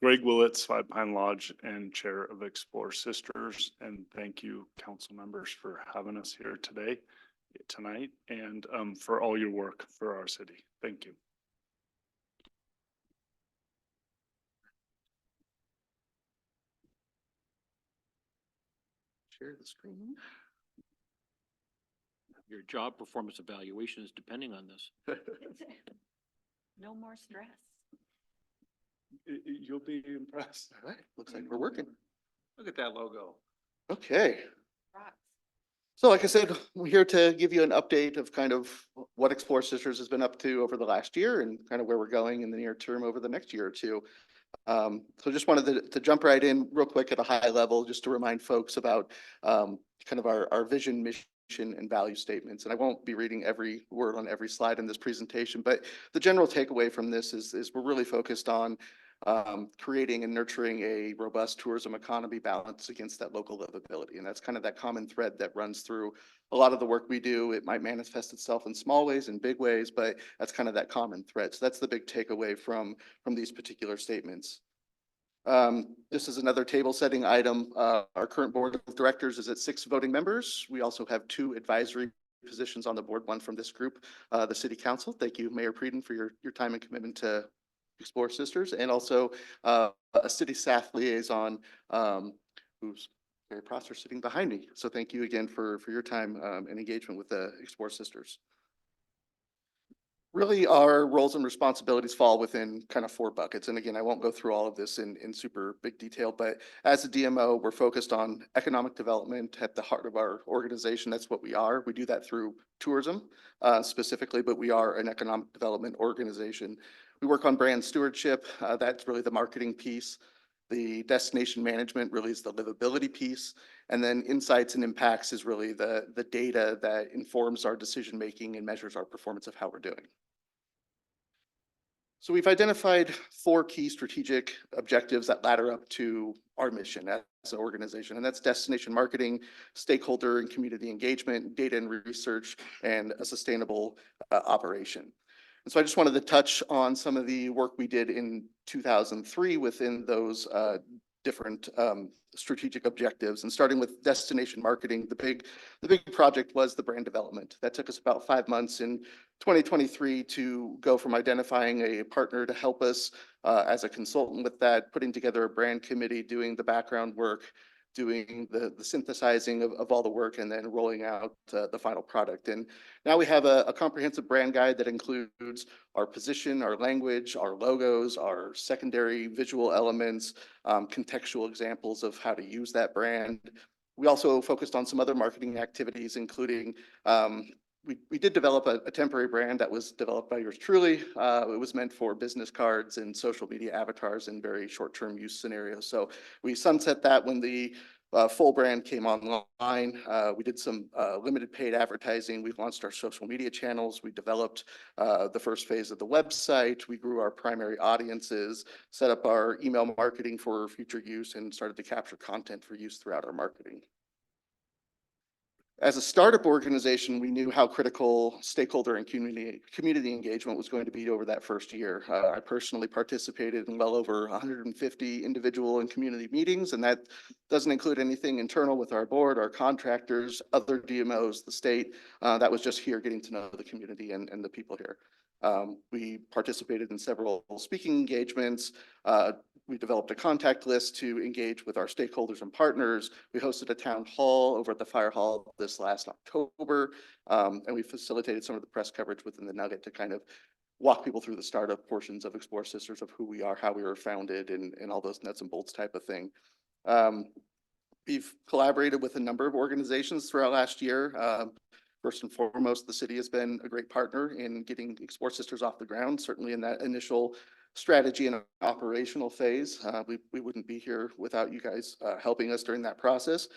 Speaker 19: Greg Willits, 5 Pine Lodge and Chair of Explore Sisters. And thank you, council members, for having us here tonight, and for all your work for our city. Thank you.
Speaker 18: Share the screen.
Speaker 8: Your job performance evaluation is depending on this.
Speaker 15: No more stress.
Speaker 19: You'll be impressed.
Speaker 18: All right, looks like we're working.
Speaker 1: Look at that logo.
Speaker 18: Okay.
Speaker 15: Rocks.
Speaker 18: So like I said, we're here to give you an update of kind of what Explore Sisters has been up to over the last year and kind of where we're going in the near term over the next year or two. So just wanted to jump right in real quick at a high level, just to remind folks about kind of our vision, mission, and value statements. And I won't be reading every word on every slide in this presentation, but the general takeaway from this is we're really focused on creating and nurturing a robust tourism economy balance against that local livability. And that's kind of that common thread that runs through a lot of the work we do. It might manifest itself in small ways and big ways, but that's kind of that common thread. So that's the big takeaway from these particular statements. This is another table setting item. Our current board of directors is at 6 voting members. We also have 2 advisory positions on the board, one from this group, the city council. Thank you, Mayor Prieden, for your time and commitment to Explore Sisters, and also a city staff liaison who's very prosperous sitting behind me. So thank you again for your time and engagement with the Explore Sisters. Really, our roles and responsibilities fall within kind of 4 buckets. And again, I won't go through all of this in super big detail, but as a DMO, we're focused on economic development at the heart of our organization. That's what we are. We do that through tourism specifically, but we are an economic development organization. We work on brand stewardship. That's really the marketing piece. The destination management really is the livability piece. And then insights and impacts is really the data that informs our decision-making and measures our performance of how we're doing. So we've identified 4 key strategic objectives that ladder up to our mission as an organization, and that's destination marketing, stakeholder and community engagement, data and research, and a sustainable operation. And so I just wanted to touch on some of the work we did in 2003 within those different strategic objectives. And starting with destination marketing, the big project was the brand development. That took us about 5 months in 2023 to go from identifying a partner to help us as a consultant with that, putting together a brand committee, doing the background work, doing the synthesizing of all the work, and then rolling out the final product. And now we have a comprehensive brand guide that includes our position, our language, our logos, our secondary visual elements, contextual examples of how to use that brand. We also focused on some other marketing activities, including we did develop a temporary brand that was developed by yours truly. It was meant for business cards and social media avatars in very short-term use scenarios. So we sunset that when the full brand came online. We did some limited paid advertising. We launched our social media channels. We developed the first phase of the website. We grew our primary audiences, set up our email marketing for future use, and started to capture content for use throughout our marketing. As a startup organization, we knew how critical stakeholder and community engagement was going to be over that first year. I personally participated in well over 150 individual and community meetings, and that doesn't include anything internal with our board, our contractors, other DMOs, the state. That was just here getting to know the community and the people here. We participated in several speaking engagements. We developed a contact list to engage with our stakeholders and partners. We hosted a town hall over at the fire hall this last October. And we facilitated some of the press coverage within the Nugget to kind of walk people through the startup portions of Explore Sisters, of who we are, how we were founded, and all those nuts and bolts type of thing. We've collaborated with a number of organizations throughout last year. First and foremost, the city has been a great partner in getting Explore Sisters off the ground, certainly in that initial strategy and operational phase. We wouldn't be here without you guys helping us during that process.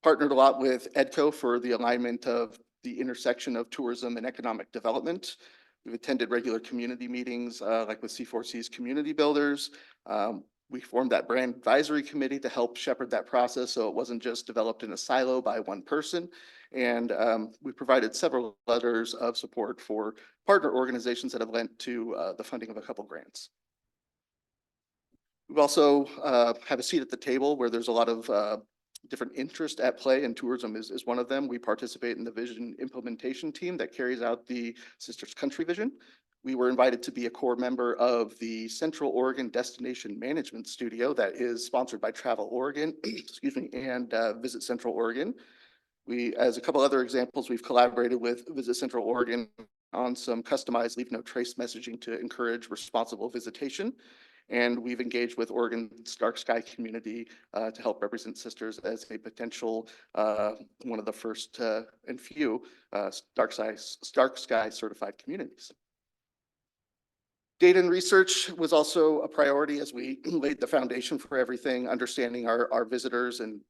Speaker 18: Partnered a lot with EDCO for the alignment of the intersection of tourism and economic development. We've attended regular community meetings like with C4C's Community Builders. We formed that brand advisory committee to help shepherd that process so it wasn't just developed in a silo by one person. And we provided several letters of support for partner organizations that have lent to the funding of a couple grants. We've also have a seat at the table where there's a lot of different interest at play, and tourism is one of them. We participate in the vision implementation team that carries out the Sisters Country Vision. We were invited to be a core member of the Central Oregon Destination Management Studio that is sponsored by Travel Oregon, excuse me, and Visit Central Oregon. We, as a couple other examples, we've collaborated with Visit Central Oregon on some customized Leave No Trace messaging to encourage responsible visitation. And we've engaged with Oregon Dark Sky community to help represent Sisters as a potential, one of the first and few Dark Sky certified communities. Data and research was also a priority as we laid the foundation for everything, understanding our visitors and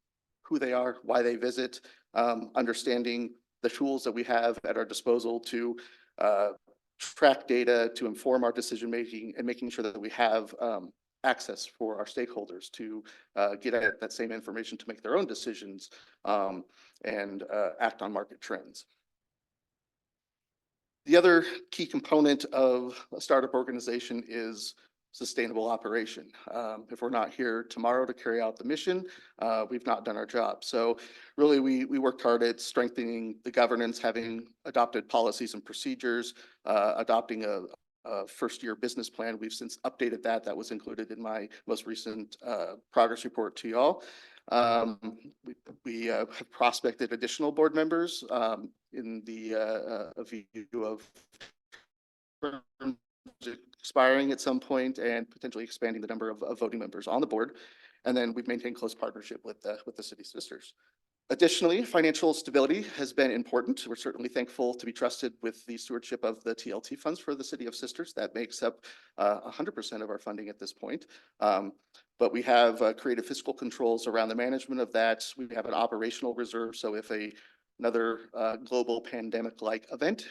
Speaker 18: who they are, why they visit, understanding the tools that we have at our disposal to track data, to inform our decision-making, and making sure that we have access for our stakeholders to get at that same information to make their own decisions and act on market trends. The other key component of a startup organization is sustainable operation. If we're not here tomorrow to carry out the mission, we've not done our job. So really, we worked hard at strengthening the governance, having adopted policies and procedures, adopting a first-year business plan. We've since updated that. That was included in my most recent progress report to y'all. We have prospected additional board members in the view of expiring at some point and potentially expanding the number of voting members on the board. And then we've maintained close partnership with the City Sisters. Additionally, financial stability has been important. We're certainly thankful to be trusted with the stewardship of the TLT funds for the City of Sisters. That makes up 100% of our funding at this point. But we have created fiscal controls around the management of that. We have an operational reserve. So if another global pandemic-like event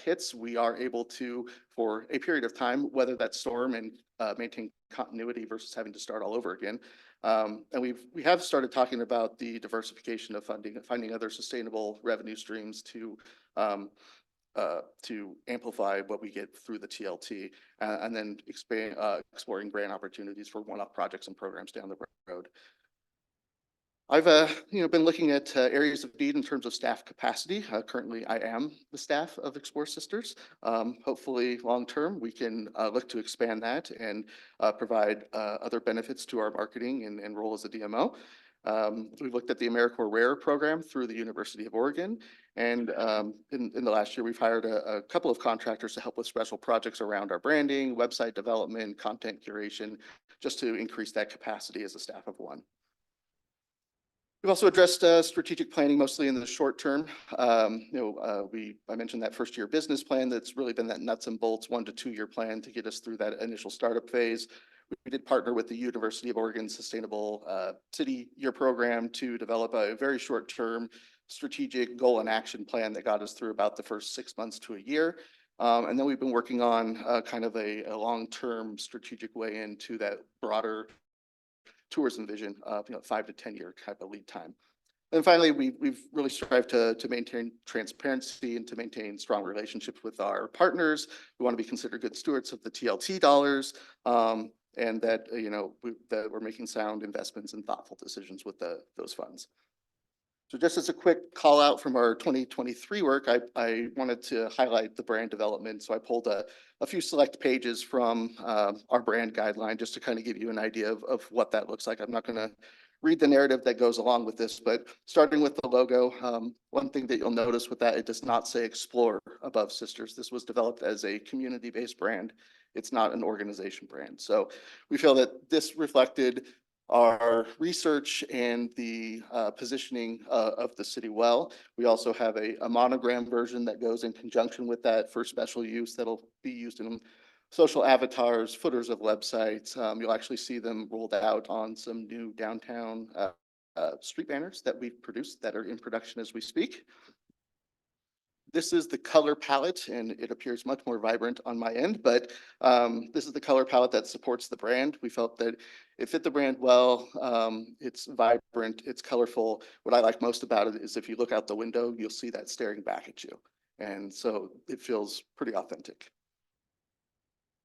Speaker 18: hits, we are able to, for a period of time, weather that storm and maintain continuity versus having to start all over again. And we have started talking about the diversification of funding, finding other sustainable revenue streams to amplify what we get through the TLT, and then exploring grant opportunities for one-off projects and programs down the road. I've been looking at areas of need in terms of staff capacity. Currently, I am the staff of Explore Sisters. Hopefully, long-term, we can look to expand that and provide other benefits to our marketing and role as a DMO. We've looked at the AmeriCorps Rare program through the University of Oregon. And in the last year, we've hired a couple of contractors to help with special projects around our branding, website development, content curation, just to increase that capacity as a staff of one. We've also addressed strategic planning, mostly in the short term. I mentioned that first year business plan. That's really been that nuts and bolts 1 to 2 year plan to get us through that initial startup phase. we did partner with the University of Oregon Sustainable City Year Program to develop a very short-term strategic goal and action plan that got us through about the first 6 months to a year. And then we've been working on kind of a long-term strategic way into that broader tourism vision of 5 to 10 year type of lead time. And finally, we've really strived to maintain transparency and to maintain strong relationships with our partners. We want to be considered good stewards of the TLT dollars, and that that we're making sound investments and thoughtful decisions with those funds. So just as a quick call out from our 2023 work, I wanted to highlight the brand development. So I pulled a few select pages from our brand guideline just to kind of give you an idea of what that looks like. I'm not going to read the narrative that goes along with this, but starting with the logo, one thing that you'll notice with that, it does not say Explore above Sisters. This was developed as a community-based brand. It's not an organization brand. So we feel that this reflected our research and the positioning of the city well. We also have a monogram version that goes in conjunction with that for special use that'll be used in social avatars, footers of websites. You'll actually see them rolled out on some new downtown street banners that we've produced that are in production as we speak. This is the color palette, and it appears much more vibrant on my end, but this is the color palette that supports the brand. We felt that it fit the brand well. It's vibrant, it's colorful. What I like most about it is if you look out the window, you'll see that staring back at you. And so it feels pretty authentic.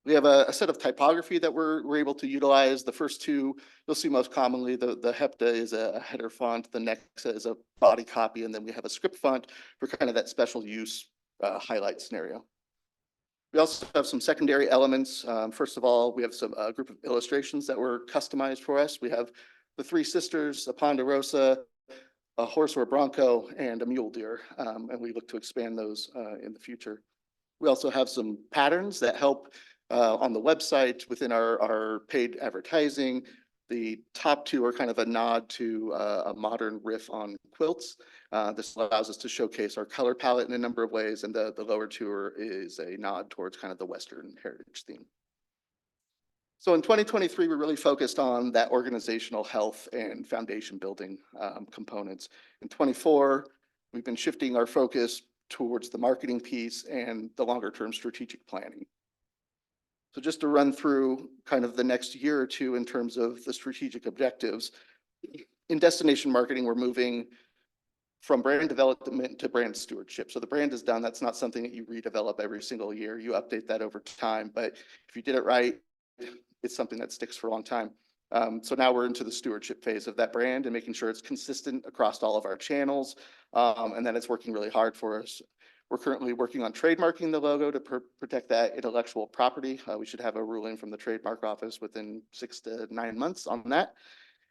Speaker 18: We have a set of typography that we're able to utilize. The first two, you'll see most commonly, the HEPTA is a header font, the Nexa is a body copy, and then we have a script font for kind of that special use highlight scenario. We also have some secondary elements. First of all, we have a group of illustrations that were customized for us. We have the three sisters, a ponderosa, a horse or a bronco, and a mule deer, and we look to expand those in the future. We also have some patterns that help on the website within our paid advertising. The top two are kind of a nod to a modern riff on quilts. This allows us to showcase our color palette in a number of ways, and the lower two is a nod towards kind of the Western heritage theme. So in 2023, we really focused on that organizational health and foundation building components. In 24, we've been shifting our focus towards the marketing piece and the longer term strategic planning. So just to run through kind of the next year or two in terms of the strategic objectives, in destination marketing, we're moving from brand development to brand stewardship. So the brand is done. That's not something that you redevelop every single year. You update that over time. But if you did it right, it's something that sticks for a long time. So now we're into the stewardship phase of that brand and making sure it's consistent across all of our channels, and that it's working really hard for us. We're currently working on trademarking the logo to protect that intellectual property. We should have a ruling from the trademark office within 6 to 9 months on that.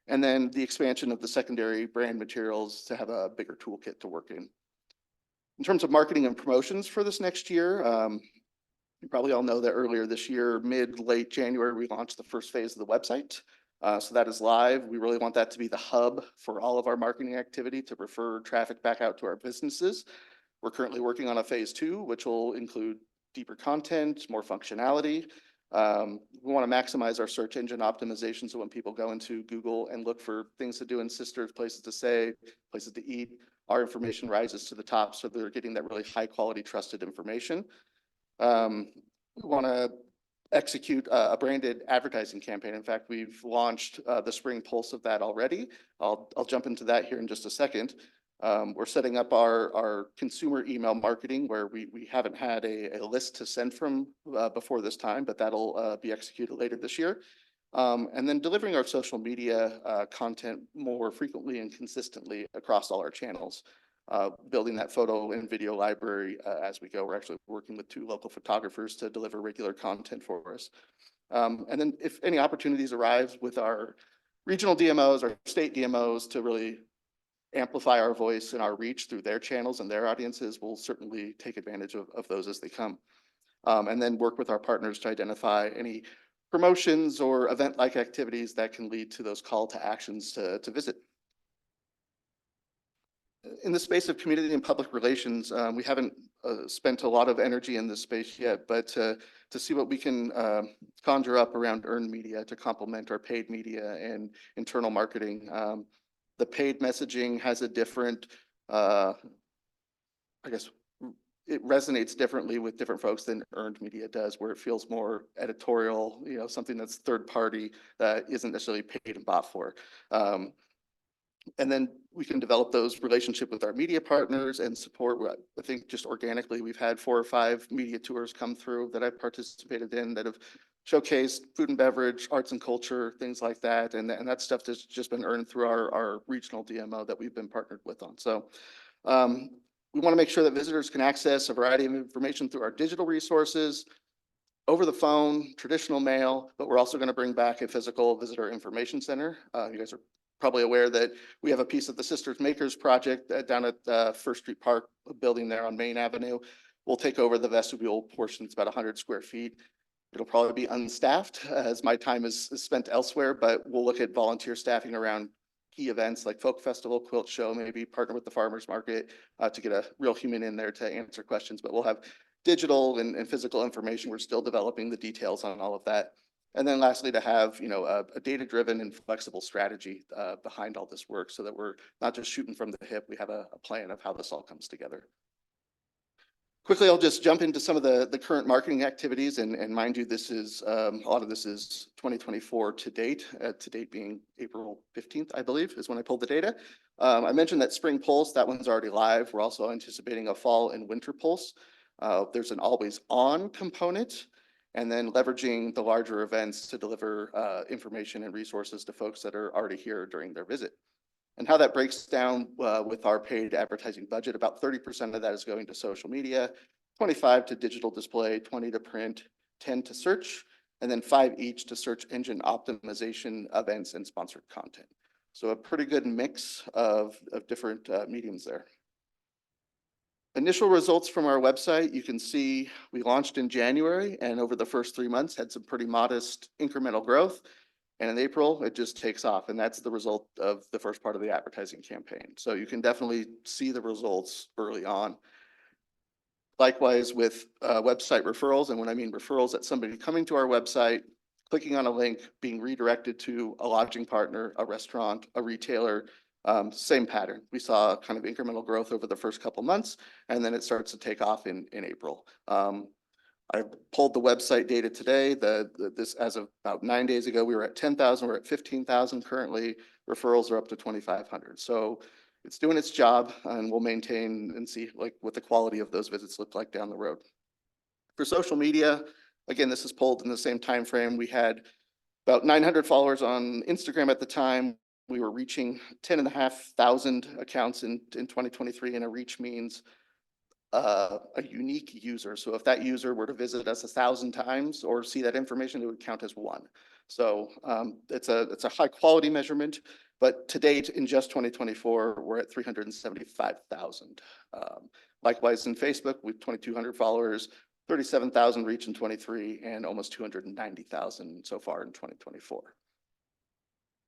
Speaker 18: And then the expansion of the secondary brand materials to have a bigger toolkit to work in. In terms of marketing and promotions for this next year, you probably all know that earlier this year, late January, we launched the first phase of the website. So that is live. We really want that to be the hub for all of our marketing activity to refer traffic back out to our businesses. We're currently working on a phase 2, which will include deeper content, more functionality. We want to maximize our search engine optimization. So when people go into Google and look for things to do in Sisters, places to stay, places to eat, our information rises to the top. So they're getting that really high quality, trusted information. We want to execute a branded advertising campaign. In fact, we've launched the spring pulse of that already. I'll jump into that here in just a second. We're setting up our consumer email marketing where we haven't had a list to send from before this time, but that'll be executed later this year. And then delivering our social media content more frequently and consistently across all our channels. Building that photo and video library as we go. We're actually working with 2 local photographers to deliver regular content for us. And then if any opportunities arise with our regional DMOs or state DMOs to really amplify our voice and our reach through their channels and their audiences, we'll certainly take advantage of those as they come. And then work with our partners to identify any promotions or event-like activities that can lead to those call to actions to visit. In the space of community and public relations, we haven't spent a lot of energy in this space yet, but to see what we can conjure up around earned media to complement our paid media and internal marketing. The paid messaging has a different, I guess, it resonates differently with different folks than earned media does, where it feels more editorial, something that's third party that isn't necessarily paid and bought for. And then we can develop those relationships with our media partners and support. I think just organically, we've had 4 or 5 media tours come through that I've participated in that have showcased food and beverage, arts and culture, things like that. And that stuff has just been earned through our regional DMO that we've been partnered with on. So we want to make sure that visitors can access a variety of information through our digital resources, over the phone, traditional mail, but we're also going to bring back a physical visitor information center. You guys are probably aware that we have a piece of the Sisters Makers project down at First Street Park building there on Main Avenue. We'll take over the vestibule portion. It's about 100 square feet. It'll probably be unstaffed as my time is spent elsewhere, but we'll look at volunteer staffing around key events like Folk Festival, Quilt Show, maybe partner with the farmers market to get a real human in there to answer questions. But we'll have digital and physical information. We're still developing the details on all of that. And then lastly, to have, a data-driven and flexible strategy behind all this work so that we're not just shooting from the hip. We have a plan of how this all comes together. Quickly, I'll just jump into some of the current marketing activities. And mind you, this is a lot of this is 2024 to date being April 15th, I believe, is when I pulled the data. I mentioned that Spring Pulse, that one's already live. We're also anticipating a Fall and Winter Pulse. There's an always on component, and then leveraging the larger events to deliver information and resources to folks that are already here during their visit. And how that breaks down with our paid advertising budget, about 30% of that is going to social media, 25 to digital display, 20 to print, 10 to search, and then 5 each to search engine optimization, events, and sponsored content. So a pretty good mix of different mediums there. Initial results from our website, you can see we launched in January, and over the first 3 months had some pretty modest incremental growth. And in April, it just takes off, and that's the result of the first part of the advertising campaign. So you can definitely see the results early on. Likewise with website referrals, and when I mean referrals, that's somebody coming to our website, clicking on a link, being redirected to a lodging partner, a restaurant, a retailer. Same pattern. We saw kind of incremental growth over the first couple months, and then it starts to take off in April. I pulled the website data today. This as of about 9 days ago, we were at 10,000. We're at 15,000 currently. Referrals are up to 2,500. So it's doing its job, and we'll maintain and see like what the quality of those visits look like down the road. For social media, again, this is pulled in the same time frame. We had about 900 followers on Instagram at the time. We were reaching 10,500 accounts in 2023, and a reach means a unique user. So if that user were to visit us 1,000 times or see that information, it would count as one. So it's a high quality measurement, but to date in just 2024, we're at 375,000. Likewise in Facebook, we have 2,200 followers, 37,000 reach in 23, and almost 290,000 so far in 2024.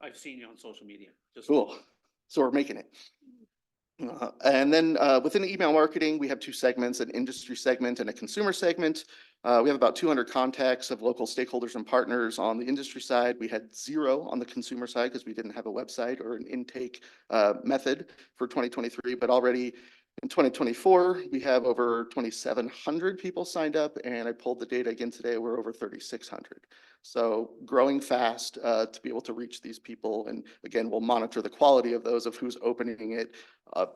Speaker 1: I've seen you on social media.
Speaker 18: Cool. So we're making it. And then within the email marketing, we have 2 segments, an industry segment and a consumer segment. We have about 200 contacts of local stakeholders and partners on the industry side. We had 0 on the consumer side because we didn't have a website or an intake method for 2023, but already in 2024, we have over 2,700 people signed up, and I pulled the data again today, we're over 3,600. So growing fast to be able to reach these people. And again, we'll monitor the quality of those, of who's opening it.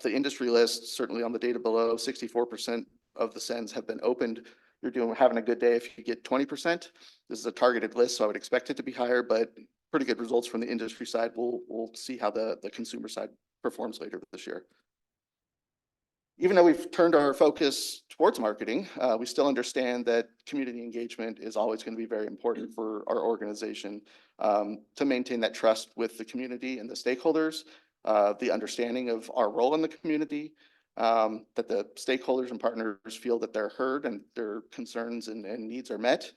Speaker 18: The industry list, certainly on the data below, 64% of the sends have been opened. You're having a good day if you get 20%. This is a targeted list, so I would expect it to be higher, but pretty good results from the industry side. We'll see how the consumer side performs later this year. Even though we've turned our focus towards marketing, we still understand that community engagement is always going to be very important for our organization to maintain that trust with the community and the stakeholders, the understanding of our role in the community, that the stakeholders and partners feel that they're heard and their concerns and needs are met.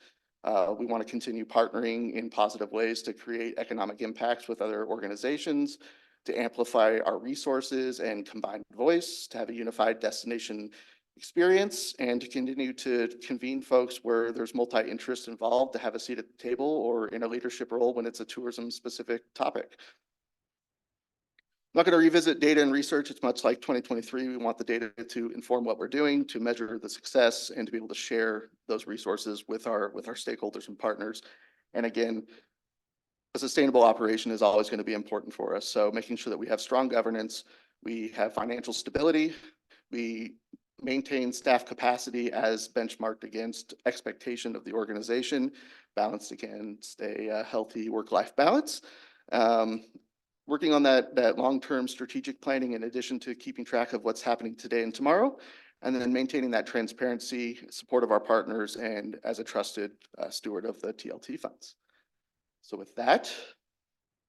Speaker 18: We want to continue partnering in positive ways to create economic impacts with other organizations, to amplify our resources and combined voice, to have a unified destination experience and to continue to convene folks where there's multi-interest involved to have a seat at the table or in a leadership role when it's a tourism-specific topic. I'm not going to revisit data and research. It's much like 2023. We want the data to inform what we're doing, to measure the success, and to be able to share those resources with our stakeholders and partners. And again, a sustainable operation is always going to be important for us. So making sure that we have strong governance, we have financial stability, we maintain staff capacity as benchmarked against expectation of the organization, balanced against a healthy work-life balance. Working on that long-term strategic planning in addition to keeping track of what's happening today and tomorrow, and then maintaining that transparency, support of our partners, and as a trusted steward of the TLT funds. So with that,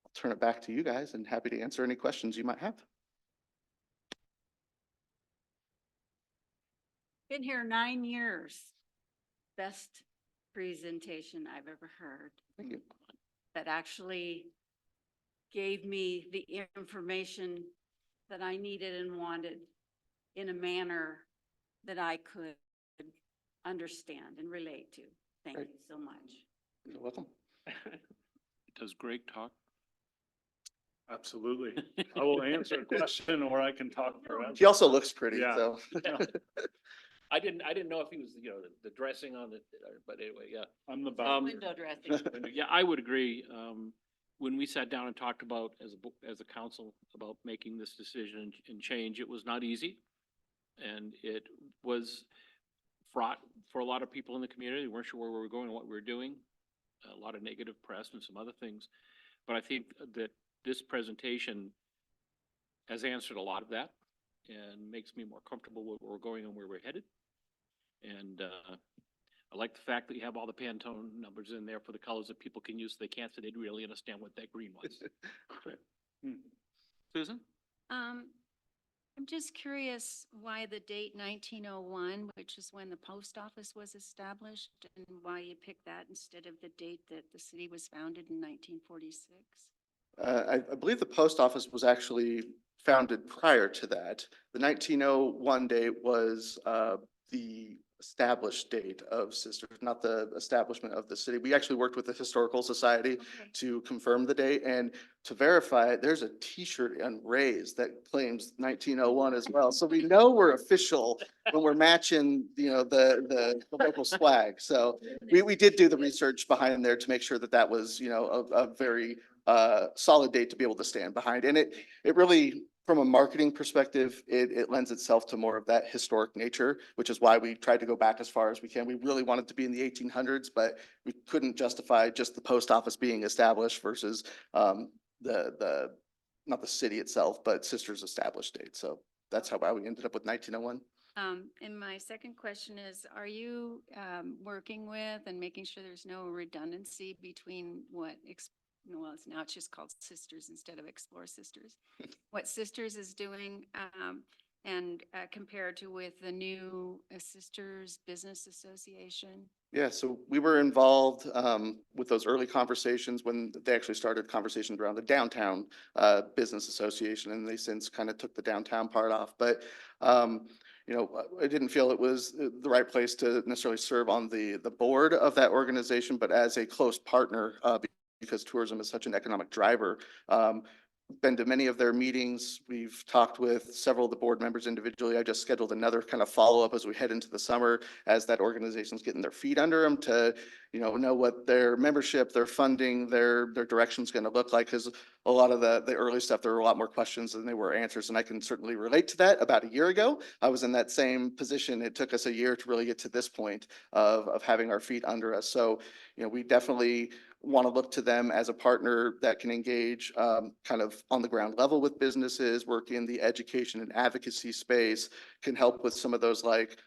Speaker 18: I'll turn it back to you guys and happy to answer any questions you might have.
Speaker 6: Been here 9 years. Best presentation I've ever heard.
Speaker 18: Thank you.
Speaker 6: That actually gave me the information that I needed and wanted in a manner that I could understand and relate to. Thank
Speaker 18: Great.
Speaker 6: you so much.
Speaker 18: You're welcome.
Speaker 8: Does Greg talk?
Speaker 19: Absolutely. I will answer a question or I can talk forever.
Speaker 18: He also looks pretty,
Speaker 19: Yeah.
Speaker 18: so.
Speaker 8: I didn't know if he was, the dressing on the, but anyway, yeah.
Speaker 19: I'm the best.
Speaker 6: Window dressing.
Speaker 8: Yeah, I would agree. When we sat down and talked about as a council about making this decision and change, it was not easy. And it was fraught for a lot of people in the community. We weren't sure where we were going and what we were doing. A lot of negative press and some other things. But I think that this presentation has answered a lot of that and makes me more comfortable with where we're going and where we're headed. And I like the fact that you have all the Pantone numbers in there for the colors that people can use so they can't say they really understand what that green was. Susan?
Speaker 7: I'm just curious why the date 1901, which is when the post office was established, and why you picked that instead of the date that the city was founded in 1946?
Speaker 18: I believe the post office was actually founded prior to that. The 1901 date was the established date of Sisters, not the establishment of the city. We actually worked with the Historical Society to confirm the date, and to verify it, there's a T-shirt on Rays that claims 1901 as well. So we know we're official when we're matching, the local swag. So we did do the research behind there to make sure that that was, a very solid date to be able to stand behind. And it really, from a marketing perspective, it lends itself to more of that historic nature, which is why we tried to go back as far as we can. We really wanted to be in the 1800s, but we couldn't justify just the post office being established versus not the city itself, but Sisters established date. So that's how we ended up with 1901.
Speaker 7: And my second question is, are you working with and making sure there's no redundancy between what well, now it's just called Sisters instead of Explore Sisters. What Sisters is doing and compared to with the new Sisters Business Association?
Speaker 18: Yeah, so we were involved with those early conversations when they actually started conversations around the downtown business association, and they since kind of took the downtown part off. But I didn't feel it was the right place to necessarily serve on the board of that organization, but as a close partner because tourism is such an economic driver. Been to many of their meetings. We've talked with several of the board members individually. I just scheduled another kind of follow-up as we head into the summer, as that organization's getting their feet under them to, know what their membership, their funding, their direction's going to look like. Because a lot of the early stuff, there were a lot more questions than there were answers, and I can certainly relate to that. About a year ago, I was in that same position. It took us a year to really get to this point of having our feet under us. So, we definitely want to look to them as a partner that can engage kind of on the ground level with businesses, work in the education and advocacy space, can help with some of those like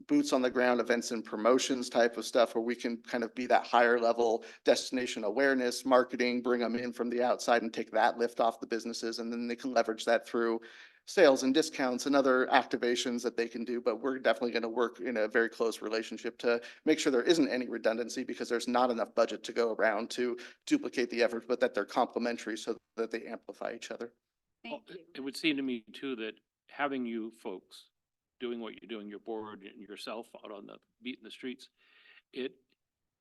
Speaker 18: boots on the ground events and promotions type of stuff where we can kind of be that higher level destination awareness, marketing, bring them in from the outside and take that lift off the businesses. And then they can leverage that through sales and discounts and other activations that they can do. But we're definitely going to work in a very close relationship to make sure there isn't any redundancy, because there's not enough budget to go around to duplicate the effort, but that they're complementary so that they amplify each other.
Speaker 7: Thank you.
Speaker 8: It would seem to me too that having you folks doing what you're doing, your board and yourself out on the beat in the streets, it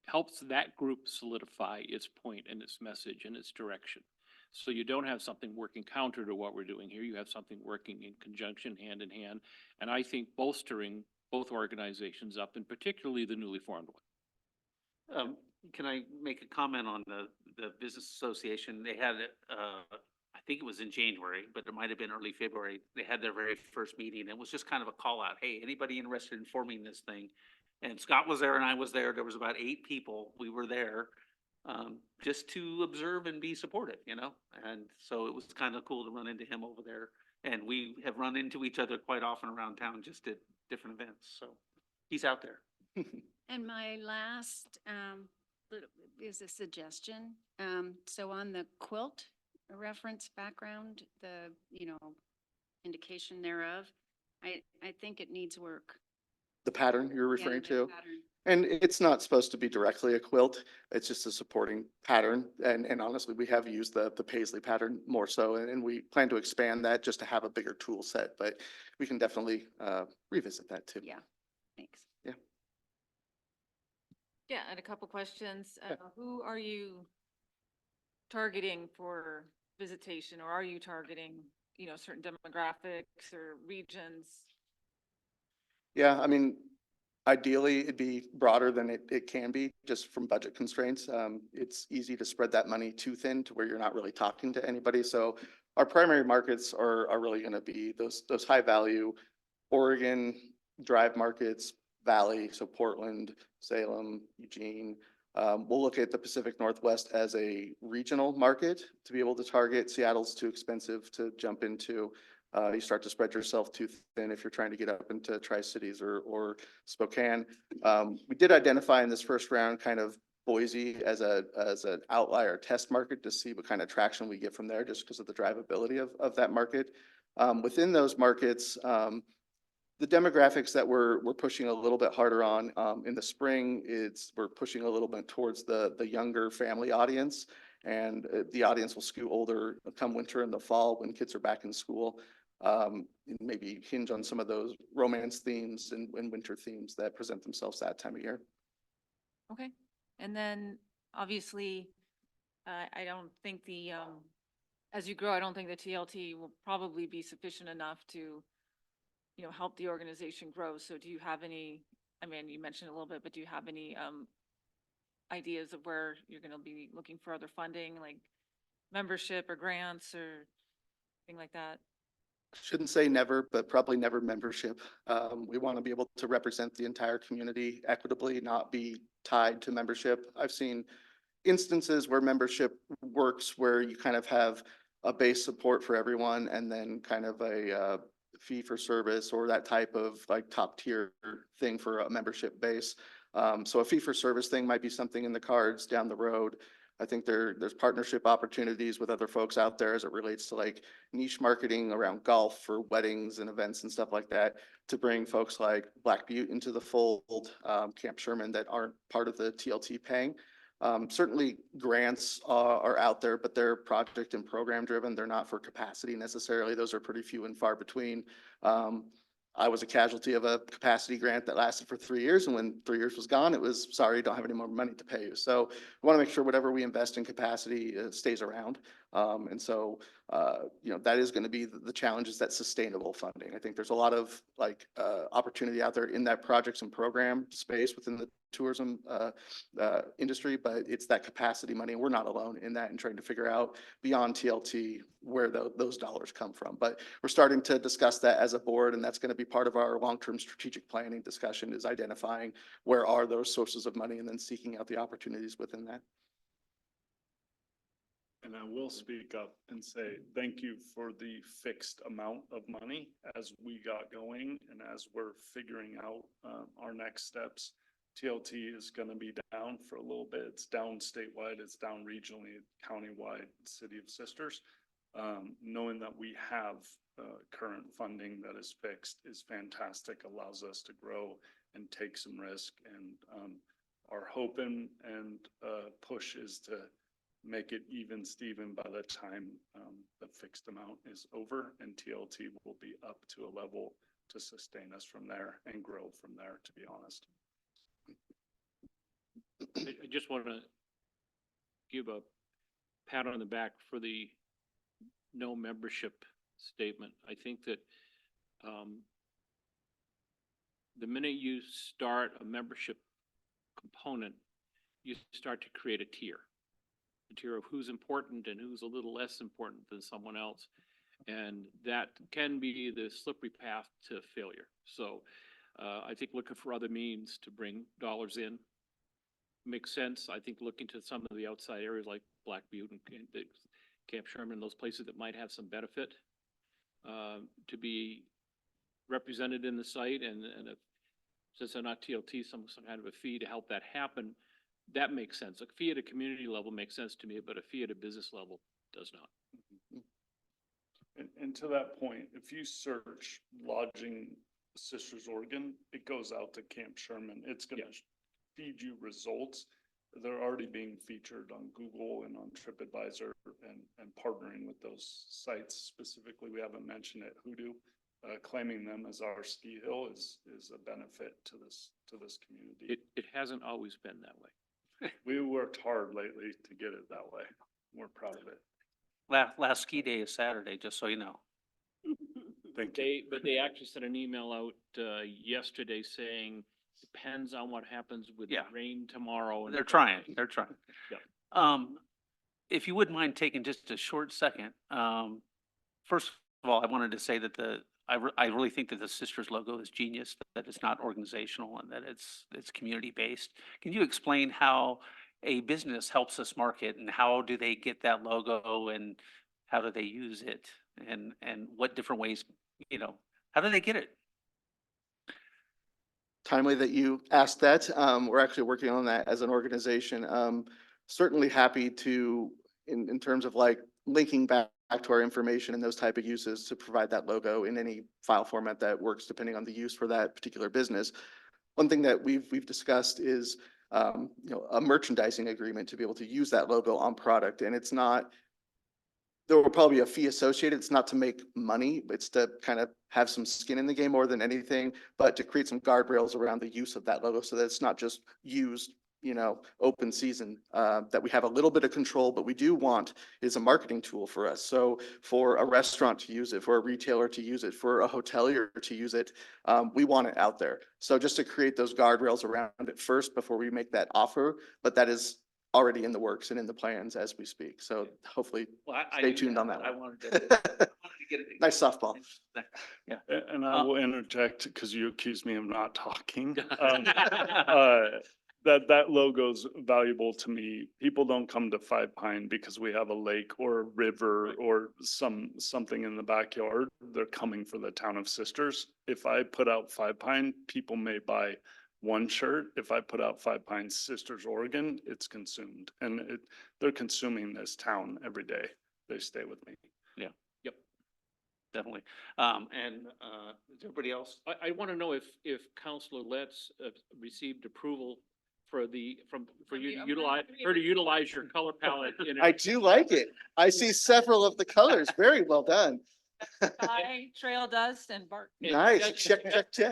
Speaker 8: helps that group solidify its point and its message and its direction. So you don't have something working counter to what we're doing here. You have something working in conjunction, hand in hand. And I think bolstering both organizations up, and particularly the newly formed one.
Speaker 1: Can I make a comment on the business association? They had, I think it was in January, but it might have been early February. They had their very first meeting. It was just kind of a call out. Hey, anybody interested in forming this thing? And Scott was there and I was there. There was about 8 people. We were there, just to observe and be supportive, you know? And so it was kind of cool to run into him over there. And we have run into each other quite often around town, just at different events. So he's out there.
Speaker 7: And my last, is a suggestion. So on the quilt reference background, the, indication thereof, I think it needs work.
Speaker 18: The pattern you're
Speaker 7: Yeah,
Speaker 18: referring
Speaker 7: the
Speaker 18: to?
Speaker 7: pattern.
Speaker 18: And it's not supposed to be directly a quilt. It's just a supporting pattern. And honestly, we have used the Paisley pattern more so, and we plan to expand that just to have a bigger tool set, but we can definitely revisit that too.
Speaker 7: Yeah, thanks.
Speaker 4: Yeah, and a couple questions.
Speaker 18: Yeah.
Speaker 4: Who are you targeting for visitation, or are you targeting, certain demographics or regions?
Speaker 18: Yeah, I mean, ideally, it'd be broader than it can be, just from budget constraints. It's easy to spread that money too thin to where you're not really talking to anybody. So our primary markets are really going to be those high value Oregon drive markets, Valley, so Portland, Salem, Eugene. We'll look at the Pacific Northwest as a regional market to be able to target. Seattle's too expensive to jump into. You start to spread yourself too thin if you're trying to get up into Tri-Cities or Spokane. We did identify in this first round kind of Boise as an outlier test market to see what kind of traction we get from there, just because of the drivability of that market. Within those markets, the demographics that we're pushing a little bit harder on in the spring, we're pushing a little bit towards the younger family audience. And the audience will skew older come winter and the fall when kids are back in school. Maybe hinge on some of those romance themes and winter themes that present themselves that time of year.
Speaker 4: Okay, and then obviously, I don't think as you grow, I don't think the TLT will probably be sufficient enough to, help the organization grow. So do you have any, I mean, you mentioned a little bit, but do you have any ideas of where you're going to be looking for other funding, like membership or grants or thing like that?
Speaker 18: Shouldn't say never, but probably never membership. We want to be able to represent the entire community equitably, not be tied to membership. I've seen instances where membership works where you kind of have a base support for everyone and then kind of a fee for service or that type of like top tier thing for a membership base. So a fee for service thing might be something in the cards down the road. I think there's partnership opportunities with other folks out there as it relates to like niche marketing around golf for weddings and events and stuff like that to bring folks like Black Butte into the fold, Camp Sherman that aren't part of the TLT paying. Certainly grants are out there, but they're project and program driven. They're not for capacity necessarily. Those are pretty few and far between. I was a casualty of a capacity grant that lasted for 3 years. And when 3 years was gone, it was, sorry, don't have any more money to pay you. So we want to make sure whatever we invest in capacity stays around. And so, that is going to be the challenge, is that sustainable funding. I think there's a lot of opportunity out there in that projects and program space within the tourism industry, but it's that capacity money. We're not alone in that and trying to figure out beyond TLT where those dollars come from. But we're starting to discuss that as a board, and that's going to be part of our long-term strategic planning discussion, is identifying where are those sources of money and then seeking out the opportunities within that.
Speaker 19: And I will speak up and say thank you for the fixed amount of money as we got going and as we're figuring out our next steps. TLT is going to be down for a little bit. It's down statewide, it's down regionally, countywide, City of Sisters. Knowing that we have current funding that is fixed is fantastic, allows us to grow and take some risk. And our hope and push is to make it even Steven by the time the fixed amount is over, and TLT will be up to a level to sustain us from there and grow from there, to be honest.
Speaker 8: I just want to give a pat on the back for the no membership statement. I think that the minute you start a membership component, you start to create a tier of who's important and who's a little less important than someone else. And that can be the slippery path to failure. So I think looking for other means to bring dollars in makes sense. I think looking to some of the outside areas like Black Butte and Camp Sherman, those places that might have some benefit to be represented in the site, and if, since they're not TLT, some kind of a fee to help that happen, that makes sense. A fee at a community level makes sense to me, but a fee at a business level does not.
Speaker 19: And to that point, if you search lodging Sisters Oregon, it goes out to Camp Sherman. It's gonna feed you results. They're already being featured on Google and on TripAdvisor and partnering with those sites. Specifically, we haven't mentioned it, Hoodoo, claiming them as our ski hill is a benefit to this community.
Speaker 8: It hasn't always been that way.
Speaker 19: We worked hard lately to get it that way. We're proud of it.
Speaker 1: Last ski day is Saturday, just so you know.
Speaker 19: Thank you.
Speaker 8: But they actually sent an email out yesterday saying, depends on what happens with the
Speaker 1: Yeah.
Speaker 8: rain tomorrow. and
Speaker 1: They're trying.
Speaker 8: Yeah.
Speaker 1: If you wouldn't mind taking just a short second, first of all, I wanted to say that I really think that the Sisters logo is genius, that it's not organizational and that it's community based. Can you explain how a business helps us market, and how do they get that logo, and how do they use it, and what different ways, how do they get it?
Speaker 18: Timely that you asked that. We're actually working on that as an organization. Certainly happy to, in terms of like linking back to our information and those type of uses, to provide that logo in any file format that works depending on the use for that particular business. One thing that we've discussed is, a merchandising agreement to be able to use that logo on product. And it's not, there will probably be a fee associated. It's not to make money, it's to kind of have some skin in the game more than anything, but to create some guardrails around the use of that logo so that it's not just used, open season, that we have a little bit of control, but we do want is a marketing tool for us. So for a restaurant to use it, for a retailer to use it, for a hotelier to use it, we want it out there. So just to create those guardrails around it first before we make that offer, but that is already in the works and in the plans as we speak. So hopefully stay tuned on that
Speaker 1: I
Speaker 18: one.
Speaker 1: wanted to get it.
Speaker 18: Nice softball.
Speaker 1: Yeah.
Speaker 19: And I will interject because you accused me of not talking. That logo's valuable to me. People don't come to Five Pine because we have a lake or a river or something in the backyard. They're coming for the town of Sisters. If I put out Five Pine, people may buy one shirt. If I put out Five Pine Sisters Oregon, it's consumed, and they're consuming this town every day. They stay with me.
Speaker 1: Yeah. Yep. Definitely. Is everybody else?
Speaker 8: I want to know if Counselor Letts received approval for you to utilize your color palette.
Speaker 18: I do like it. I see several of the colors. Very well done.
Speaker 4: Sky, trail dust and bark.
Speaker 18: Nice. Check.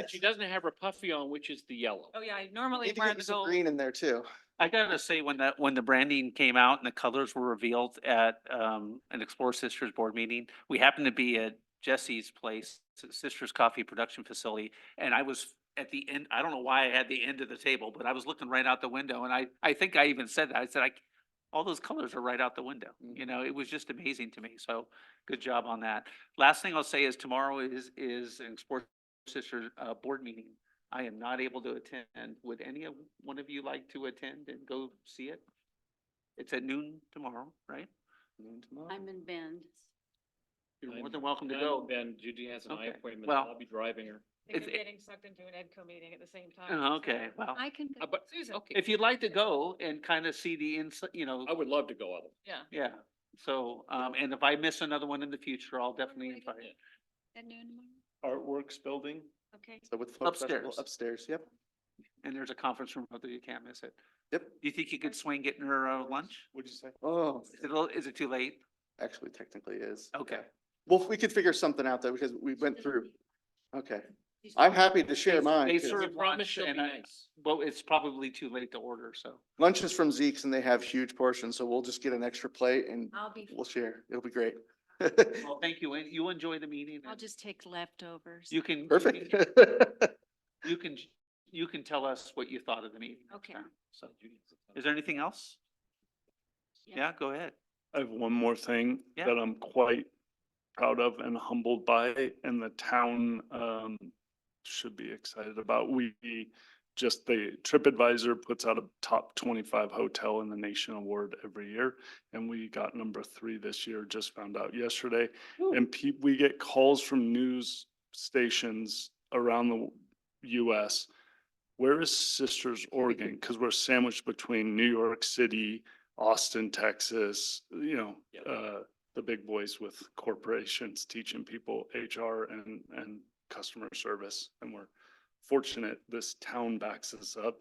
Speaker 8: She doesn't have her puffy on, which is the yellow.
Speaker 4: Oh, yeah, I normally
Speaker 18: Need to
Speaker 4: wear
Speaker 18: get
Speaker 4: the
Speaker 18: you some
Speaker 4: gold.
Speaker 18: green in there too.
Speaker 1: I gotta say, when the branding came out and the colors were revealed at an Explore Sisters board meeting, we happened to be at Jesse's place, Sisters Coffee Production Facility, and I was at the end. I don't know why I had the end of the table, but I was looking right out the window, and I think I even said that. I said, all those colors are right out the window. It was just amazing to me. So good job on that. Last thing I'll say is tomorrow is an Explore Sisters board meeting. I am not able to attend. Would any of one of you like to attend and go see it? It's at noon tomorrow, right? Noon tomorrow.
Speaker 6: I'm in Bend.
Speaker 1: You're more than welcome to go.
Speaker 8: Ben, Judy has an eye
Speaker 1: Okay.
Speaker 8: appointment.
Speaker 1: Well-
Speaker 8: I'll be driving her.
Speaker 4: I think
Speaker 1: It's-
Speaker 4: you're getting sucked into an EDCO meeting at the same time.
Speaker 1: Oh, okay, well,
Speaker 7: I can go.
Speaker 8: But
Speaker 4: Susan,
Speaker 1: if you'd like to go and kind of see the inside,
Speaker 8: I would love to go. Ellen.
Speaker 4: yeah.
Speaker 1: yeah. So, and if I miss another one in the future, I'll definitely invite you.
Speaker 7: At noon tomorrow?
Speaker 19: Artworks building.
Speaker 7: Okay.
Speaker 18: So with folk festival
Speaker 1: Upstairs.
Speaker 18: upstairs. Yep.
Speaker 1: And there's a conference room out there. You can't miss it.
Speaker 18: Yep.
Speaker 1: Do you think you could swing getting her lunch?
Speaker 19: What'd you say?
Speaker 18: Oh,
Speaker 1: Is it too late?
Speaker 18: actually technically is.
Speaker 1: Okay.
Speaker 18: Well, we could figure something out though, because we went through. Okay. I'm happy to share mine.
Speaker 1: They
Speaker 18: 'cause
Speaker 1: serve lunch and well, it's probably too late to order, so.
Speaker 18: Lunch is from Zeke's and they have huge portions, so we'll just get an extra plate and
Speaker 7: I'll be,
Speaker 18: we'll share. It'll be great.
Speaker 1: Well, thank you. And you enjoy the meeting.
Speaker 15: I'll
Speaker 1: and
Speaker 15: just take leftovers.
Speaker 1: You can.
Speaker 18: Perfect.
Speaker 1: You can tell us what you thought of the meeting. next
Speaker 15: Okay.
Speaker 1: time. So, is there anything else? Yeah, go ahead.
Speaker 19: I have one more thing
Speaker 1: Yeah.
Speaker 19: that I'm quite proud of and humbled by, and the town should be excited about. The TripAdvisor puts out a top 25 hotel in the nation award every year, and we got number 3 this year, just found out yesterday. And we get calls from news stations around the US. Where is Sisters, Oregon? Because we're sandwiched between New York City, Austin, Texas, the big boys with corporations teaching people HR and customer service. And we're fortunate this town backs us up.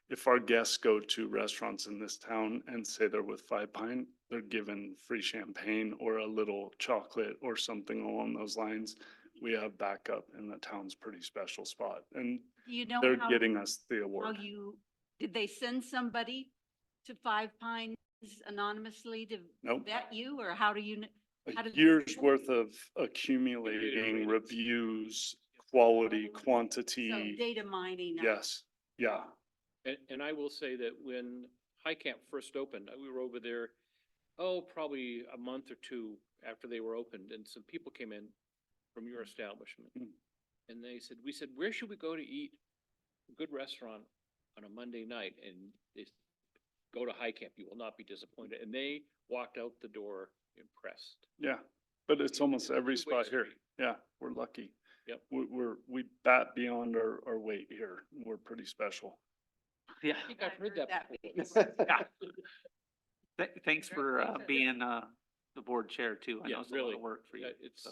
Speaker 19: If our guests go to restaurants in this town and say they're with Five Pine, they're given free champagne or a little chocolate or something along those lines. We have backup, and the town's pretty special spot, and
Speaker 6: Do you know
Speaker 19: they're
Speaker 6: how,
Speaker 19: getting us the
Speaker 6: how
Speaker 19: award.
Speaker 6: did they send somebody to Five Pines anonymously to
Speaker 19: Nope.
Speaker 6: vet you, or how do you? how
Speaker 19: A
Speaker 6: did-
Speaker 19: year's worth of accumulating reviews, quality,
Speaker 6: So
Speaker 19: quantity.
Speaker 6: data mining.
Speaker 19: Yes, yeah.
Speaker 8: And I will say that when High Camp first opened, we were over there, probably a month or two after they were opened, and some people came in from your establishment.
Speaker 19: Mm.
Speaker 8: And we said, where should we go to eat a good restaurant on a Monday night? And they said, go to High Camp, you will not be disappointed. And they walked out the door impressed.
Speaker 19: Yeah, but it's almost every
Speaker 8: Two-way
Speaker 19: spot here.
Speaker 8: street.
Speaker 19: Yeah, we're lucky.
Speaker 8: Yep.
Speaker 19: We bat beyond our weight here. We're pretty special.
Speaker 1: Yeah.
Speaker 8: I think I've heard that before.
Speaker 1: Thanks for being the board chair too. I know
Speaker 8: Yeah,
Speaker 1: it's a lot
Speaker 8: really.
Speaker 1: of work for you.
Speaker 8: It's,
Speaker 1: so.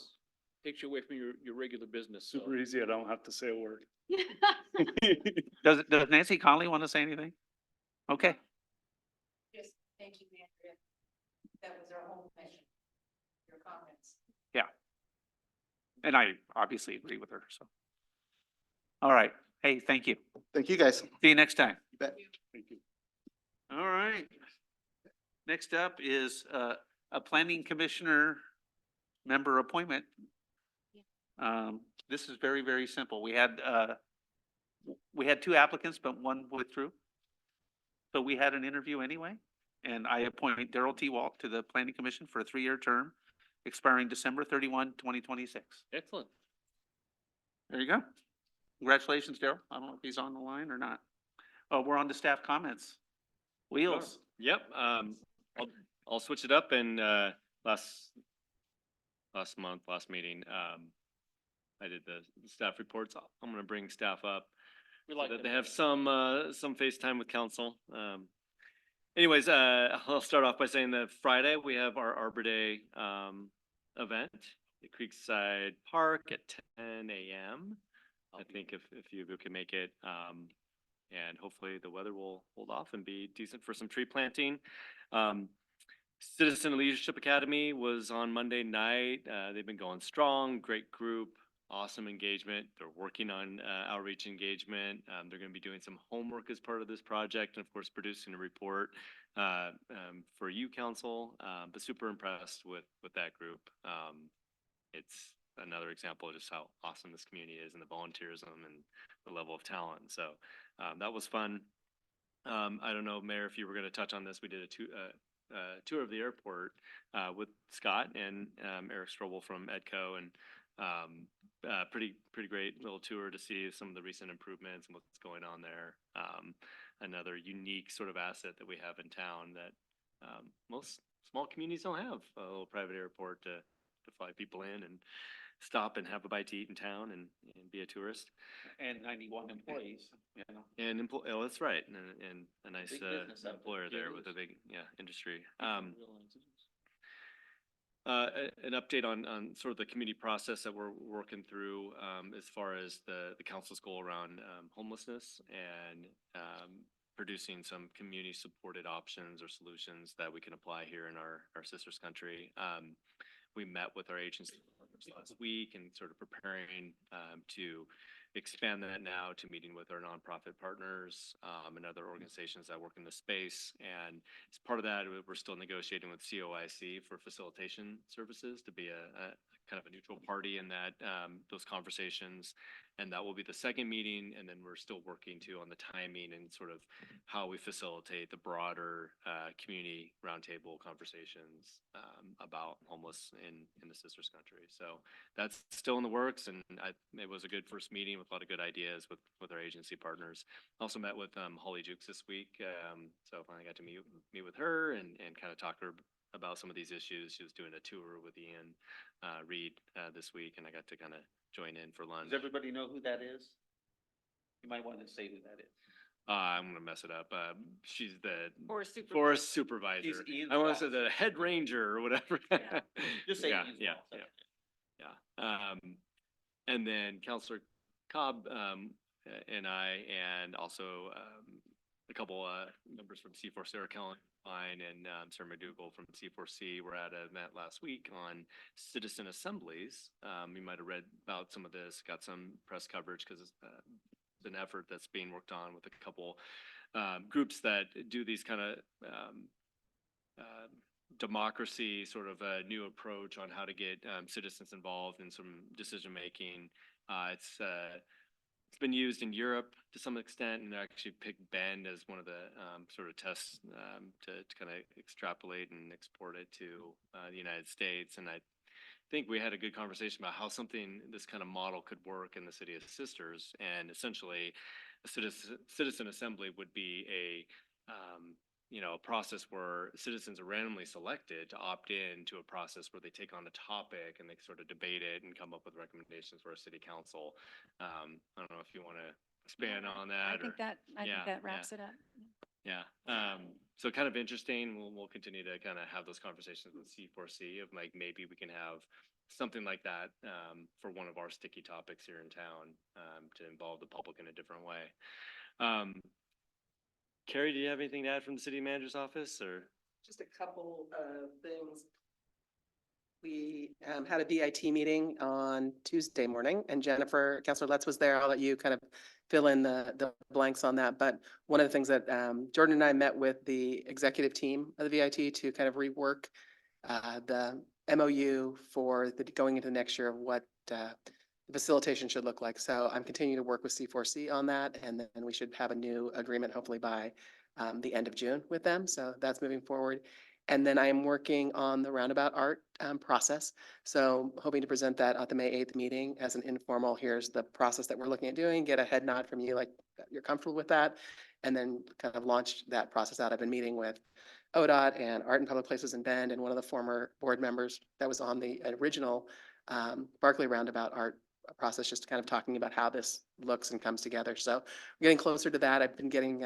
Speaker 8: takes you away from your regular business. so-
Speaker 19: Super easy. I don't have to say a word.
Speaker 1: Does Nancy Conley want to say anything? Okay.
Speaker 6: Just thank you, Andrea. That was our whole mission. Your comments.
Speaker 1: Yeah. And I obviously agree with her, so. All right. Hey, thank you.
Speaker 18: Thank you, guys.
Speaker 1: See you next time.
Speaker 18: You bet.
Speaker 19: Thank you.
Speaker 1: All right. Next up is a planning commissioner member appointment. This is very, very simple. We had 2 applicants, but one withdrew. So we had an interview anyway, and I appoint Daryl T. Walt to the planning commission for a 3-year term expiring December 31, 2026.
Speaker 8: Excellent.
Speaker 1: There you go. Congratulations, Daryl. I don't know if he's on the line or not. Oh, we're on to staff comments. Wheels.
Speaker 9: Yep, I'll switch it up and, last meeting, I did the staff reports. I'm gonna bring staff up.
Speaker 8: We
Speaker 9: So
Speaker 8: like
Speaker 9: that
Speaker 8: them.
Speaker 9: they have some FaceTime with council. Anyways, I'll start off by saying that Friday, we have our Arbor Day, event at Creekside Park at 10 a.m. I think if you can make it, and hopefully the weather will hold off and be decent for some tree planting. Citizen Leadership Academy was on Monday night. They've been going strong, great group, awesome engagement. They're working on outreach engagement. They're going to be doing some homework as part of this project, and of course, producing a report for you, council. But super impressed with that group. It's another example of just how awesome this community is and the volunteerism and the level of talent. So that was fun. I don't know, Mayor, if you were going to touch on this. We did a tour of the airport with Scott and Eric Strobel from Edco, and pretty great little tour to see some of the recent improvements and what's going on there. Another unique sort of asset that we have in town that most small communities don't have, a little private airport to fly people in and stop and have a bite to eat in town and be a tourist.
Speaker 1: And 91 employees, you know.
Speaker 9: And oh, that's right, and a nice
Speaker 1: Big business up
Speaker 9: employer
Speaker 1: there.
Speaker 9: there
Speaker 1: Yeah, it
Speaker 9: with a
Speaker 1: is.
Speaker 9: big, industry. An update on sort of the community process that we're working through, as far as the council's goal around homelessness and producing some community supported options or solutions that we can apply here in our sister's country. We met with our agency partners last week and sort of preparing to expand that now to meeting with our nonprofit partners and other organizations that work in the space. And as part of that, we're still negotiating with COIC for facilitation services to be a kind of a neutral party in that those conversations. And that will be the second meeting. And then we're still working too on the timing and sort of how we facilitate the broader community roundtable conversations about homeless in the Sisters Country. So that's still in the works, and it was a good first meeting with a lot of good ideas with our agency partners. Also met with Holly Jukes this week, so finally got to meet with her and kind of talk to her about some of these issues. She was doing a tour with Ian Reed this week, and I got to kind of join in for lunch.
Speaker 1: Does everybody know who that is? You might want to say who that is.
Speaker 9: I'm gonna mess it up. She's the
Speaker 4: Forest supervisor.
Speaker 9: forest supervisor.
Speaker 1: She's Ian's
Speaker 9: I want to say
Speaker 1: boss.
Speaker 9: the head ranger or whatever.
Speaker 1: Just say
Speaker 9: Yeah,
Speaker 1: Ian's
Speaker 9: yeah,
Speaker 1: boss,
Speaker 9: yeah. Yeah. And then Counselor Cobb and I, and also a couple members from C4 Sarah Caroline and Sarah McDougal from C4C were at an event last week on citizen assemblies. You might have read about some of this, got some press coverage because it's an effort that's being worked on with a couple groups that do these kind of democracy, sort of a new approach on how to get citizens involved in some decision making. It's been used in Europe to some extent, and actually picked Bend as one of the sort of tests to kind of extrapolate and export it to the United States. And I think we had a good conversation about how this kind of model could work in the city of Sisters. And essentially, a citizen assembly would be a process where citizens are randomly selected to opt in to a process where they take on a topic and they sort of debate it and come up with recommendations for a city council. I don't know if you want to expand on that.
Speaker 7: I
Speaker 9: Yeah,
Speaker 7: think that wraps it up.
Speaker 9: yeah. So kind of interesting. We'll continue to kind of have those conversations with C4C of like, maybe we can have something like that for one of our sticky topics here in town to involve the public in a different way. Carrie, do you have anything to add from the city manager's office, or?
Speaker 20: Just a couple of things. We had a BIT meeting on Tuesday morning, and Jennifer, Councilor Letts was there. I'll let you kind of fill in the blanks on that. But one of the things that Jordan and I met with the executive team of the VIT to kind of rework the MOU for going into next year of what the facilitation should look like. So I'm continuing to work with C4C on that, and then we should have a new agreement hopefully by the end of June with them. So that's moving forward. And then I am working on the roundabout art process. So hoping to present that at the May 8th meeting as an informal, here's the process that we're looking at doing, get a head nod from you, like you're comfortable with that, and then kind of launch that process out. I've been meeting with ODOT and Art and Public Places in Bend, and one of the former board members that was on the original Barclay roundabout art process, just kind of talking about how this looks and comes together. So we're getting closer to that. I've been getting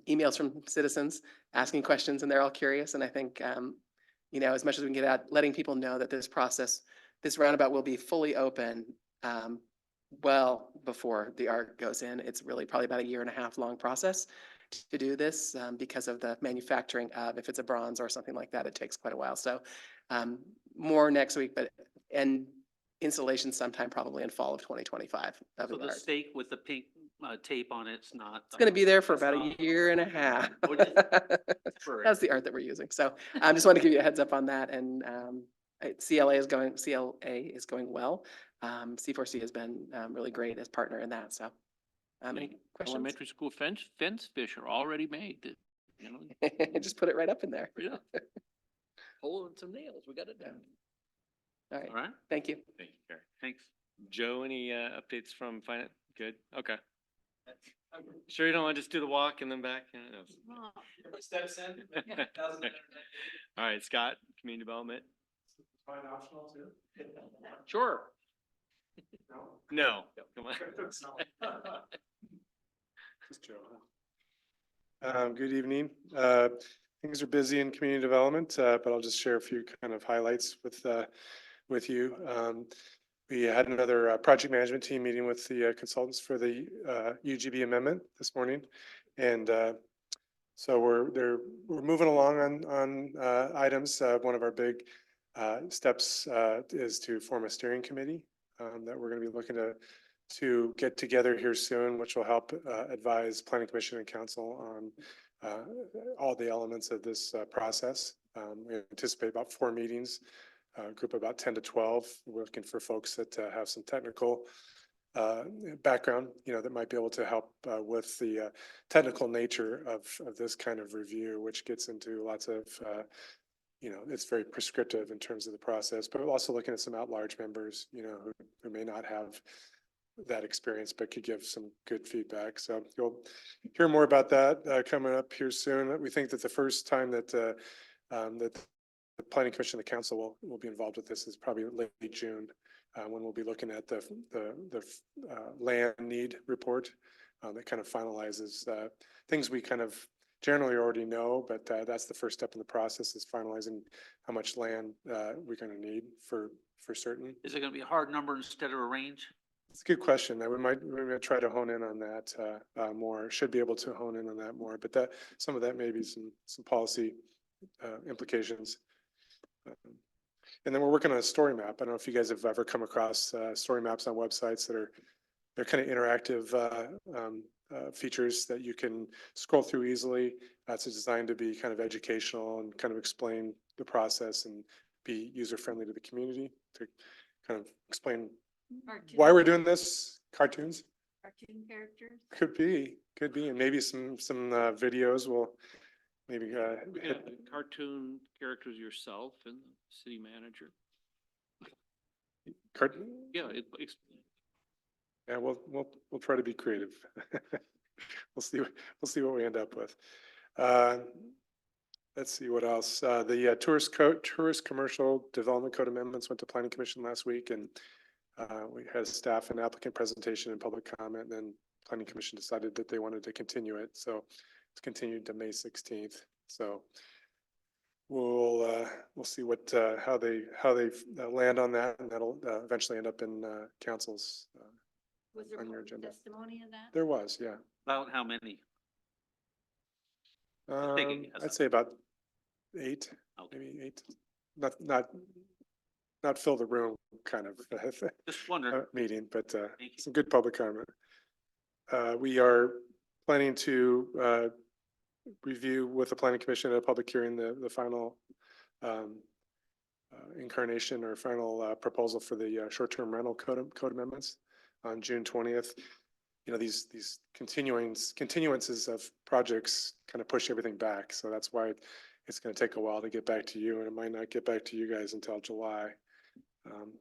Speaker 20: emails from citizens asking questions, and they're all curious. And I think, as much as we can get out, letting people know that this process, this roundabout will be fully open well before the art goes in. It's really probably about a 1.5 year long process to do this because of the manufacturing of, if it's a bronze or something like that, it takes quite a while. So more next week, and installation sometime probably in fall of 2025.
Speaker 1: So the stake with the pink tape on it's not.
Speaker 20: It's going to be there for about a 1.5 years. That's the art that we're using. So I just want to give you a heads up on that. And CLA is going well. C4C has been really great as partner in that. So any questions?
Speaker 2: Elementary school fence fish are already made. You know,
Speaker 20: just put it right up in there.
Speaker 2: yeah. Hole in some nails. We got it done.
Speaker 20: All right.
Speaker 1: All right,
Speaker 20: Thank you.
Speaker 9: Thank you, Carrie.
Speaker 1: thanks.
Speaker 9: Joe, any updates from finance? Good, okay. Sure you don't want to just do the walk and then back?
Speaker 17: Steps in.
Speaker 9: All right, Scott, community development?
Speaker 3: Find optional too?
Speaker 9: Sure.
Speaker 3: No?
Speaker 9: No, come on.
Speaker 3: Just Joe, huh? Good evening. Things are busy in community development, but I'll just share a few kind of highlights with you. We had another project management team meeting with the consultants for the UGB amendment this morning. And so we're moving along on items. One of our big Steps is to form a steering committee that we're going to be looking to get together here soon, which will help advise planning commission and council on all the elements of this process. We anticipate about 4 meetings, a group of about 10 to 12. We're looking for folks that have some technical background, that might be able to help with the technical nature of this kind of review, which gets into lots of it's very prescriptive in terms of the process, but we're also looking at some at-large members, who may not have that experience, but could give some good feedback. So you'll hear more about that coming up here soon. We think that the first time that that the Planning Commission and the council will be involved with this is probably late June, when we'll be looking at the land need report that kind of finalizes things we kind of generally already know, but that's the first step in the process, is finalizing how much land we're going to need for certain.
Speaker 1: Is it going to be a hard number instead of a range?
Speaker 3: It's a good question. We might try to hone in on that more. Should be able to hone in on that more, but some of that may be some policy implications. And then we're working on a story map. I don't know if you guys have ever come across story maps on websites they're kind of interactive features that you can scroll through easily. It's designed to be kind of educational and kind of explain the process and be user-friendly to the community, to kind of explain why we're doing this. Cartoons
Speaker 6: Cartoon characters?
Speaker 3: could be, and maybe some videos will maybe
Speaker 8: Cartoon characters yourself and the city manager. Yeah,
Speaker 3: yeah, we'll try to be creative. We'll see what we end up with. Let's see what else. The tourist commercial development code amendments went to Planning Commission last week, and we had a staff and applicant presentation and public comment, and then Planning Commission decided that they wanted to continue it. So it's continued to May 16th. So we'll see what how they land on that, and that'll eventually end up in council's
Speaker 6: Was there
Speaker 3: on your
Speaker 6: public
Speaker 3: agenda.
Speaker 6: testimony of that?
Speaker 3: There was, yeah.
Speaker 1: About how many? Take a guess.
Speaker 3: I'd say about 8, maybe 8. Not fill the room kind of
Speaker 1: Just wondering.
Speaker 3: meeting, but
Speaker 1: Thank you.
Speaker 3: some good public comment. We are planning to review with the Planning Commission at a public hearing the final incarnation or final proposal for the short-term rental code amendments on June 20th. These continuances of projects kind of push everything back. So that's why it's going to take a while to get back to you, and it might not get back to you guys until July.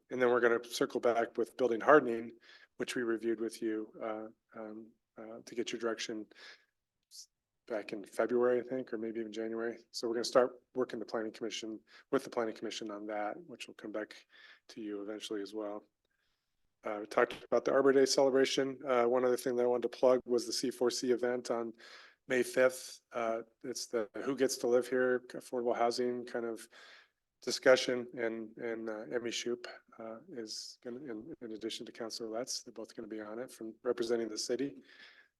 Speaker 3: And then we're going to circle back with building hardening, which we reviewed with you to get your direction back in February, I think, or maybe even January. So we're going to start working with the Planning Commission on that, which will come back to you eventually as well. We talked about the Arbor Day celebration. One other thing that I wanted to plug was the C4C event on May 5th. It's the Who Gets to Live Here affordable housing kind of discussion, and Emmy Shoup is going to, in addition to Councilor Letts, they're both going to be on it from representing the city.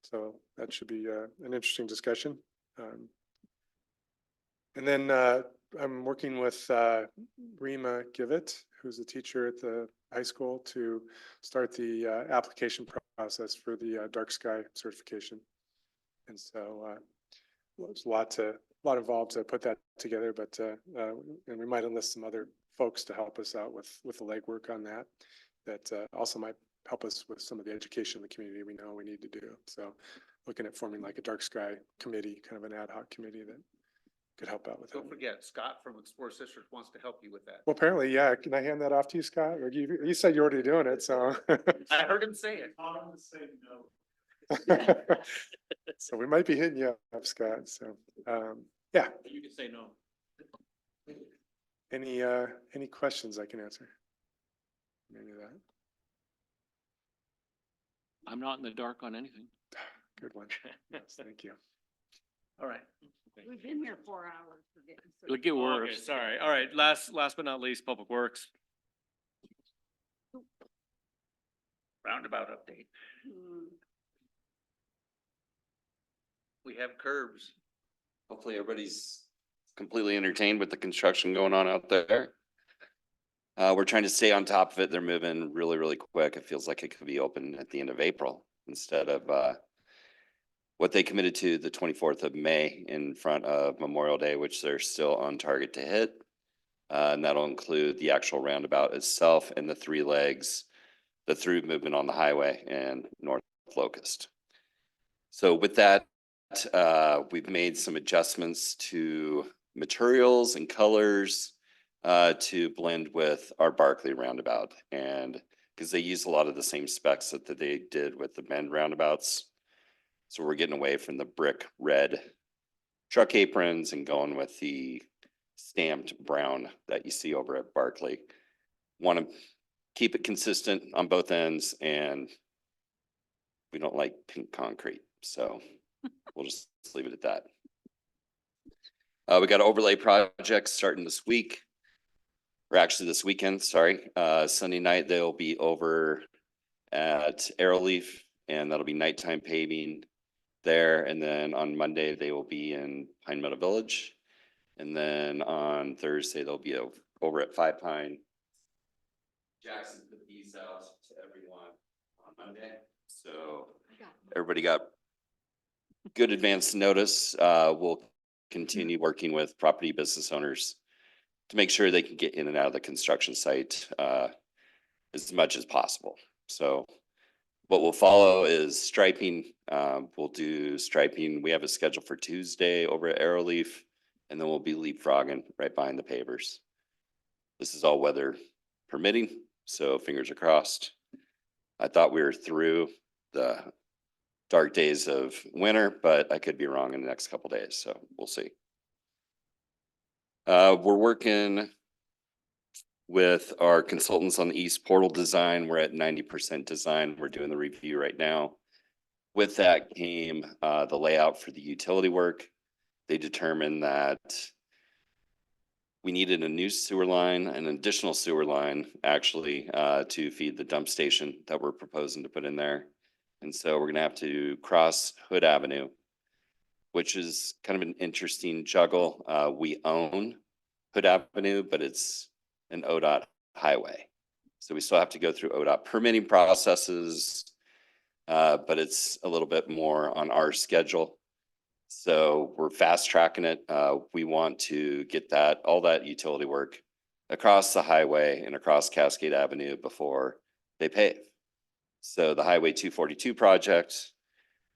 Speaker 3: So that should be an interesting discussion. And then I'm working with Rima Givett, who's a teacher at the high school, to start the application process for the dark sky certification. And so there's a lot involved to put that together, but and we might enlist some other folks to help us out with the legwork on that also might help us with some of the education in the community we know we need to do. So looking at forming like a dark sky committee, kind of an ad hoc committee that could help out with that.
Speaker 1: Don't forget, Scott from Explore Sisters wants to help you with that.
Speaker 3: Well, apparently, yeah. Can I hand that off to you, Scott? Or you said you're already doing it, so.
Speaker 1: I heard him say it.
Speaker 3: So we might be hitting you up, Scott. So, yeah.
Speaker 8: You can say no.
Speaker 3: Any questions I can answer? Maybe that.
Speaker 8: I'm not in the dark on anything.
Speaker 3: Good one. Yes, thank you.
Speaker 8: All right.
Speaker 6: We've been here 4 hours. for getting
Speaker 8: It'll get worse.
Speaker 10: Okay, sorry. All right, last but not least, Public Works.
Speaker 1: Roundabout update. We have curbs.
Speaker 11: Hopefully everybody's completely entertained with the construction going on out there. We're trying to stay on top of it. They're moving really, really quick. It feels like it could be open at the end of April instead of what they committed to the 24th of May in front of Memorial Day, which they're still on target to hit. And that'll include the actual roundabout itself and the 3 legs, the through movement on the highway and North Locust. So with that, we've made some adjustments to materials and colors to blend with our Barkley roundabout. And because they use a lot of the same specs that they did with the Bend roundabouts. So we're getting away from the brick red truck aprons and going with the stamped brown that you see over at Barkley. Want to keep it consistent on both ends, and we don't like pink concrete, so we'll just leave it at that. We got overlay projects starting this week, or actually this weekend, sorry. Sunday night, they'll be over at Arrowleaf, and that'll be nighttime paving there. And then on Monday, they will be in Pine Meadow Village. And then on Thursday, they'll be over at Five Pine. Jackson put these out to everyone on Monday. So everybody got good advance notice. We'll continue working with property business owners to make sure they can get in and out of the construction site as much as possible. So what will follow is striping. We'll do striping. We have a schedule for Tuesday over at Arrowleaf, and then we'll be leapfrogging right behind the pavers. This is all weather permitting, so fingers are crossed. I thought we were through the dark days of winter, but I could be wrong in the next couple days, so we'll see. We're working with our consultants on the east portal design. We're at 90% design. We're doing the review right now. With that came the layout for the utility work. They determined that we needed a new sewer line, an additional sewer line, actually, to feed the dump station that we're proposing to put in there. And so we're gonna have to cross Hood Avenue, which is kind of an interesting juggle. We own Hood Avenue, but it's an ODOT highway. So we still have to go through ODOT permitting processes, but it's a little bit more on our schedule. So we're fast tracking it. We want to get all that utility work across the highway and across Cascade Avenue before they pave. So the Highway 242 project,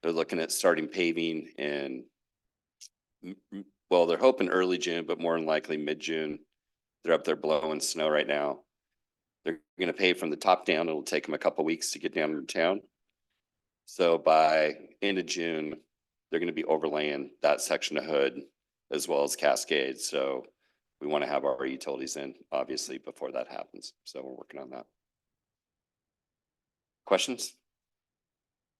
Speaker 11: they're looking at starting paving in, well, they're hoping early June, but more than likely mid-June. They're up there blowing snow right now. They're gonna pave from the top down. It'll take them a couple weeks to get down to town. So by end of June, they're gonna be overlaying that section of Hood as well as Cascade. So we want to have our utilities in, obviously, before that happens. So we're working on that. Questions?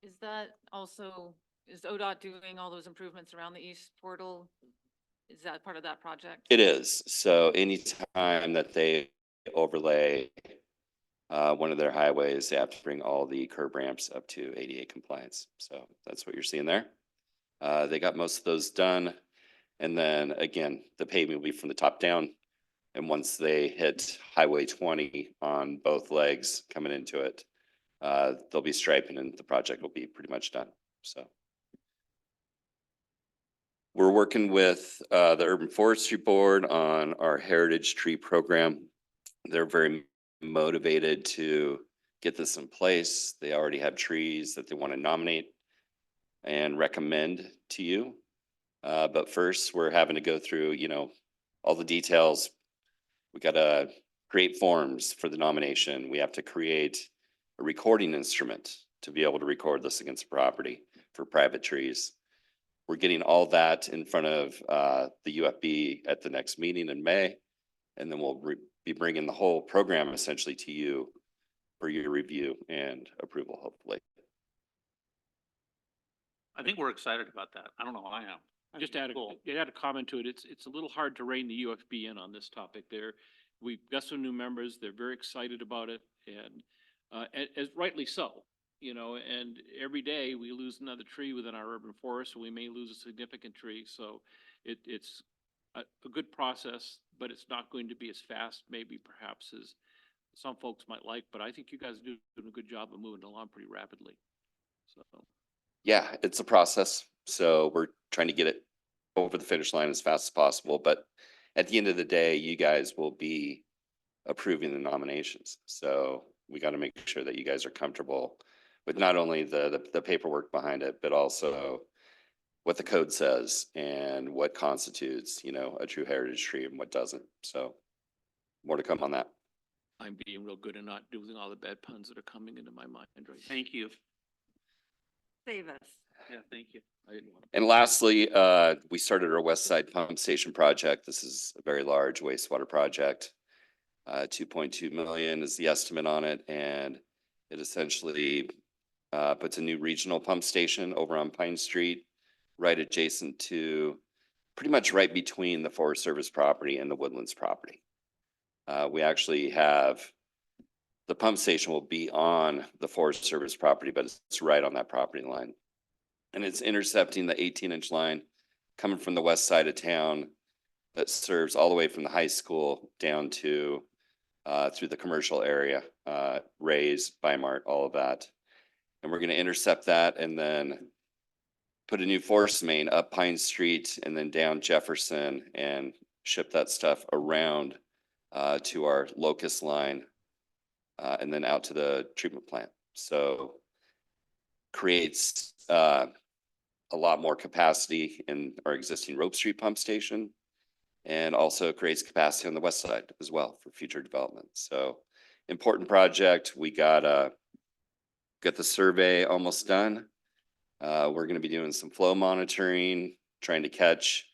Speaker 4: Is that also, is ODOT doing all those improvements around the east portal? Is that part of that project?
Speaker 11: It is. So anytime that they overlay one of their highways, they have to bring all the curb ramps up to ADA compliance. So that's what you're seeing there. They got most of those done. And then again, the paving will be from the top down. And once they hit Highway 20 on both legs coming into it, they'll be striping and the project will be pretty much done. So we're working with the Urban Forestry Board on our heritage tree program. They're very motivated to get this in place. They already have trees that they want to nominate and recommend to you. But first, we're having to go through, all the details. We got to create forms for the nomination. We have to create a recording instrument to be able to record this against the property for private trees. We're getting all that in front of the UFB at the next meeting in May. And then we'll be bringing the whole program essentially to you for your review and approval, hopefully.
Speaker 1: I think we're excited about that. I don't know, I am.
Speaker 2: Just add a comment to it. It's a little hard to rein the UFB in on this topic there. We've got some new members. They're very excited about it and as rightly so, and every day we lose another tree within our urban forest, and we may lose a significant tree. So it's a good process, but it's not going to be as fast maybe perhaps
Speaker 8: some folks might like, but I think you guys are doing a good job of moving along pretty rapidly. So,
Speaker 11: Yeah, it's a process. So we're trying to get it over the finish line as fast as possible. But at the end of the day, you guys will be approving the nominations. So we got to make sure that you guys are comfortable with not only the paperwork behind it, but also what the code says and what constitutes, a true heritage tree and what doesn't. So more to come on that.
Speaker 8: I'm being real good and not doing all the bad puns that are coming into my mind right now. Thank you.
Speaker 6: Save us.
Speaker 8: Yeah, thank you. I didn't want to.
Speaker 11: And lastly, we started our West Side Pump Station project. This is a very large wastewater project. 2.2 million is the estimate on it, and it essentially puts a new regional pump station over on Pine Street, right adjacent to, pretty much right between the Forest Service property and the Woodlands property. We actually have, the pump station will be on the Forest Service property, but it's right on that property line. And it's intercepting the 18-inch line coming from the west side of town that serves all the way from the high school down to through the commercial area, Ray's, Bimart, all of that. And we're going to intercept that and then put a new force main up Pine Street and then down Jefferson and ship that stuff around to our Locust line and then out to the treatment plant. So creates a lot more capacity in our existing Rope Street pump station and also creates capacity on the west side as well for future development. So important project. We got the survey almost done. We're going to be doing some flow monitoring, trying to catch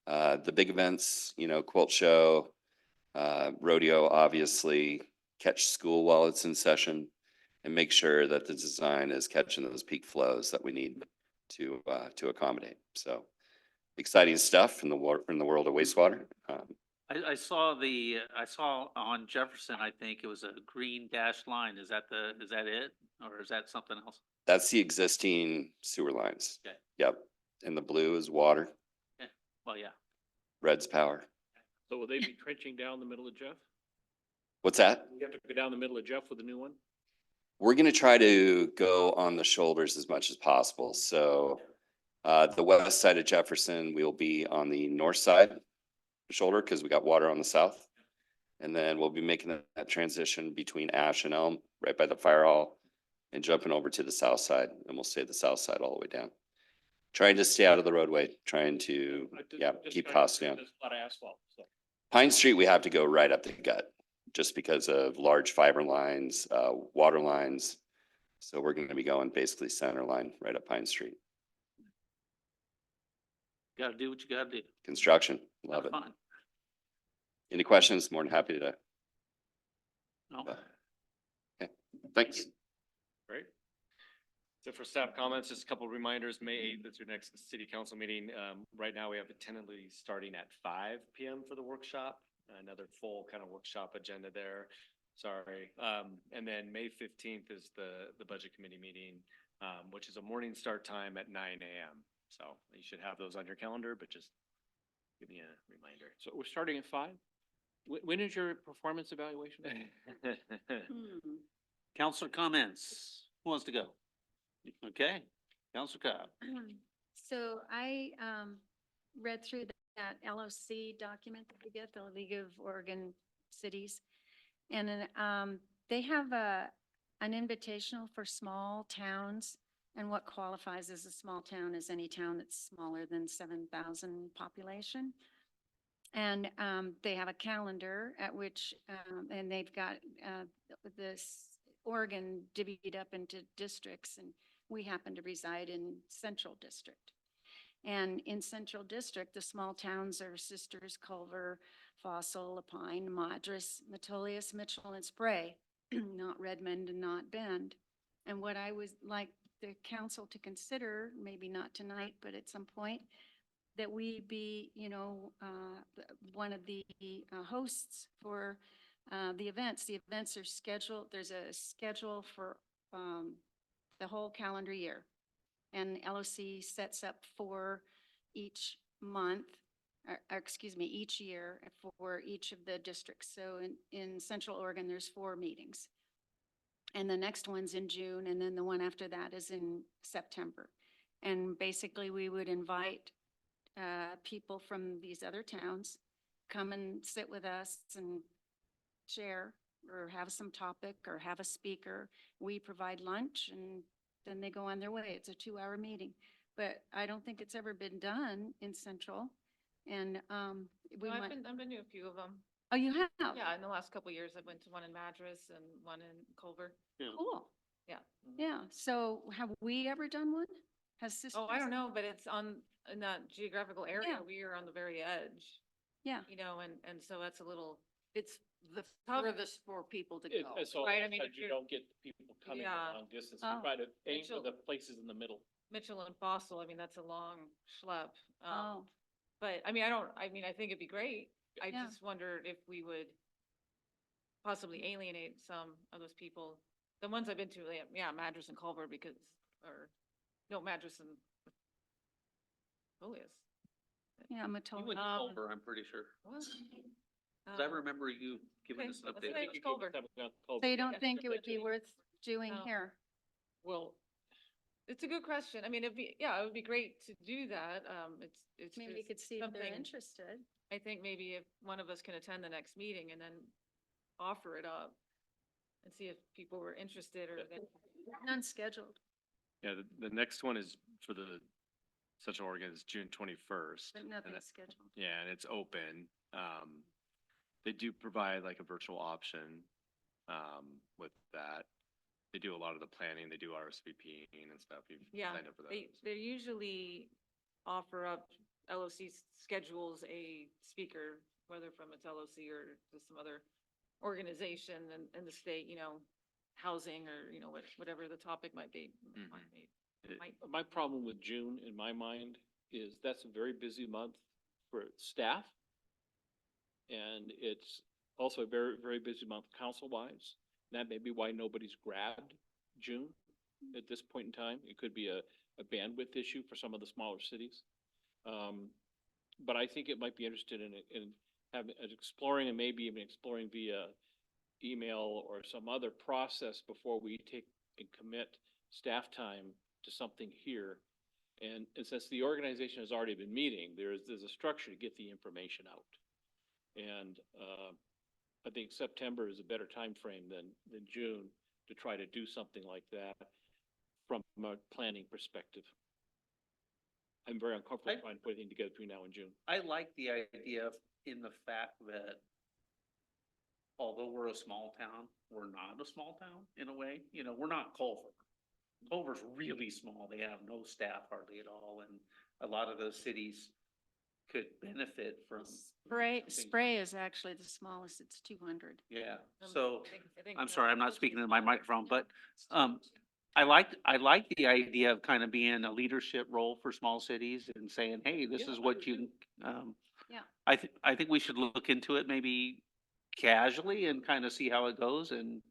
Speaker 11: the big events, quilt show, rodeo, obviously, catch school while it's in session and make sure that the design is catching those peak flows that we need to accommodate. So exciting stuff in the world of wastewater.
Speaker 1: I saw on Jefferson, I think it was a green dashed line. Is that it? Or is that something else?
Speaker 11: That's the existing sewer lines.
Speaker 1: Okay.
Speaker 11: Yep. And the blue is water,
Speaker 1: Yeah. Well, yeah.
Speaker 11: red's power.
Speaker 8: So will they be trenching down the middle of Jeff?
Speaker 11: What's that?
Speaker 8: You have to go down the middle of Jeff with a new one?
Speaker 11: We're going to try to go on the shoulders as much as possible. So the west side of Jefferson, we'll be on the north side shoulder because we got water on the south. And then we'll be making that transition between Ash and Elm right by the fire hall and jumping over to the south side. And we'll stay the south side all the way down. Trying to stay out of the roadway, trying to, keep costs down.
Speaker 8: There's a lot of asphalt, so.
Speaker 11: Pine Street, we have to go right up the gut just because of large fiber lines, water lines. So we're going to be going basically center line right up Pine Street.
Speaker 1: Got to do what you got to do.
Speaker 11: Construction, love
Speaker 1: Have
Speaker 11: it.
Speaker 1: fun.
Speaker 11: Any questions? More than happy to.
Speaker 1: No.
Speaker 11: Okay, thanks.
Speaker 9: Great. So for staff comments, just a couple of reminders, May 8th is your next city council meeting. Right now we have it tentatively starting at 5 PM for the workshop, another full kind of workshop agenda there. Sorry. And then May 15th is the budget committee meeting, which is a morning start time at 9 AM. So you should have those on your calendar, but just give me a reminder.
Speaker 8: So we're starting at 5? When is your performance evaluation?
Speaker 1: Counselor comments. Who wants to go? Okay, Counselor Cobb.
Speaker 7: So I read through that LOC document that we get, the League of Oregon Cities. And then they have an invitational for small towns. And what qualifies as a small town is any town that's smaller than 7,000 population. And they have a calendar at which, and they've got this Oregon divvied up into districts, and we happen to reside in Central District. And in Central District, the small towns are Sisters, Culver, Fossil, Lapine, Madras, Metolius, Mitchell, and Spray, not Redmond and not Bend. And what I would like the council to consider, maybe not tonight, but at some point, that we be, one of the hosts for the events. The events are scheduled, there's a schedule for the whole calendar year. And LOC sets up for each month or excuse me, each year for each of the districts. So in Central Oregon, there's 4 meetings. And the next one's in June, and then the one after that is in September. And basically, we would invite people from these other towns, come and sit with us and share or have some topic or have a speaker. We provide lunch and then they go on their way. It's a 2-hour meeting. But I don't think it's ever been done in Central. And we
Speaker 4: No,
Speaker 7: might,
Speaker 4: I've been to a few of them.
Speaker 7: oh, you have?
Speaker 4: Yeah, in the last couple of years, I went to one in Madras and one in Culver.
Speaker 7: Cool.
Speaker 4: Yeah.
Speaker 7: Yeah. So have we ever done one? Has Sisters?
Speaker 4: Oh, I don't know, but it's in that geographical area.
Speaker 7: Yeah.
Speaker 4: We are on the very edge,
Speaker 7: Yeah.
Speaker 4: you know, and so that's a little,
Speaker 6: It's the
Speaker 4: Tough.
Speaker 6: furthest for people to go.
Speaker 4: Right, I mean, if
Speaker 8: you
Speaker 4: you're-
Speaker 8: don't get people coming
Speaker 4: Yeah.
Speaker 8: long distance.
Speaker 7: Oh.
Speaker 8: We try to aim
Speaker 4: Mitchell-
Speaker 8: for the places in the middle.
Speaker 4: Mitchell and Fossil, I mean, that's a long schlep.
Speaker 7: Oh,
Speaker 4: But I mean, I think it'd be great. I
Speaker 7: Yeah.
Speaker 4: just wondered if we would possibly alienate some of those people. The ones I've been to, yeah, Madras and Culver Madras and Julius.
Speaker 7: yeah,
Speaker 1: You
Speaker 7: Matola.
Speaker 1: went to Culver, I'm pretty sure.
Speaker 4: What?
Speaker 1: 'Cause I remember you giving
Speaker 4: okay,
Speaker 1: us an
Speaker 4: let's
Speaker 1: update.
Speaker 4: say it was Culver.
Speaker 7: So you don't think it would be worth doing
Speaker 4: No.
Speaker 7: here?
Speaker 4: Well, it's a good question. I mean, it would be great to do that. It's
Speaker 7: Maybe you
Speaker 4: just
Speaker 7: could see if they're
Speaker 4: something-
Speaker 7: interested.
Speaker 4: I think maybe if one of us can attend the next meeting and then offer it up and see if people were interested or they.
Speaker 7: None scheduled,
Speaker 9: Yeah, the next one is for the Central Oregon is June 21st.
Speaker 7: but nothing scheduled.
Speaker 9: Yeah, and it's open. They do provide like a virtual option, with that. They do a lot of the planning, they do RSVPing and stuff. You've
Speaker 4: Yeah,
Speaker 9: signed up for
Speaker 4: they
Speaker 9: those.
Speaker 4: usually offer up, LOC schedules a speaker, whether from its LOC or just some other organization in the state, you know, housing or, you know, whatever the topic might be.
Speaker 8: My problem with June, in my mind, is that's a very busy month for staff. And it's also a very, very busy month council-wise. That may be why nobody's grabbed June at this point in time. It could be a bandwidth issue for some of the smaller cities. But I think it might be interested in having, exploring and maybe even exploring via email or some other process before we take and commit staff time to something here. And since the organization has already been meeting, there's a structure to get the information out. And I think September is a better time frame than June to try to do something like that from a planning perspective. I'm very uncomfortable trying to put anything together between now and June.
Speaker 1: I like the idea in the fact that although we're a small town, we're not a small town in a way. You know, we're not Culver. Culver's really small. They have no staff hardly at all, and a lot of those cities could benefit from.
Speaker 7: Spray is actually the smallest. It's 200.
Speaker 1: Yeah, so
Speaker 4: I think
Speaker 1: I'm
Speaker 4: that-
Speaker 1: sorry, I'm not speaking into my microphone, but I like the idea of kind of being a leadership role for small cities and saying, hey, this
Speaker 8: Yeah,
Speaker 1: is
Speaker 8: I
Speaker 1: what
Speaker 8: do
Speaker 1: you,
Speaker 7: Yeah.
Speaker 1: I think we should look into it maybe casually and kind of see how it goes. And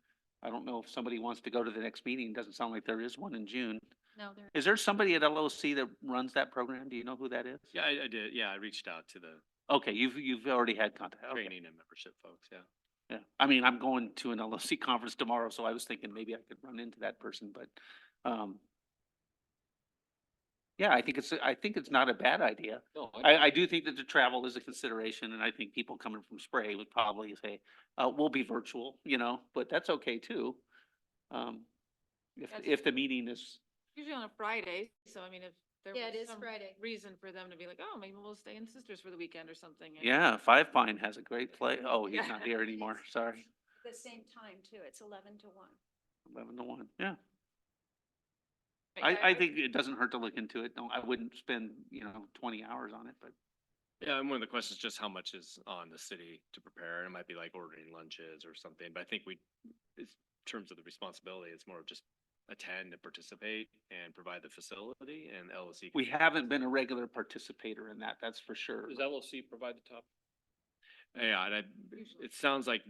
Speaker 1: I don't know if somebody wants to go to the next meeting. Doesn't sound like there is one in June.
Speaker 7: No, there.
Speaker 1: Is there somebody at LOC that runs that program? Do you know who that is?
Speaker 9: Yeah, I did. Yeah, I reached out to the
Speaker 1: Okay, you've already had contact. Okay.
Speaker 9: training and membership folks, yeah.
Speaker 1: Yeah, I mean, I'm going to an LOC conference tomorrow, so I was thinking maybe I could run into that person, but, yeah, I think it's not a bad idea.
Speaker 8: No,
Speaker 1: I do think that the travel is a consideration, and I think people coming from Spray would probably say, we'll be virtual, you know, but that's okay too. If the meeting is,
Speaker 4: Usually on a Friday, so I mean, if there
Speaker 7: Yeah, it
Speaker 4: was
Speaker 7: is
Speaker 4: some
Speaker 7: Friday.
Speaker 4: reason for them to be like, oh, maybe we'll stay in Sisters for the weekend or something. and-
Speaker 1: yeah, Five Pine has a great play. Oh, he's
Speaker 4: Yeah.
Speaker 1: not here anymore, sorry.
Speaker 7: The same time too. It's 11 to 1.
Speaker 1: 11-1, yeah.
Speaker 4: But
Speaker 1: I think it doesn't hurt to look into it. No, I wouldn't spend, 20 hours on it, but.
Speaker 9: Yeah, and one of the questions is just how much is on the city to prepare. It might be like ordering lunches or something, but I think in terms of the responsibility, it's more of just attend and participate and provide the facility and LOC.
Speaker 1: We haven't been a regular participator in that, that's for sure.
Speaker 8: Does LOC provide the top?
Speaker 9: Yeah, and it sounds like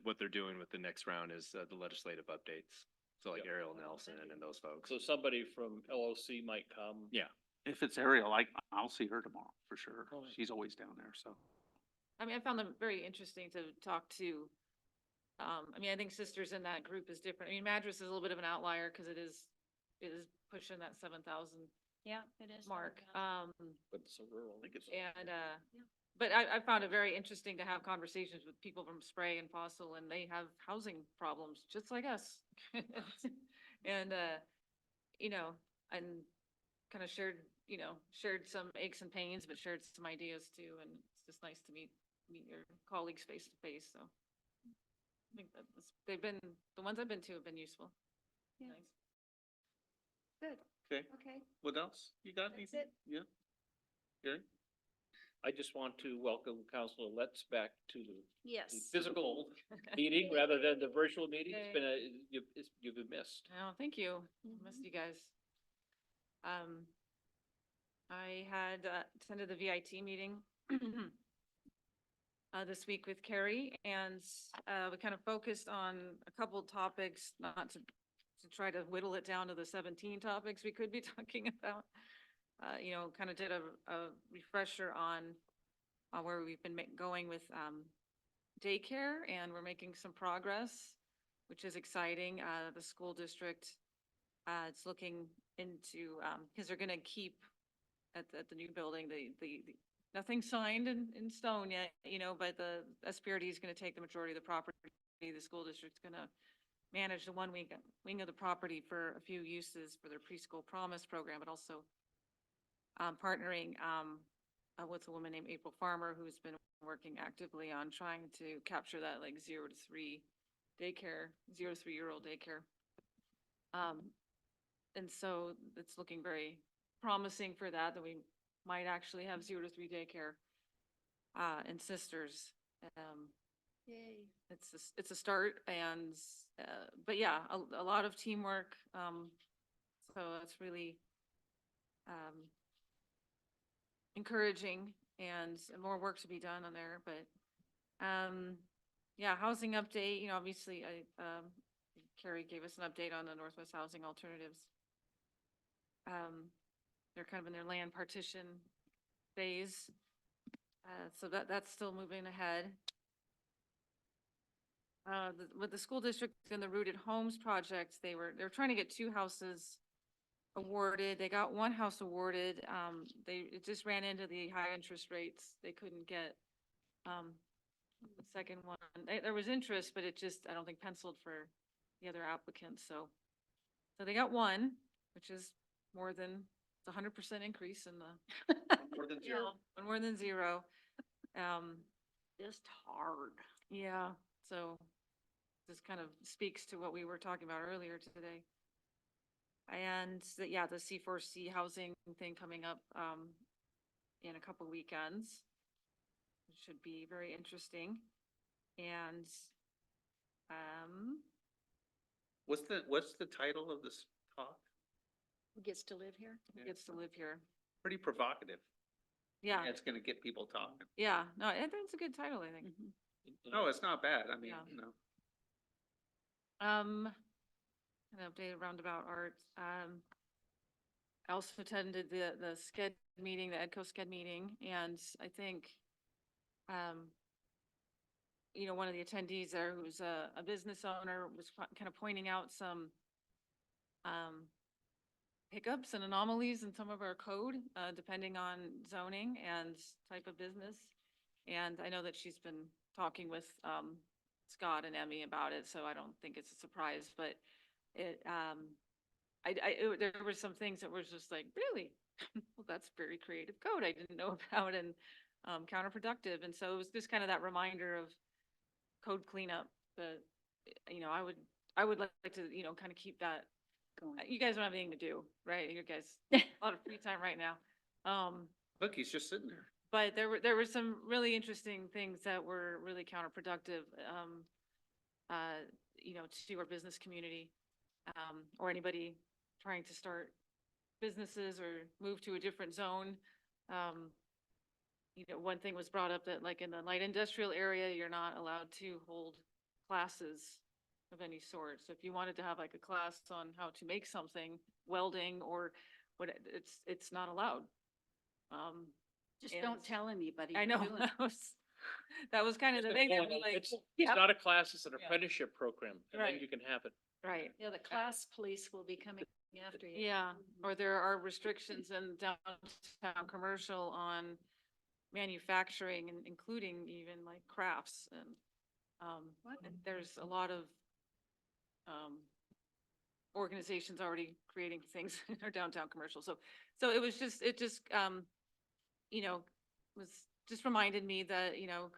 Speaker 9: what they're doing with the next round is the legislative updates. So like
Speaker 8: Yeah.
Speaker 9: Ariel Nelson and those folks.
Speaker 8: So somebody from LOC might come.
Speaker 9: Yeah.
Speaker 1: If it's Ariel, I'll see her tomorrow for sure.
Speaker 2: All right.
Speaker 1: She's always down there, so.
Speaker 4: I mean, I found them very interesting to talk to. I mean, I think Sisters in that group is different. I mean, Madras is a little bit of an outlier because it is pushing that 7,000
Speaker 7: Yeah, it is.
Speaker 4: mark.
Speaker 9: But it's so rural.
Speaker 4: And, but I found it very interesting to have conversations with people from Spray and Fossil, and they have housing problems just like us. And, you know, and kind of shared some aches and pains, but shared some ideas too. And it's just nice to meet your colleagues face to face. So I think the ones I've been to have been useful.
Speaker 7: Yeah.
Speaker 4: Nice.
Speaker 7: Good.
Speaker 1: Okay,
Speaker 7: Okay.
Speaker 1: what else? You got
Speaker 7: That's
Speaker 1: anything?
Speaker 7: it.
Speaker 1: Yeah. Gary?
Speaker 8: I just want to welcome Councilor Letts back to the
Speaker 7: Yes.
Speaker 8: physical meeting rather than the virtual meeting. It's
Speaker 4: Yay.
Speaker 8: been you've been missed.
Speaker 4: Oh, thank you. Missed you guys. I had attended the VIT meeting this week with Carrie, and we kind of focused on a couple topics, not to try to whittle it down to the 17 topics we could be talking about. You know, kind of did a refresher on where we've been going with daycare, and we're making some progress, which is exciting. The school district, it's looking into, because they're going to keep at the new building, the nothing signed in stone yet, you know, but the SPRD is going to take the majority of the property. The school district's going to manage the one wing of the property for a few uses for their preschool promise program, but also partnering with a woman named April Farmer, who's been working actively on trying to capture that like 0 to 3 daycare, 0 to 3-year-old daycare. And so it's looking very promising for that we might actually have 0 to 3 daycare in Sisters.
Speaker 7: Yay.
Speaker 4: It's a start, and but yeah, a lot of teamwork. So it's really encouraging, and more work to be done on there. But yeah, housing update. You know, obviously, Carrie gave us an update on the Northwest Housing Alternatives. They're kind of in their land partition phase, so that's still moving ahead. With the school district and the Rooted Homes project, they were trying to get 2 houses awarded. They got 1 house awarded. It just ran into the high interest rates. They couldn't get the second one. There was interest, but it just, I don't think, penciled for the other applicants. So they got 1, which is more than, it's 100% increase in the
Speaker 1: More than zero.
Speaker 4: more than 0.
Speaker 7: Just hard.
Speaker 4: Yeah, so this kind of speaks to what we were talking about earlier today. And the C4C housing thing coming up in a couple weekends. It should be very interesting. And
Speaker 1: What's the title of this talk?
Speaker 7: Who gets to live here?
Speaker 4: gets to live here.
Speaker 1: Pretty provocative.
Speaker 4: Yeah,
Speaker 1: It's gonna get people talking.
Speaker 4: yeah, no, it's a good title, I think.
Speaker 1: No, it's not bad. I mean,
Speaker 4: Yeah.
Speaker 1: you know.
Speaker 4: An updated roundabout arts. I also attended the SCED meeting, the EDCO SCED meeting, and I think, you know, one of the attendees there, who's a business owner, was kind of pointing out some hiccups and anomalies in some of our code, depending on zoning and type of business. And I know that she's been talking with Scott and Emmy about it, so I don't think it's a surprise, but there were some things that was just like, really? Well, that's very creative code I didn't know about, and counterproductive. And so it was just kind of that reminder of code cleanup. But, you know, I would like to, you know, kind of keep that going. You guys don't have anything to do, right? You guys, a lot of free time right now.
Speaker 1: Look, he's just sitting there.
Speaker 4: But there were some really interesting things that were really counterproductive, you know, to our business community, or anybody trying to start businesses or move to a different zone. You know, one thing was brought up that like in the light industrial area, you're not allowed to hold classes of any sort. So if you wanted to have like a class on how to make something, welding or it's not allowed.
Speaker 6: Just
Speaker 4: and
Speaker 6: don't tell anybody.
Speaker 4: I
Speaker 6: you're
Speaker 4: know,
Speaker 6: doing it.
Speaker 4: that was kind of the thing. I'd be like,
Speaker 8: It's
Speaker 4: yeah,
Speaker 8: not a class, it's an
Speaker 4: Yeah.
Speaker 8: apprenticeship program, and then
Speaker 4: Right.
Speaker 8: you can have it.
Speaker 4: right.
Speaker 6: Yeah, the class police will be coming after you.
Speaker 4: Yeah, or there are restrictions in downtown commercial on manufacturing and including even like crafts and and there's a lot of organizations already creating things in our downtown commercial. So it was just, you know, was just reminded me that, you know,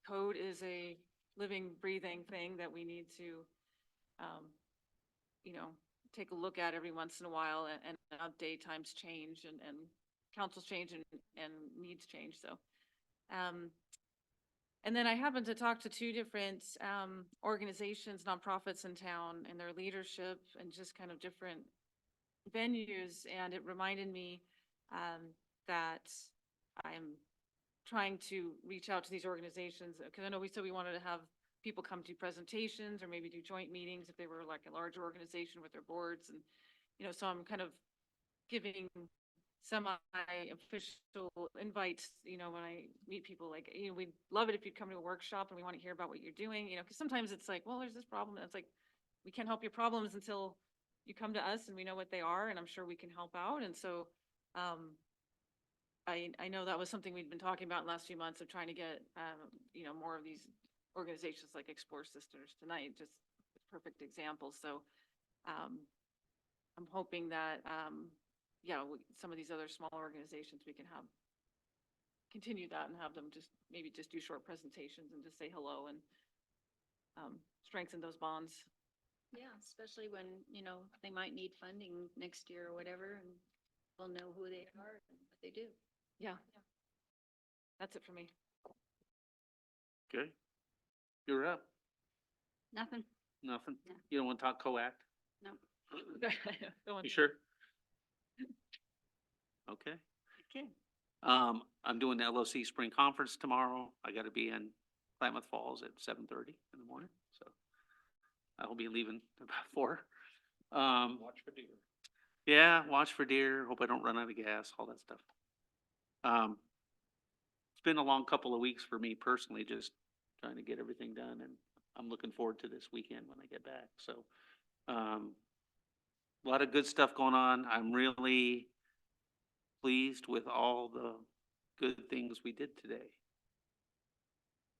Speaker 4: code is a living, breathing thing that we need to, you know, take a look at every once in a while and update. Times change and councils change and needs change. So, and then I happened to talk to two different organizations, nonprofits in town and their leadership and just kind of different venues. And it reminded me that I'm trying to reach out to these organizations because I know we said we wanted to have people come do presentations or maybe do joint meetings if they were like a larger organization with their boards. And, you know, so I'm kind of giving semi-official invites, you know, when I meet people, like, you know, we'd love it if you'd come to a workshop and we want to hear about what you're doing, you know, because sometimes it's like, well, there's this problem. And it's like, we can't help your problems until you come to us and we know what they are. And I'm sure we can help out. And so, I know that was something we'd been talking about in the last few months of trying to get, you know, more of these organizations like Explore Sisters tonight, just perfect examples. So, I'm hoping that, yeah, some of these other smaller organizations, we can have, continue that and have them just, maybe just do short presentations and just say hello and strengthen those bonds.
Speaker 7: Yeah, especially when, you know, they might need funding next year or whatever, and we'll know who they are and what they do.
Speaker 4: Yeah. That's it for me.
Speaker 1: Okay. You're up.
Speaker 6: Nothing.
Speaker 1: Nothing?
Speaker 6: No.
Speaker 1: You don't want to talk COACT?
Speaker 6: No.
Speaker 4: Go on.
Speaker 1: You sure? Okay.
Speaker 6: Okay.
Speaker 1: I'm doing the LOC Spring Conference tomorrow. I gotta be in Klamath Falls at 7:30 in the morning, so I will be leaving about 4.
Speaker 8: Watch for deer.
Speaker 1: Yeah, watch for deer. Hope I don't run out of gas, all that stuff. It's been a long couple of weeks for me personally, just trying to get everything done, and I'm looking forward to this weekend when I get back. So, a lot of good stuff going on. I'm really pleased with all the good things we did today.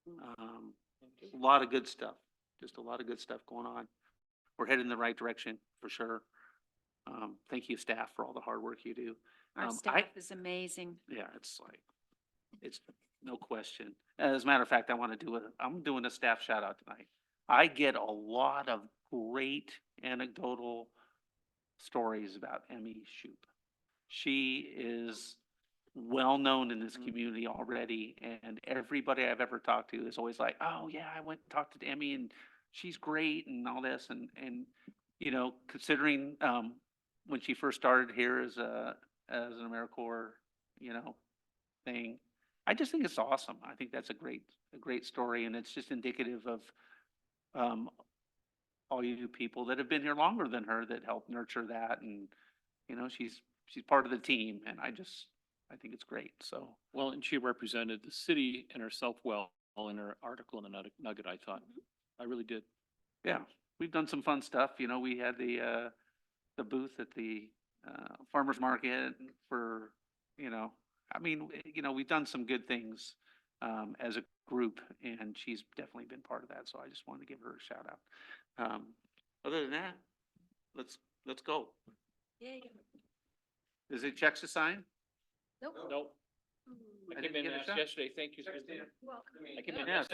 Speaker 1: A lot of good stuff, just a lot of good stuff going on. We're heading in the right direction for sure. Thank you, staff, for all the hard work you do.
Speaker 7: Our staff is amazing.
Speaker 1: Yeah, it's like, it's no question. As a matter of fact, I'm doing a staff shout out tonight. I get a lot of great anecdotal stories about Emmy Shoup. She is well-known in this community already, and everybody I've ever talked to is always like, oh yeah, I went and talked to Emmy and she's great and all this. And, you know, considering, when she first started here as an AmeriCorps, you know, thing, I just think it's awesome. I think that's a great story, and it's just indicative of, all you people that have been here longer than her that helped nurture that. And, you know, she's part of the team, and I think it's great. So,
Speaker 8: Well, and she represented the city and herself well in her article in the Nugget, I thought. I really did.
Speaker 1: yeah, we've done some fun stuff. You know, we had the booth at the farmer's market for, you know, I mean, you know, we've done some good things as a group, and she's definitely been part of that. So I just wanted to give her a shout out. Other than that, let's go.
Speaker 7: Yay.
Speaker 1: Is it checks to sign?
Speaker 7: Nope.
Speaker 8: Nope.
Speaker 1: I
Speaker 8: I
Speaker 1: didn't
Speaker 8: came in
Speaker 1: get a
Speaker 8: and asked
Speaker 1: shot.
Speaker 8: yesterday, thank you. Susan.
Speaker 7: Welcome.
Speaker 8: I came in and
Speaker 1: Yeah,
Speaker 8: asked